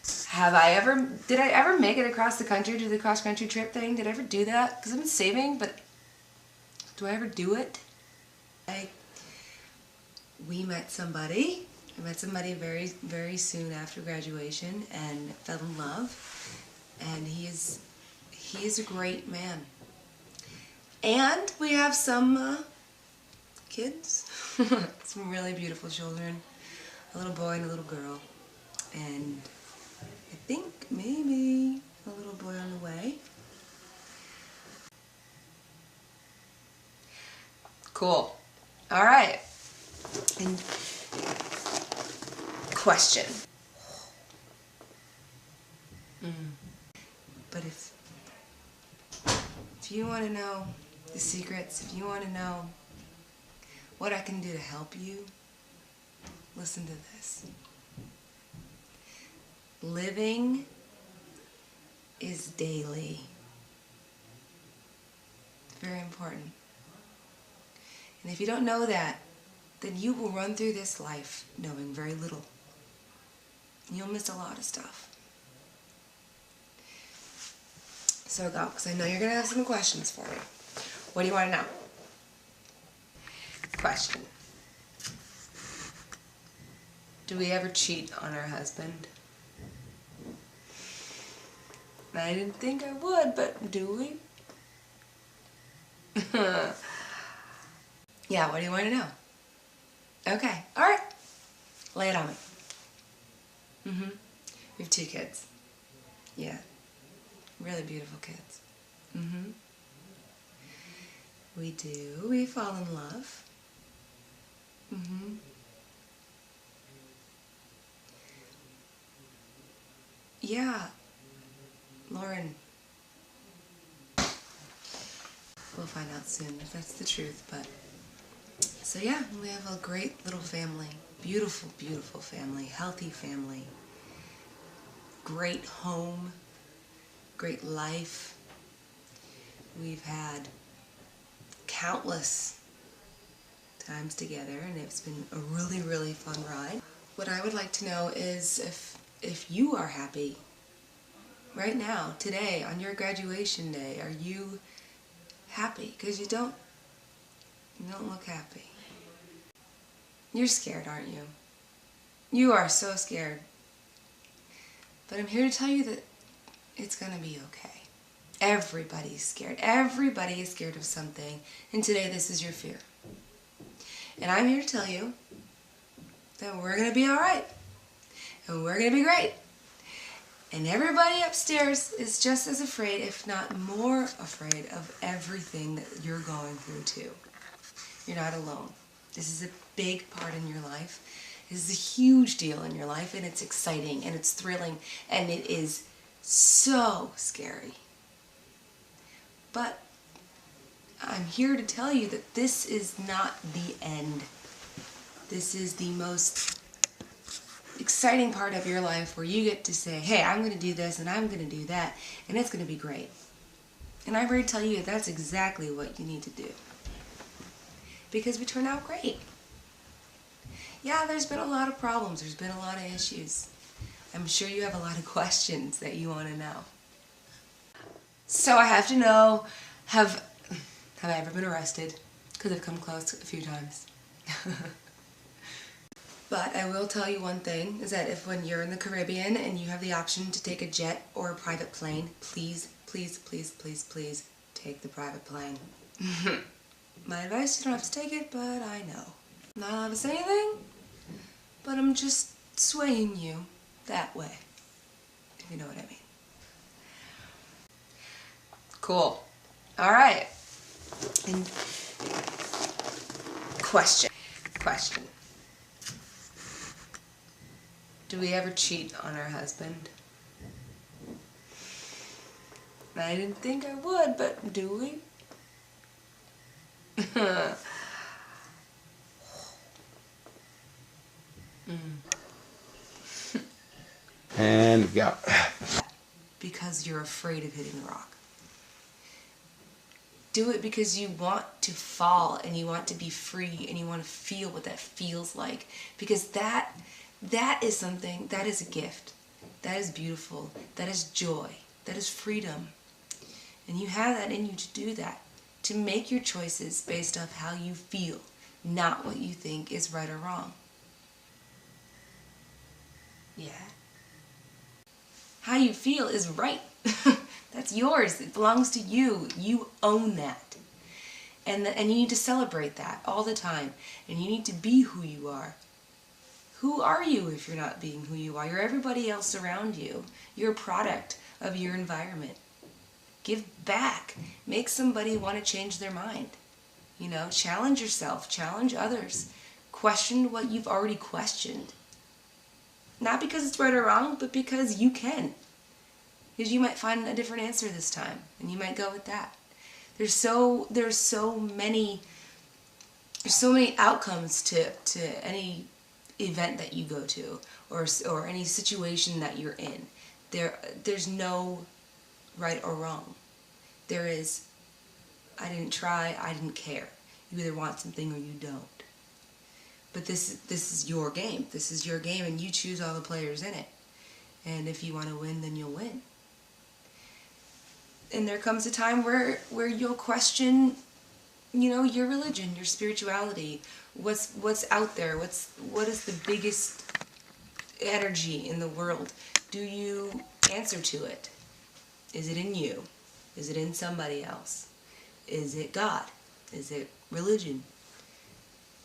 Did I ever make it across the country, do the cross-country trip thing? Did I ever do that? Because I've been saving, but do I ever do it? We met somebody. I met somebody very, very soon after graduation and fell in love. And he is a great man. And we have some kids. Some really beautiful children. A little boy and a little girl. And I think maybe a little boy on the way. Cool. All right. And question. But if you want to know the secrets, if you want to know what I can do to help you, listen to this. Living is daily. It's very important. And if you don't know that, then you will run through this life knowing very little. You'll miss a lot of stuff. So go, because I know you're going to have some questions for me. What do you want to know? Question. Do we ever cheat on our husband? I didn't think I would, but do we? Yeah, what do you want to know? Okay, alright. Lay it on me. We have 2 kids. Yeah. Really beautiful kids. We do. We fall in love. Yeah. Lauren. We'll find out soon if that's the truth, but... So yeah, we have a great little family. Beautiful, beautiful family. Healthy family. Great home. Great life. We've had countless times together, and it's been a really, really fun ride. What I would like to know is if you are happy right now, today, on your graduation day. Are you happy? Because you don't look happy. You're scared, aren't you? You are so scared. But I'm here to tell you that it's gonna be okay. Everybody's scared. Everybody is scared of something. And today this is your fear. And I'm here to tell you that we're gonna be alright. And we're gonna be great. And everybody upstairs is just as afraid, if not more afraid, of everything that you're going through too. You're not alone. This is a big part in your life. This is a huge deal in your life, and it's exciting, and it's thrilling, and it is so scary. But I'm here to tell you that this is not the end. This is the most exciting part of your life where you get to say, hey, I'm going to do this and I'm going to do that, and it's going to be great. And I'm here to tell you that that's exactly what you need to do. Because we turn out great. Yeah, there's been a lot of problems. There's been a lot of issues. I'm sure you have a lot of questions that you want to know. So I have to know, have I ever been arrested? Because I've come close a few times. But I will tell you one thing, is that if when you're in the Caribbean and you have the option to take a jet or a private plane, please, please, please, please, please take the private plane. My advice, you don't have to take it, but I know. I'm not allowed to say anything, but I'm just swaying you that way, if you know what I mean. Cool. Alright. And question. Do we ever cheat on our husband? I didn't think I would, but do we? And go. Because you're afraid of hitting the rock. Do it because you want to fall and you want to be free and you want to feel what that feels like. Because that is something, that is a gift. That is beautiful. That is joy. That is freedom. And you have that in you to do that. To make your choices based off how you feel, not what you think is right or wrong. Yeah. How you feel is right. That's yours. It belongs to you. You own that. And you need to celebrate that all the time. And you need to be who you are. Who are you if you're not being who you are? You're everybody else around you. You're a product of your environment. Give back. Make somebody want to change their mind. You know, challenge yourself. Challenge others. Question what you've already questioned. Not because it's right or wrong, but because you can. Because you might find a different answer this time, and you might go with that. There's so many outcomes to any event that you go to, or any situation that you're in. There's no right or wrong. There is, I didn't try, I didn't care. You either want something or you don't. But this is your game. This is your game, and you choose all the players in it. And if you want to win, then you'll win. And there comes a time where you'll question, you know, your religion, your spirituality, what's out there, what is the biggest energy in the world? Do you answer to it? Is it in you? Is it in somebody else? Is it God? Is it religion?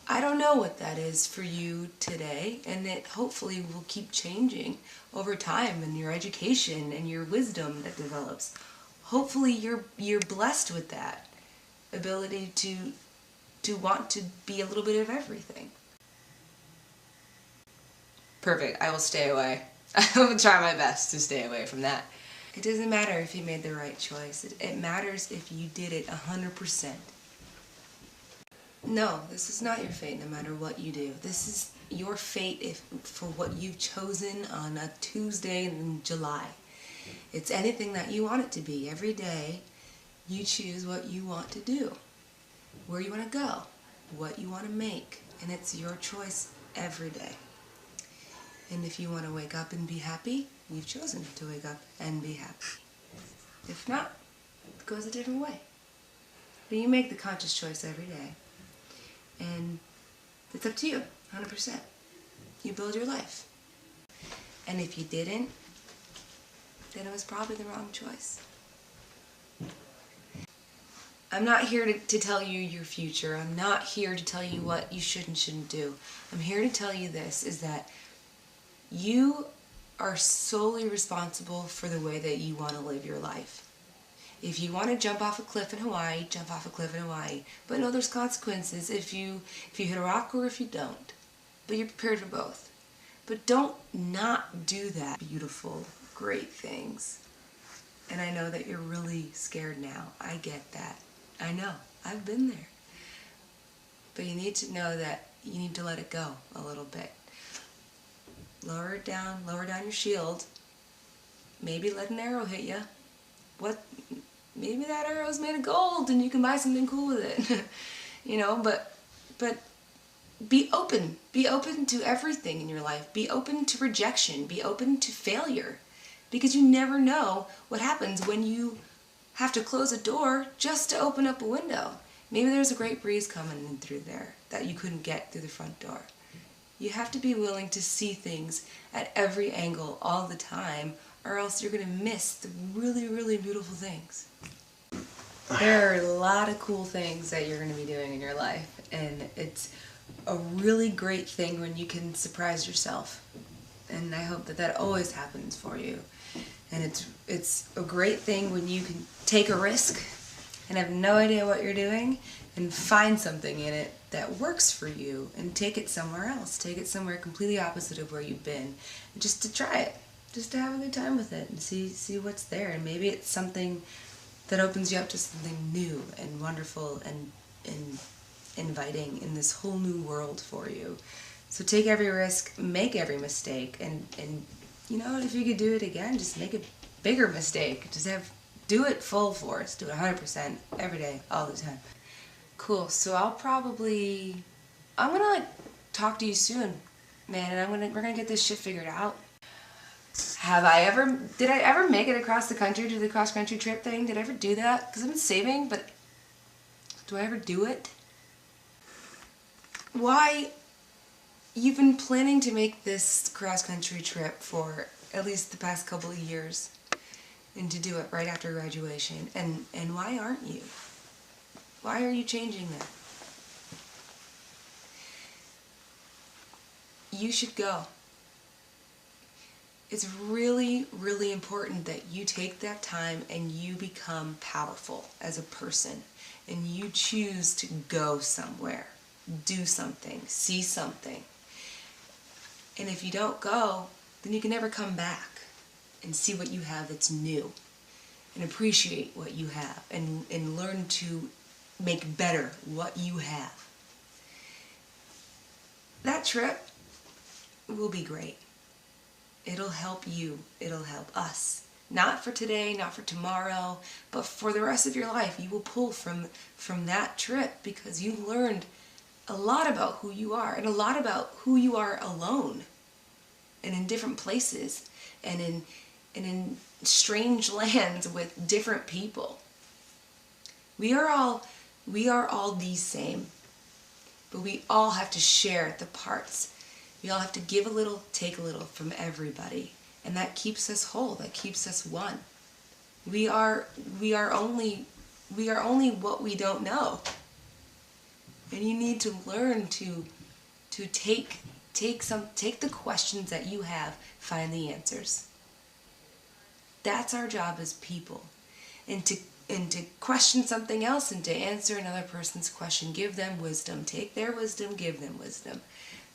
I don't know what that is for you today, and it hopefully will keep changing over time, and your education and your wisdom that develops. Hopefully you're blessed with that ability to want to be a little bit of everything. Perfect. I will stay away. I will try my best to stay away from that. It doesn't matter if you made the right choice. It matters if you did it 100%. No, this is not your fate no matter what you do. This is your fate for what you've chosen on a Tuesday in July. It's anything that you want it to be. Every day you choose what you want to do, where you want to go, what you want to make, and it's your choice every day. And if you want to wake up and be happy, you've chosen to wake up and be happy. If not, it goes a different way. But you make the conscious choice every day. And it's up to you, 100%. You build your life. And if you didn't, then it was probably the wrong choice. I'm not here to tell you your future. I'm not here to tell you what you should and shouldn't do. I'm here to tell you this, is that you are solely responsible for the way that you want to live your life. If you want to jump off a cliff in Hawaii, jump off a cliff in Hawaii. But no, there's consequences if you hit a rock or if you don't. But you're prepared for both. But don't not do that. Beautiful, great things. And I know that you're really scared now. I get that. I know. I've been there. But you need to know that you need to let it go a little bit. Lower it down, lower down your shield. Maybe let an arrow hit you. Maybe that arrow is made of gold and you can buy something cool with it. You know, but be open. Be open to everything in your life. Be open to rejection. Be open to failure. Because you never know what happens when you have to close a door just to open up a window. Maybe there's a great breeze coming in through there that you couldn't get through the front door. You have to be willing to see things at every angle all the time, or else you're going to miss the really, really beautiful things. There are a lot of cool things that you're going to be doing in your life, and it's a really great thing when you can surprise yourself. And I hope that that always happens for you. And it's a great thing when you can take a risk and have no idea what you're doing and find something in it that works for you and take it somewhere else. Take it somewhere completely opposite of where you've been. And just to try it. Just to have a good time with it and see what's there. And maybe it's something that opens you up to something new and wonderful and inviting in this whole new world for you. So take every risk, make every mistake, and you know, if you could do it again, just make a bigger mistake. Just do it full force, do it 100% every day, all the time. Cool. So I'm gonna talk to you soon, man, and we're gonna get this shit figured out. Did I ever make it across the country, do the cross-country trip thing? Did I ever do that? Because I've been saving, but do I ever do it? Why? You've been planning to make this cross-country trip for at least the past couple of years, and to do it right after graduation. And why aren't you? Why are you changing that? You should go. It's really, really important that you take that time and you become powerful as a person. And you choose to go somewhere, do something, see something. And if you don't go, then you can never come back and see what you have that's new. And appreciate what you have and learn to make better what you have. That trip will be great. It'll help you. It'll help us. Not for today, not for tomorrow, but for the rest of your life. You will pull from that trip because you learned a lot about who you are and a lot about who you are alone and in different places and in strange lands with different people. We are all the same, but we all have to share the parts. We all have to give a little, take a little from everybody, and that keeps us whole. That keeps us one. We are only what we don't know, and you need to learn to take the questions that you have, find the answers. That's our job as people, and to question something else and to answer another person's question. Give them wisdom. Take their wisdom. Give them wisdom.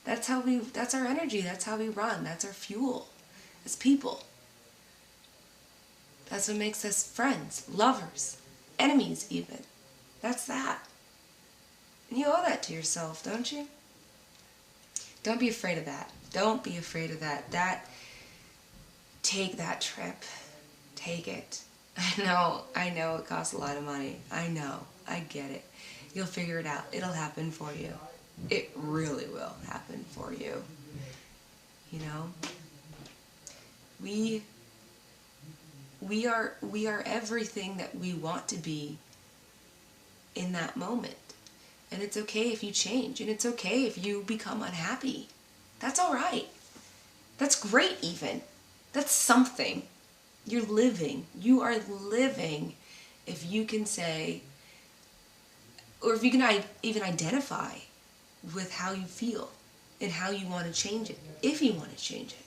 That's our energy. That's how we run. That's our fuel as people. That's what makes us friends, lovers, enemies even. That's that. And you owe that to yourself, don't you? Don't be afraid of that. Don't be afraid of that. Take that trip. Take it. I know it costs a lot of money. I know. I get it. You'll figure it out. It'll happen for you. It really will happen for you. You know? We are everything that we want to be in that moment. And it's okay if you change, and it's okay if you become unhappy. That's all right. That's great even. That's something. You're living. You are living if you can say, or if you can even identify with how you feel and how you want to change it. If you want to change it.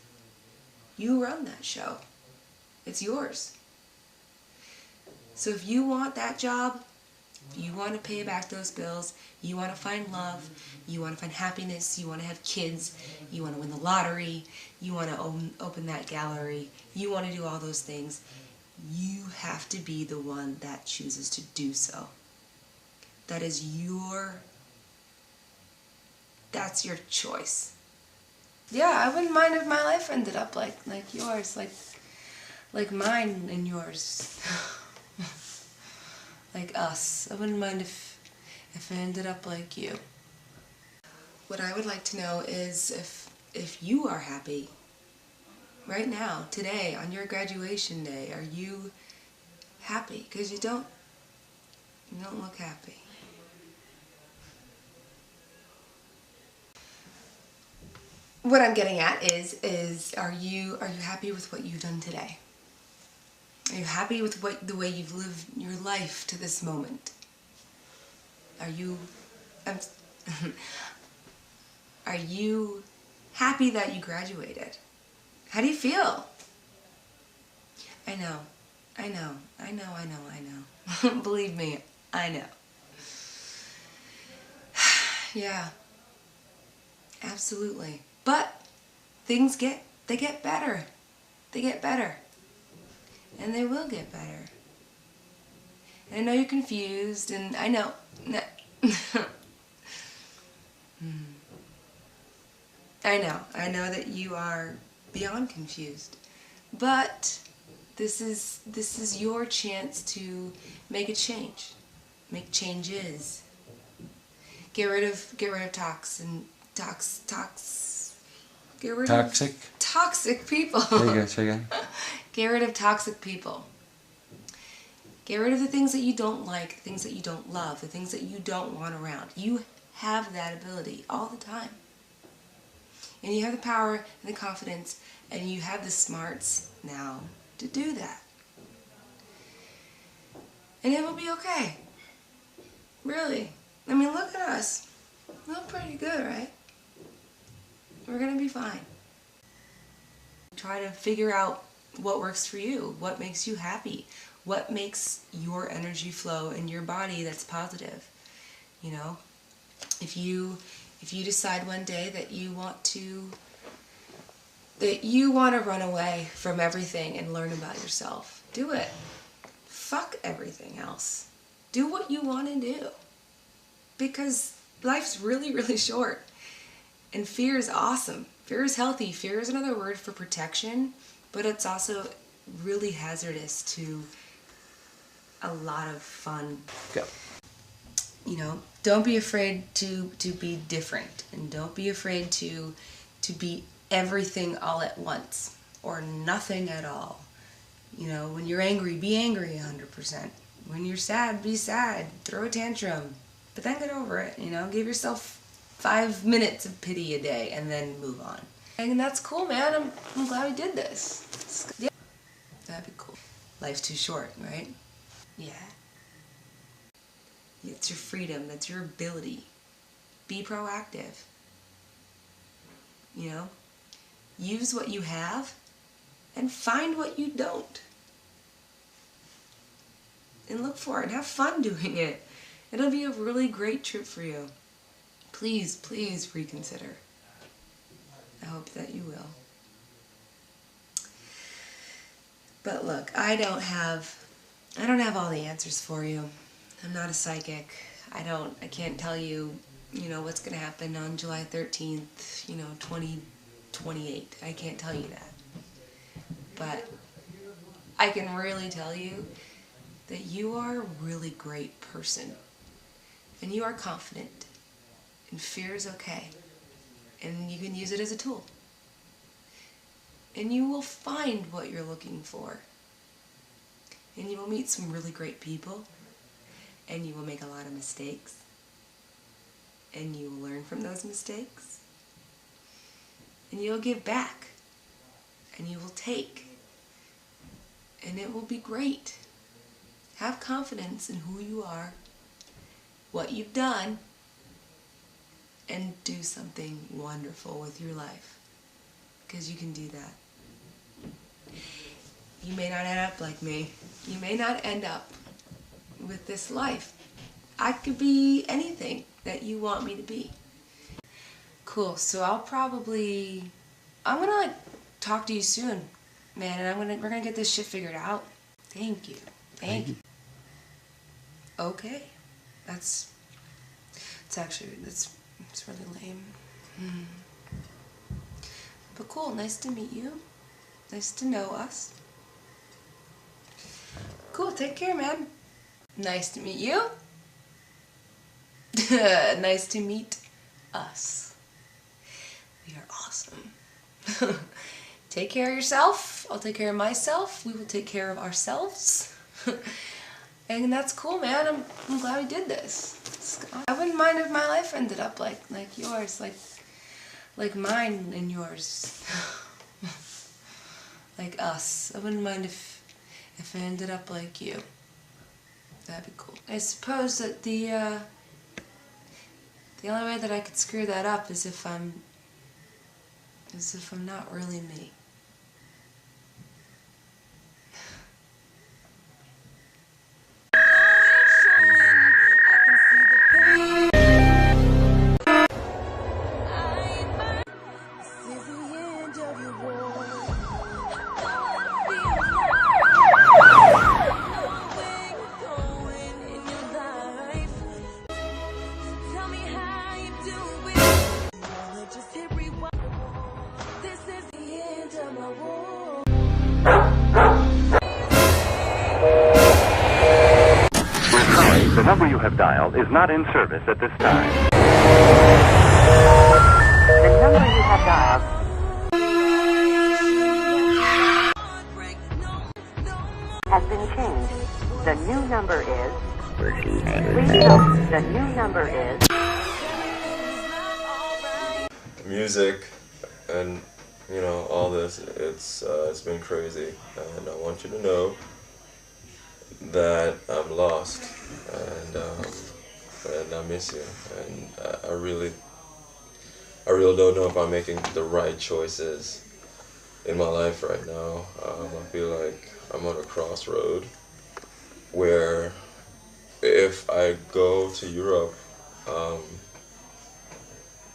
You run that show. It's yours. So if you want that job, if you want to pay back those bills, you want to find love, you want to find happiness, you want to have kids, you want to win the lottery, you want to open that gallery, you want to do all those things, you have to be the one that chooses to do so. That is that's your choice. Yeah, I wouldn't mind if my life ended up like yours, like mine and yours. Like us. I wouldn't mind if it ended up like you. What I would like to know is if you are happy right now, today, on your graduation day. Are you happy? Because you don't look happy. What I'm getting at is are you happy with what you've done today? Are you happy with the way you've lived your life to this moment? Are you are you happy that you graduated? How do you feel? I know. Believe me, I know. Yeah. Absolutely. But things get better. They get better. And they will get better. And I know you're confused, and I know. I know that you are beyond confused. But this is your chance to make a change. Make changes. Get rid of toxic people. There you go, say again. Get rid of toxic people. Get rid of the things that you don't like, the things that you don't love, the things that you don't want around. You have that ability all the time. And you have the power and the confidence, and you have the smarts now to do that. And it will be okay. Really. I mean, look at us. We look pretty good, right? We're gonna be fine. Try to figure out what works for you, what makes you happy, what makes your energy flow in your body that's positive. You know, if you decide one day that you want to run away from everything and learn about yourself, do it. Fuck everything else. Do what you want to do. Because life's really, really short. And fear is awesome. Fear is healthy. Fear is another word for protection, but it's also really hazardous to a lot of fun. Go. You know, don't be afraid to be different, and don't be afraid to be everything all at once or nothing at all. You know, when you're angry, be angry 100%. When you're sad, be sad. Throw a tantrum, but then get over it. You know, give yourself 5 minutes of pity a day and then move on. And that's cool, man. I'm glad we did this. Yeah. That'd be cool. Life's too short, right? Yeah. It's your freedom. That's your ability. Be proactive. You know? Use what you have and find what you don't. And look for it and have fun doing it. It'll be a really great trip for you. Please, please reconsider. I hope that you will. But look, I don't have all the answers for you. I'm not a psychic. I can't tell you, you know, what's going to happen on July 13th, you know, 2028. I can't tell you that. But I can really tell you that you are a really great person. and you are confident, and fear is okay, and you can use it as a tool. And you will find what you're looking for. And you will meet some really great people, and you will make a lot of mistakes, and you will learn from those mistakes, and you'll give back, and you will take, and it will be great. Have confidence in who you are, what you've done, and do something wonderful with your life, because you can do that. You may not end up like me. You may not end up with this life. I could be anything that you want me to be. Cool, so I'm gonna like talk to you soon, man, and we're gonna get this shit figured out. Thank you. Thank you. Okay. It's really lame. But cool, nice to meet you. Nice to know us. Cool, take care, man. Nice to meet you. Nice to meet us. We are awesome. Take care of yourself. I'll take care of myself. We will take care of ourselves. And that's cool, man. I'm glad we did this. I wouldn't mind if my life ended up like yours, like mine and yours. Like us. I wouldn't mind if I ended up like you. That'd be cool. I suppose that the only way that I could screw that up is if I'm not really me. The number you have dialed is not in service at this time. The number you have dialed has been changed. The new number is... Please note, the new number is... Music and, you know, all this, it's been crazy. And I want you to know that I'm lost, and I miss you, and I really don't know if I'm making the right choices in my life right now. I feel like I'm on a crossroad where if I go to Europe,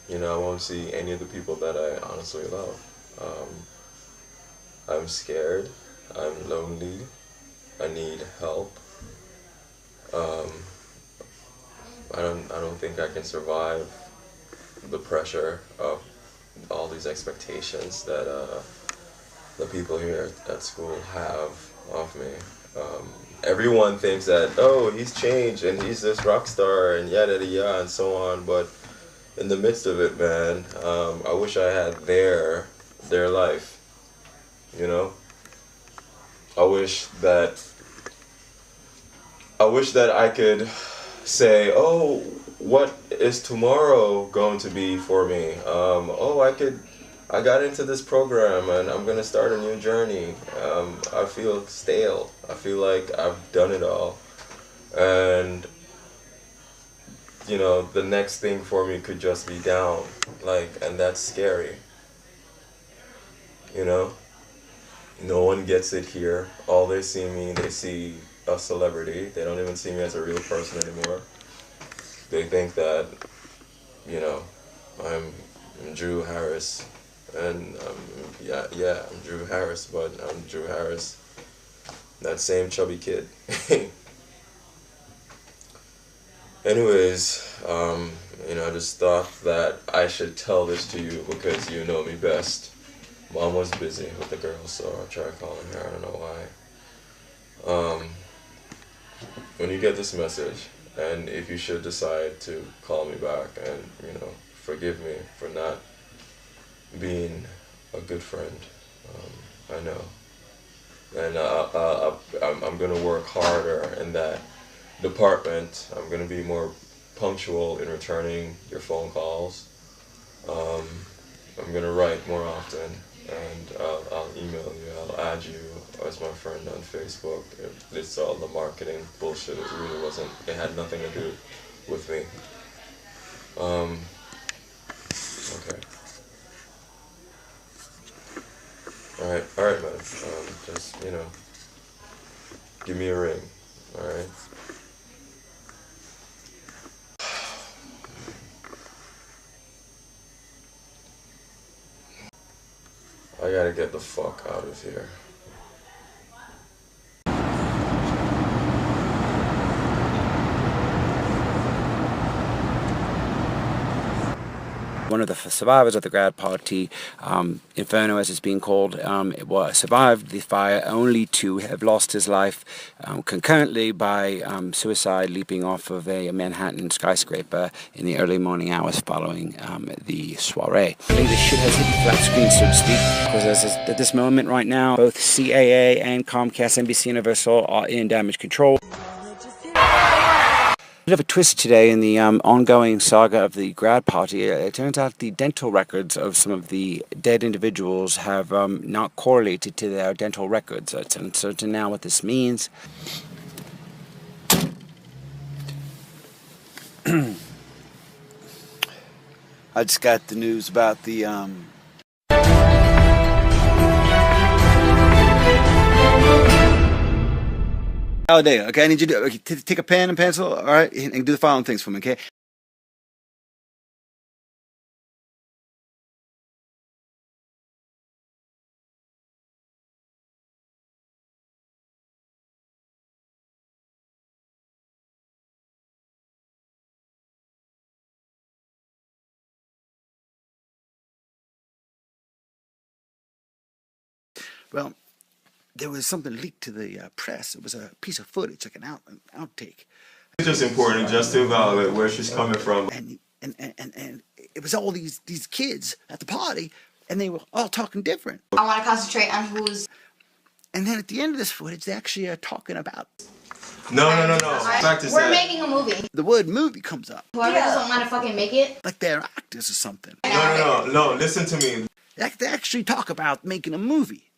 you know, I won't see any of the people that I honestly love. I'm scared, I'm lonely, I need help. I don't think I can survive the pressure of all these expectations that the people here at school have of me. Everyone thinks that, oh, he's changed and he's this rock star and yada yada yada and so on, but in the midst of it, man, I wish I had their life, you know? I wish that I could say, oh, what is tomorrow going to be for me? I got into this program and I'm gonna start a new journey. I feel stale. I feel like I've done it all. And, you know, the next thing for me could just be down. And that's scary. You know? No one gets it here. All they see me, they see a celebrity. They don't even see me as a real person anymore. They think that, you know, I'm Drew Harris. And yeah, I'm Drew Harris, but I'm Drew Harris, that same chubby kid. Anyways, you know, I just thought that I should tell this to you because you know me best. Mom was busy with the girls, so I tried calling her. I don't know why. When you get this message, And if you should decide to call me back and, you know, forgive me for not being a good friend, I know. And I'm going to work harder in that department. I'm going to be more punctual in returning your phone calls. I'm going to write more often, and I'll email you, I'll add you as my friend on Facebook. It's all the marketing bullshit. It really wasn't, it had nothing to do with me. Okay. Alright, man. Just, you know, give me a ring, alright? I gotta get the fuck out of here. One of the survivors of the grad party, Inferno as it's being called, survived the fire only to have lost his life concurrently by suicide, leaping off of a Manhattan skyscraper in the early morning hours following the soiree. I think this shit has hit the flat screen, so to speak, because at this moment right now, both CAA and Comcast, NBC Universal are in damage control. Bit of a twist today in the ongoing saga of the grad party. It turns out the dental records of some of the dead individuals have not correlated to their dental records. It's uncertain now what this means. I just got the news about the Talladega. Okay, I need you to take a pen and pencil, all right, and do the following things for me, okay? Well, there was something leaked to the press. It was a piece of footage, like an outtake. It's just important just to evaluate where she's coming from. And it was all these kids at the party, and they were all talking different. I want to concentrate on who's. And then at the end of this footage, they actually are talking about. No. Practice We're that. making a movie. The word movie comes up. Whoever doesn't want to fucking make it. Like they're actors or something. No, listen to me. They actually talk about making a movie.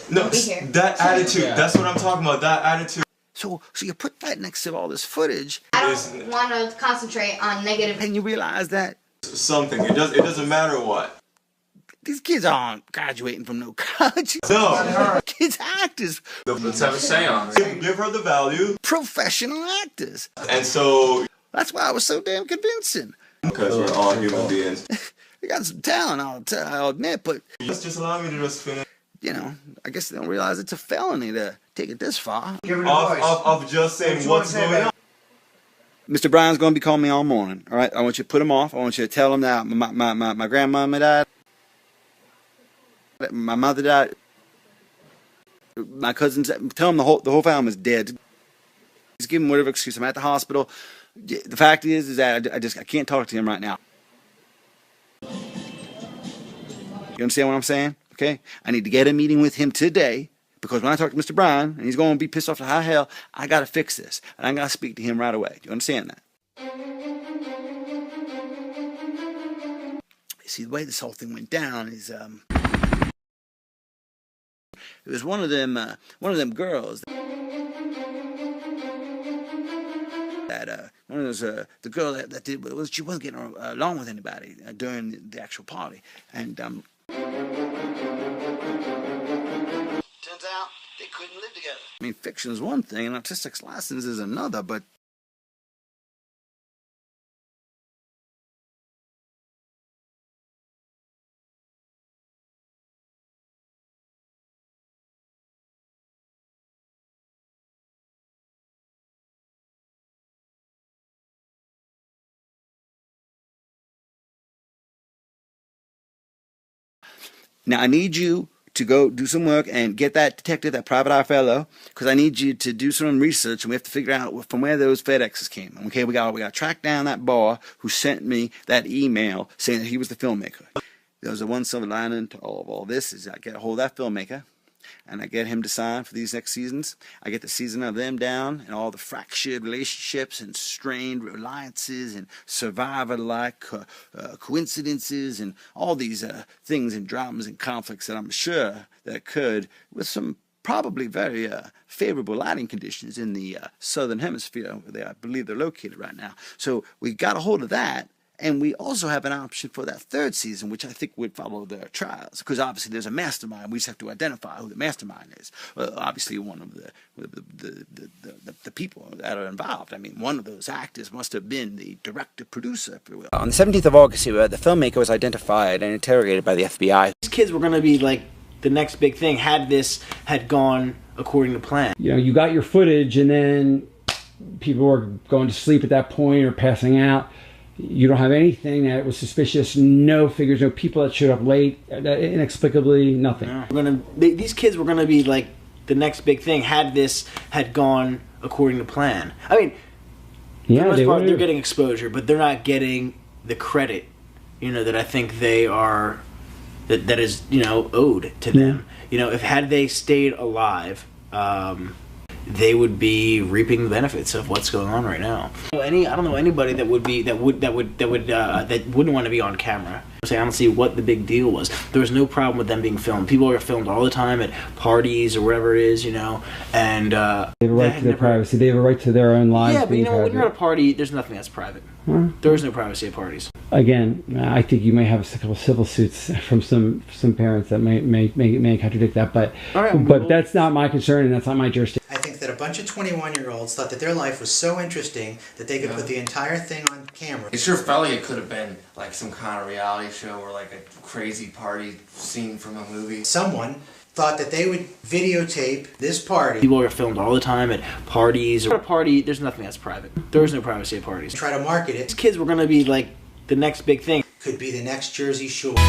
No, that attitude, that's what I'm talking about, that attitude. So you put that next to all this footage. I don't want to concentrate on negative. And you realize that. Something, it doesn't matter what. These kids aren't graduating from no college. No. Kids actors. Let's have a seance. Give her the value. Professional actors. And so. That's why I was so damn convincing. Because we're all human beings. You got some talent, I'll admit, but. Just allow me to just finish. You know, I guess they don't realize it's a felony to take it this far. Of just saying what's going on. Mr. Bryan's going to be calling me all morning, all right? I want you to put him off. I want you to tell him that my grandmama died. My mother died. My cousins, tell him the whole family's dead. Just give him whatever excuse. I'm at the hospital. The fact is that I can't talk to him right now. You understand what I'm saying? Okay? I need to get a meeting with him today, because when I talk to Mr. Bryan, and he's going to be pissed off to high hell, I got to fix this. And I got to speak to him right away. Do you understand that? See, the way this whole thing went down is, it was one of them girls that, one of those, the girl that did, she wasn't getting along with anybody during the actual party. And, turns out they couldn't live together. I mean, fiction is one thing, and artistic license is another, but now I need you to go do some work and get that detective, that private eye fellow, because I need you to do some research, and we have to figure out from where those FedExes came. Okay, we got to track down that boy who sent me that email saying that he was the filmmaker. There's a one silver lining to all this is I get a hold of that filmmaker, and I get him to sign for these next seasons. I get the season of them down and all the fractured relationships and strained reliances and survivor-like coincidences and all these things and dramas and conflicts that I'm sure that occurred with some probably very favorable lighting conditions in the southern hemisphere where I believe they're located right now. So we got a hold of that. And we also have an option for that third season, which I think would follow their trials, because obviously there's a mastermind. We just have to identify who the mastermind is. Obviously, one of the people that are involved. I mean, one of those actors must have been the director-producer, if you will. On the 17th of August, the filmmaker was identified and interrogated by the FBI. These kids were going to be like the next big thing had this had gone according to plan. You know, you got your footage, and then people were going to sleep at that point or passing out. You don't have anything that was suspicious, no figures, no people that showed up late, inexplicably, nothing. These kids were going to be like the next big thing had this had gone according to plan. I mean, for the most part, they're getting exposure, but they're not getting the credit, you know, that I think they are, that is, you know, owed to them. You know, if had they stayed alive, they would be reaping the benefits of what's going on right now. I don't know anybody that wouldn't want to be on camera. I don't see what the big deal was. There was no problem with them being filmed. People are filmed all the time at parties or wherever it is, you know. And they have a right to their privacy. They have a right to their own lives. Yeah, but you know, when you're at a party, there's nothing that's private. Huh? There is no privacy at parties. Again, I think you may have a couple of civil suits from some parents that may contradict that, but that's not my concern and that's not my jurisdiction. I think that a bunch of 21-year-olds thought that their life was so interesting that they could put the entire thing on camera. It sure felt like it could have been like some kind of reality show or like a crazy party scene from a movie. Someone thought that they would videotape this party. People are filmed all the time at parties. At a party, there's nothing that's private. There is no privacy at parties. Try to market it. These kids were going to be like the next big thing. Could be the next Jersey Shore. Would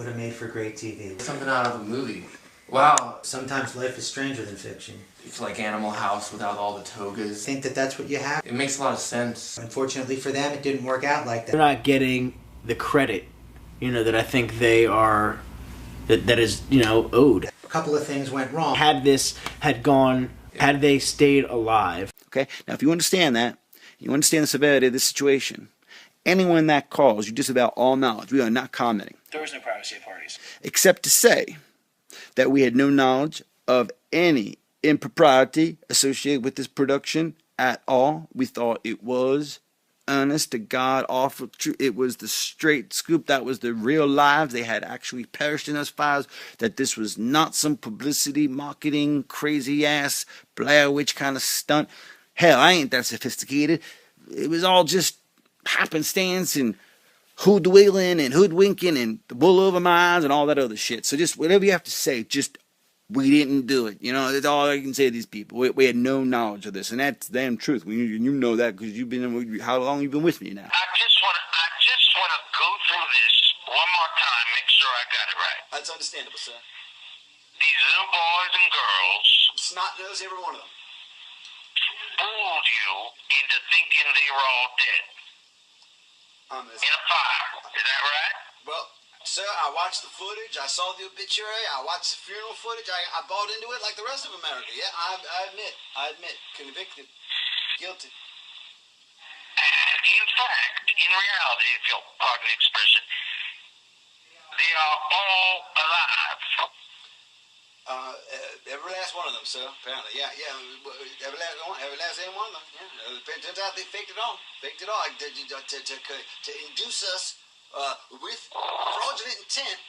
have made for great TV. Something out of a movie. Wow. Sometimes life is stranger than fiction. It's like Animal House without all the togas. Think that that's what you have? It makes a lot of sense. Unfortunately for them, it didn't work out like that. They're not getting the credit, you know, that I think they are, that is, you know, owed. A couple of things went wrong. Had this had gone, had they stayed alive. Okay, now if you understand that, you understand the severity of this situation, anyone that calls, you disavow all knowledge. We are not commenting. There is no privacy at parties. Except to say that we had no knowledge of any impropriety associated with this production at all. We thought it was honest to God awful truth. It was the straight scoop. That was the real lives. They had actually perished in those fires. That this was not some publicity, marketing, crazy ass Blair Witch kind of stunt. Hell, I ain't that sophisticated. It was all just happenstance and hoodwinkling and hoodwinking and the wool over my eyes and all that other shit. So just whatever you have to say, just we didn't do it. You know, that's all I can say to these people. We had no knowledge of this, and that's damn truth. You know that because you've been. How long you been with me now? I just want to go through this one more time, make sure I got it right. That's understandable, sir. These little boys and girls, snot-nosed, every one of them, fooled you into thinking they were all dead in a fire. Is that right? Well, sir, I watched the footage. I saw the obituary. I watched the funeral footage. I bought into it like the rest of America. Yeah, I admit, convicted, guilty. And in fact, in reality, if you'll pardon the expression, they are all alive. Every last one of them, sir. Apparently, yeah. Every last one of them. Yeah. It turns out they faked it all. To induce us with fraudulent intent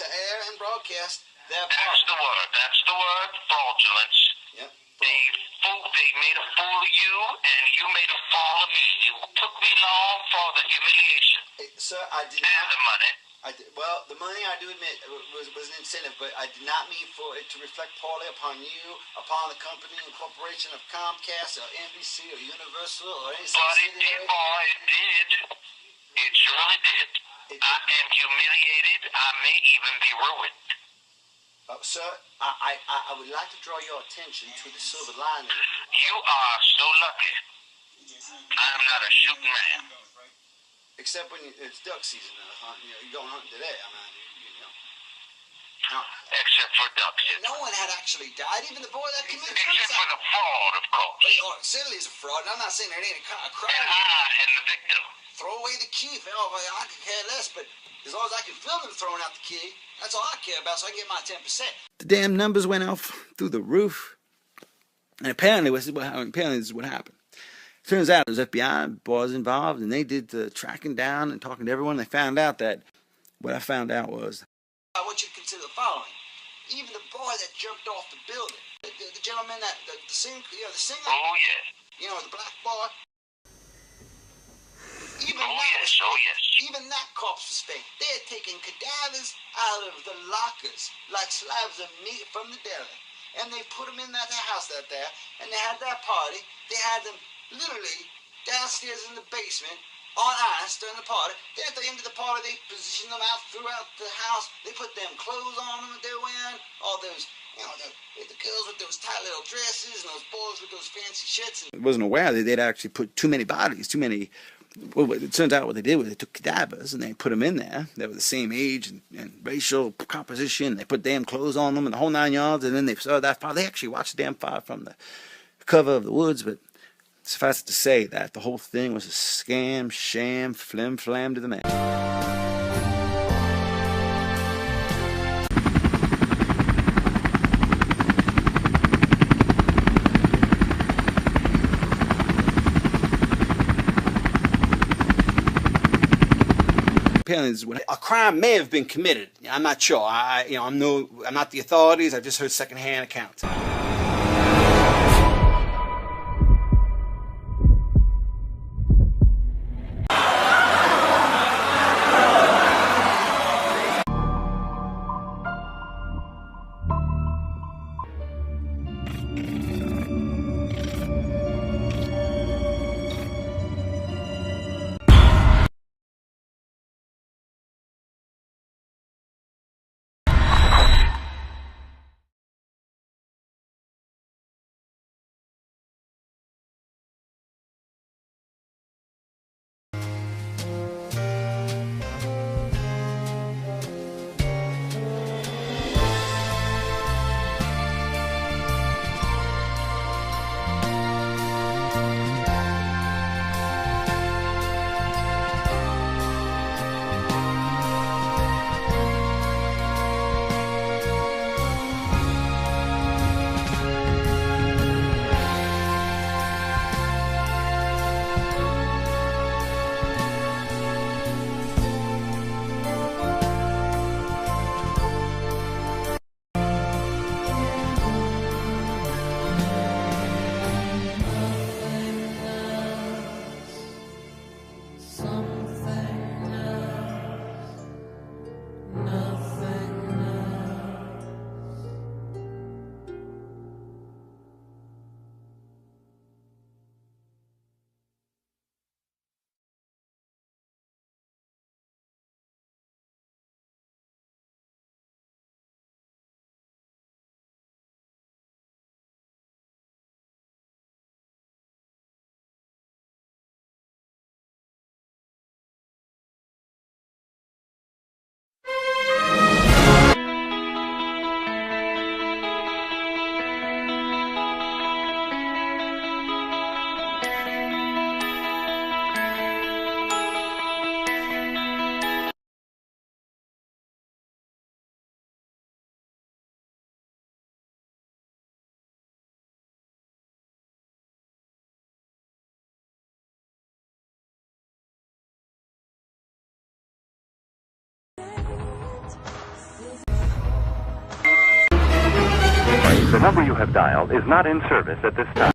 to air and broadcast their part. That's the word, fraudulence. Yep. They made a fool of you, and you made a fool of me. It took me long for the humiliation. sir, I did not. The money. Well, the money, I do admit, was an incentive, but I did not mean for it to reflect poorly upon you, upon the company and corporation of Comcast or NBC or Universal or any But it did, boy, it did. It surely did. I am humiliated. I may even be ruined. Sir, I would like to draw your attention to the silver lining. You are so lucky. I am not a shooting man. Except when it's duck season, you're going hunting today. I mean, Now, except for ducks. No one had actually died, even the boy that committed Except for the fraud, of course. Well, certainly is a fraud, and I'm not saying there ain't a crime. And the victim. Throw away the key. I could care less, but as long as I can film them throwing out the key, that's all I care about, so I get my 10%. The damn numbers went off through the roof. And apparently this is what happened. Turns out the FBI was involved, and they did the tracking down and talking to everyone. They found out that what I found out was I want you to consider the following. Even the boy that jumped off the building, the gentleman that the singer, the singer. Oh yes. You know, the black boy. Even that corpse was fake. They had taken cadavers out of the lockers like slabs of meat from the deli, and they put them in that house out there, and they had that party. They had them literally downstairs in the basement on ice during the party. Then at the end of the party, they positioned them out throughout the house. They put them clothes on them that they're wearing, all those, the girls with those tight little dresses and those boys with those fancy shirts. I wasn't aware that they'd actually put too many bodies, well, it turns out what they did was they took cadavers and they put them in there. They were the same age and racial composition. They put damn clothes on them and the whole 9 yards, and then they saw that fire. They actually watched the damn fire from the cover of the woods, but suffice it to say that the whole thing was a scam, sham, flim-flam to the man. Apparently, this is what a crime may have been committed. I'm not sure. I'm not the authorities. I've just heard secondhand accounts. The number you have dialed is not in service at this time.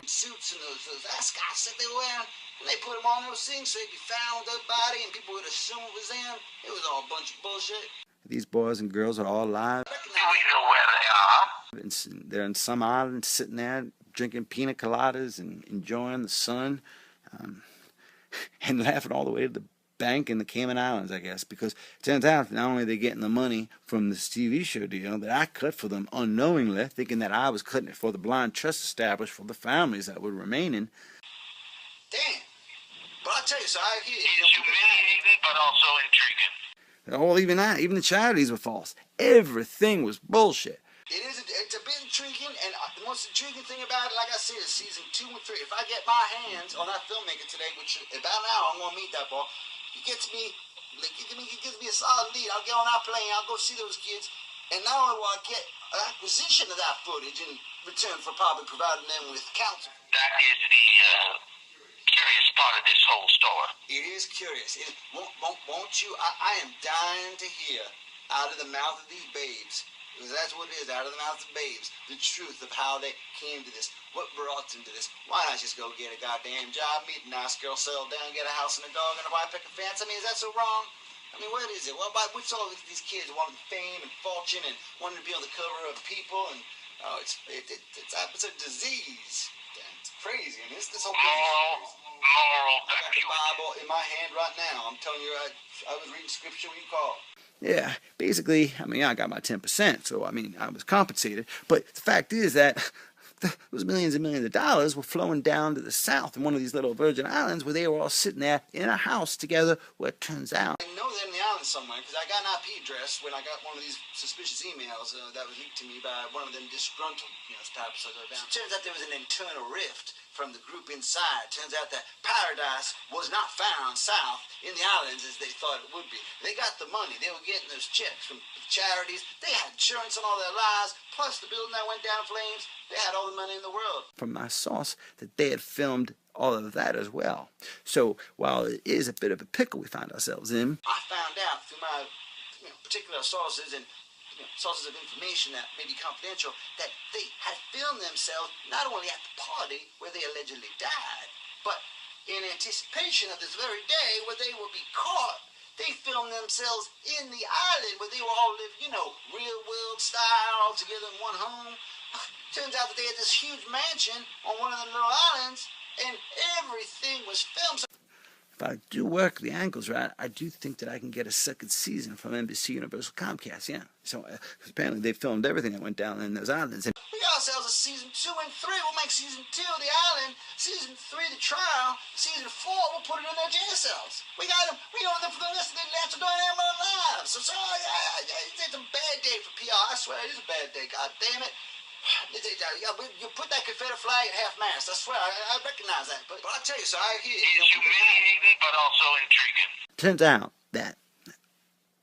Suits and those ascots that they wear, and they put them on those things so they'd be found with their body and people would assume it was them. It was all a bunch of bullshit. These boys and girls are all alive. Do we know where they are? They're in some island sitting there drinking pina coladas and enjoying the sun, and laughing all the way to the bank in the Cayman Islands, I guess, because it turns out not only are they getting the money from this TV show deal that I cut for them unknowingly, thinking that I was cutting it for the blind trust established for the families that were remaining. Damn. But I'll tell you, so I hear It's humiliating, but also intriguing. Oh, even that, even the charities were false. Everything was bullshit. It's a bit intriguing, and the most intriguing thing about it, like I said, is season 2 and 3. If I get my hands on that filmmaker today, which about now I'm gonna meet that boy, he gives me a solid lead. I'll get on that plane, I'll go see those kids, and not only will I get an acquisition of that footage in return for probably providing them with counsel. That is the curious part of this whole story. It is curious. Won't you? I am dying to hear out of the mouth of these babes, because that's what it is, out of the mouth of babes, the truth of how they came to this, what brought them to this. Why not just go get a goddamn job, meet a nice girl, settle down, get a house and a dog and a white picket fence? I mean, is that so wrong? I mean, what is it? Well, what's all these kids wanting fame and fortune and wanting to be on the cover of People, and it's a disease. It's crazy. I mean, this whole moral I got the Bible in my hand right now. I'm telling you, I was reading scripture when you called. Yeah, basically, I mean, I got my 10%, so, I mean, I was compensated. But the fact is that those millions and millions of dollars were flowing down to the south in one of these little Virgin Islands where they were all sitting there in a house together, where it turns out. I know they're in the island somewhere, because I got an IP address when I got one of these suspicious emails that was leaked to me by one of them disgruntled, types of bound. Turns out there was an internal rift from the group inside. Turns out that paradise was not found south in the islands as they thought it would be. They got the money. They were getting those checks from charities. They had insurance on all their lives, plus the building that went down in flames. They had all the money in the world. From my source, that they had filmed all of that as well. So while it is a bit of a pickle we find ourselves in, I found out through my particular sources and sources of information that may be confidential, that they had filmed themselves not only at the party where they allegedly died, but in anticipation of this very day where they will be caught. They filmed themselves in the island where they will all live, real world style, all together in one home. Turns out that they had this huge mansion on one of the little islands, and everything was filmed. if I do work the angles right, I do think that I can get a second season from NBC Universal Comcast, yeah. So apparently they filmed everything that went down in those islands. And We got ourselves a season 2 and 3. We'll make season 2 the island, season 3 the trial, season 4 we'll put it in their jail cells. We got them. We own them for the rest of their lives, doing their lives. So sorry, it's a bad day for PR. I swear it is a bad day. God damn it. You put that Confederate flag at half-mast. I swear, I recognize that. But I tell you, so I hear It's humiliating, but also intriguing. turns out that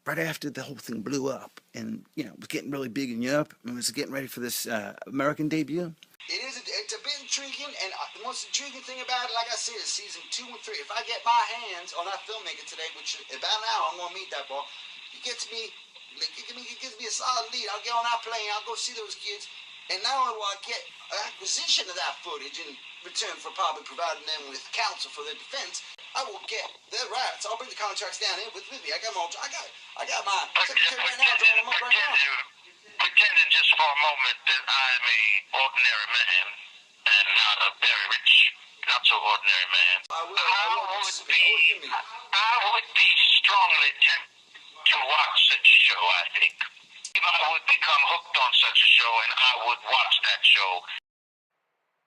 right after the whole thing blew up and, was getting really big in Europe and was getting ready for this American debut, It's a bit intriguing, and the most intriguing thing about it, like I said, is season 2 and 3. If I get my hands on that filmmaker today, which about now I'm gonna meet that boy, he gives me a solid lead. I'll get on that plane, I'll go see those kids, and not only will I get an acquisition of that footage in return for probably providing them with counsel for their defense, I will get their rights. I'll bring the contracts down here with me. I got my secretary right now drawing them up right now. Pretending just for a moment that I'm a ordinary man and not a very rich, not so ordinary man. I would be strongly tempted to watch such a show, I think. If I would become hooked on such a show, and I would watch that show.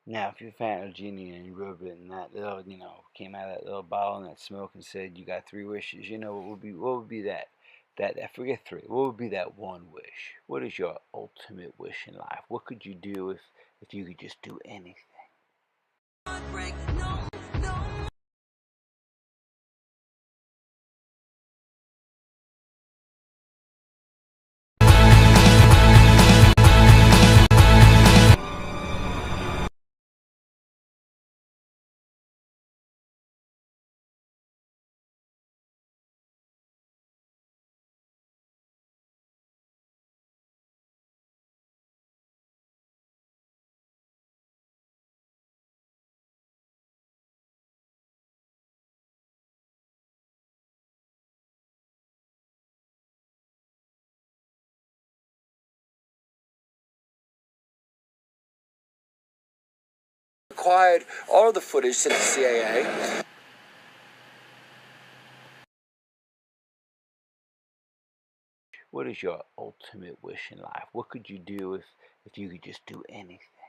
Now, if you found a genie and you rubbed it and that little, came out of that little bottle and that smoke and said you got 3 wishes, what would be that? That forget 3. What would be that one wish? What is your ultimate wish in life? What could you do if you could just do anything? Acquired all of the footage to the CIA. What is your ultimate wish in life? What could you do if you could just do anything?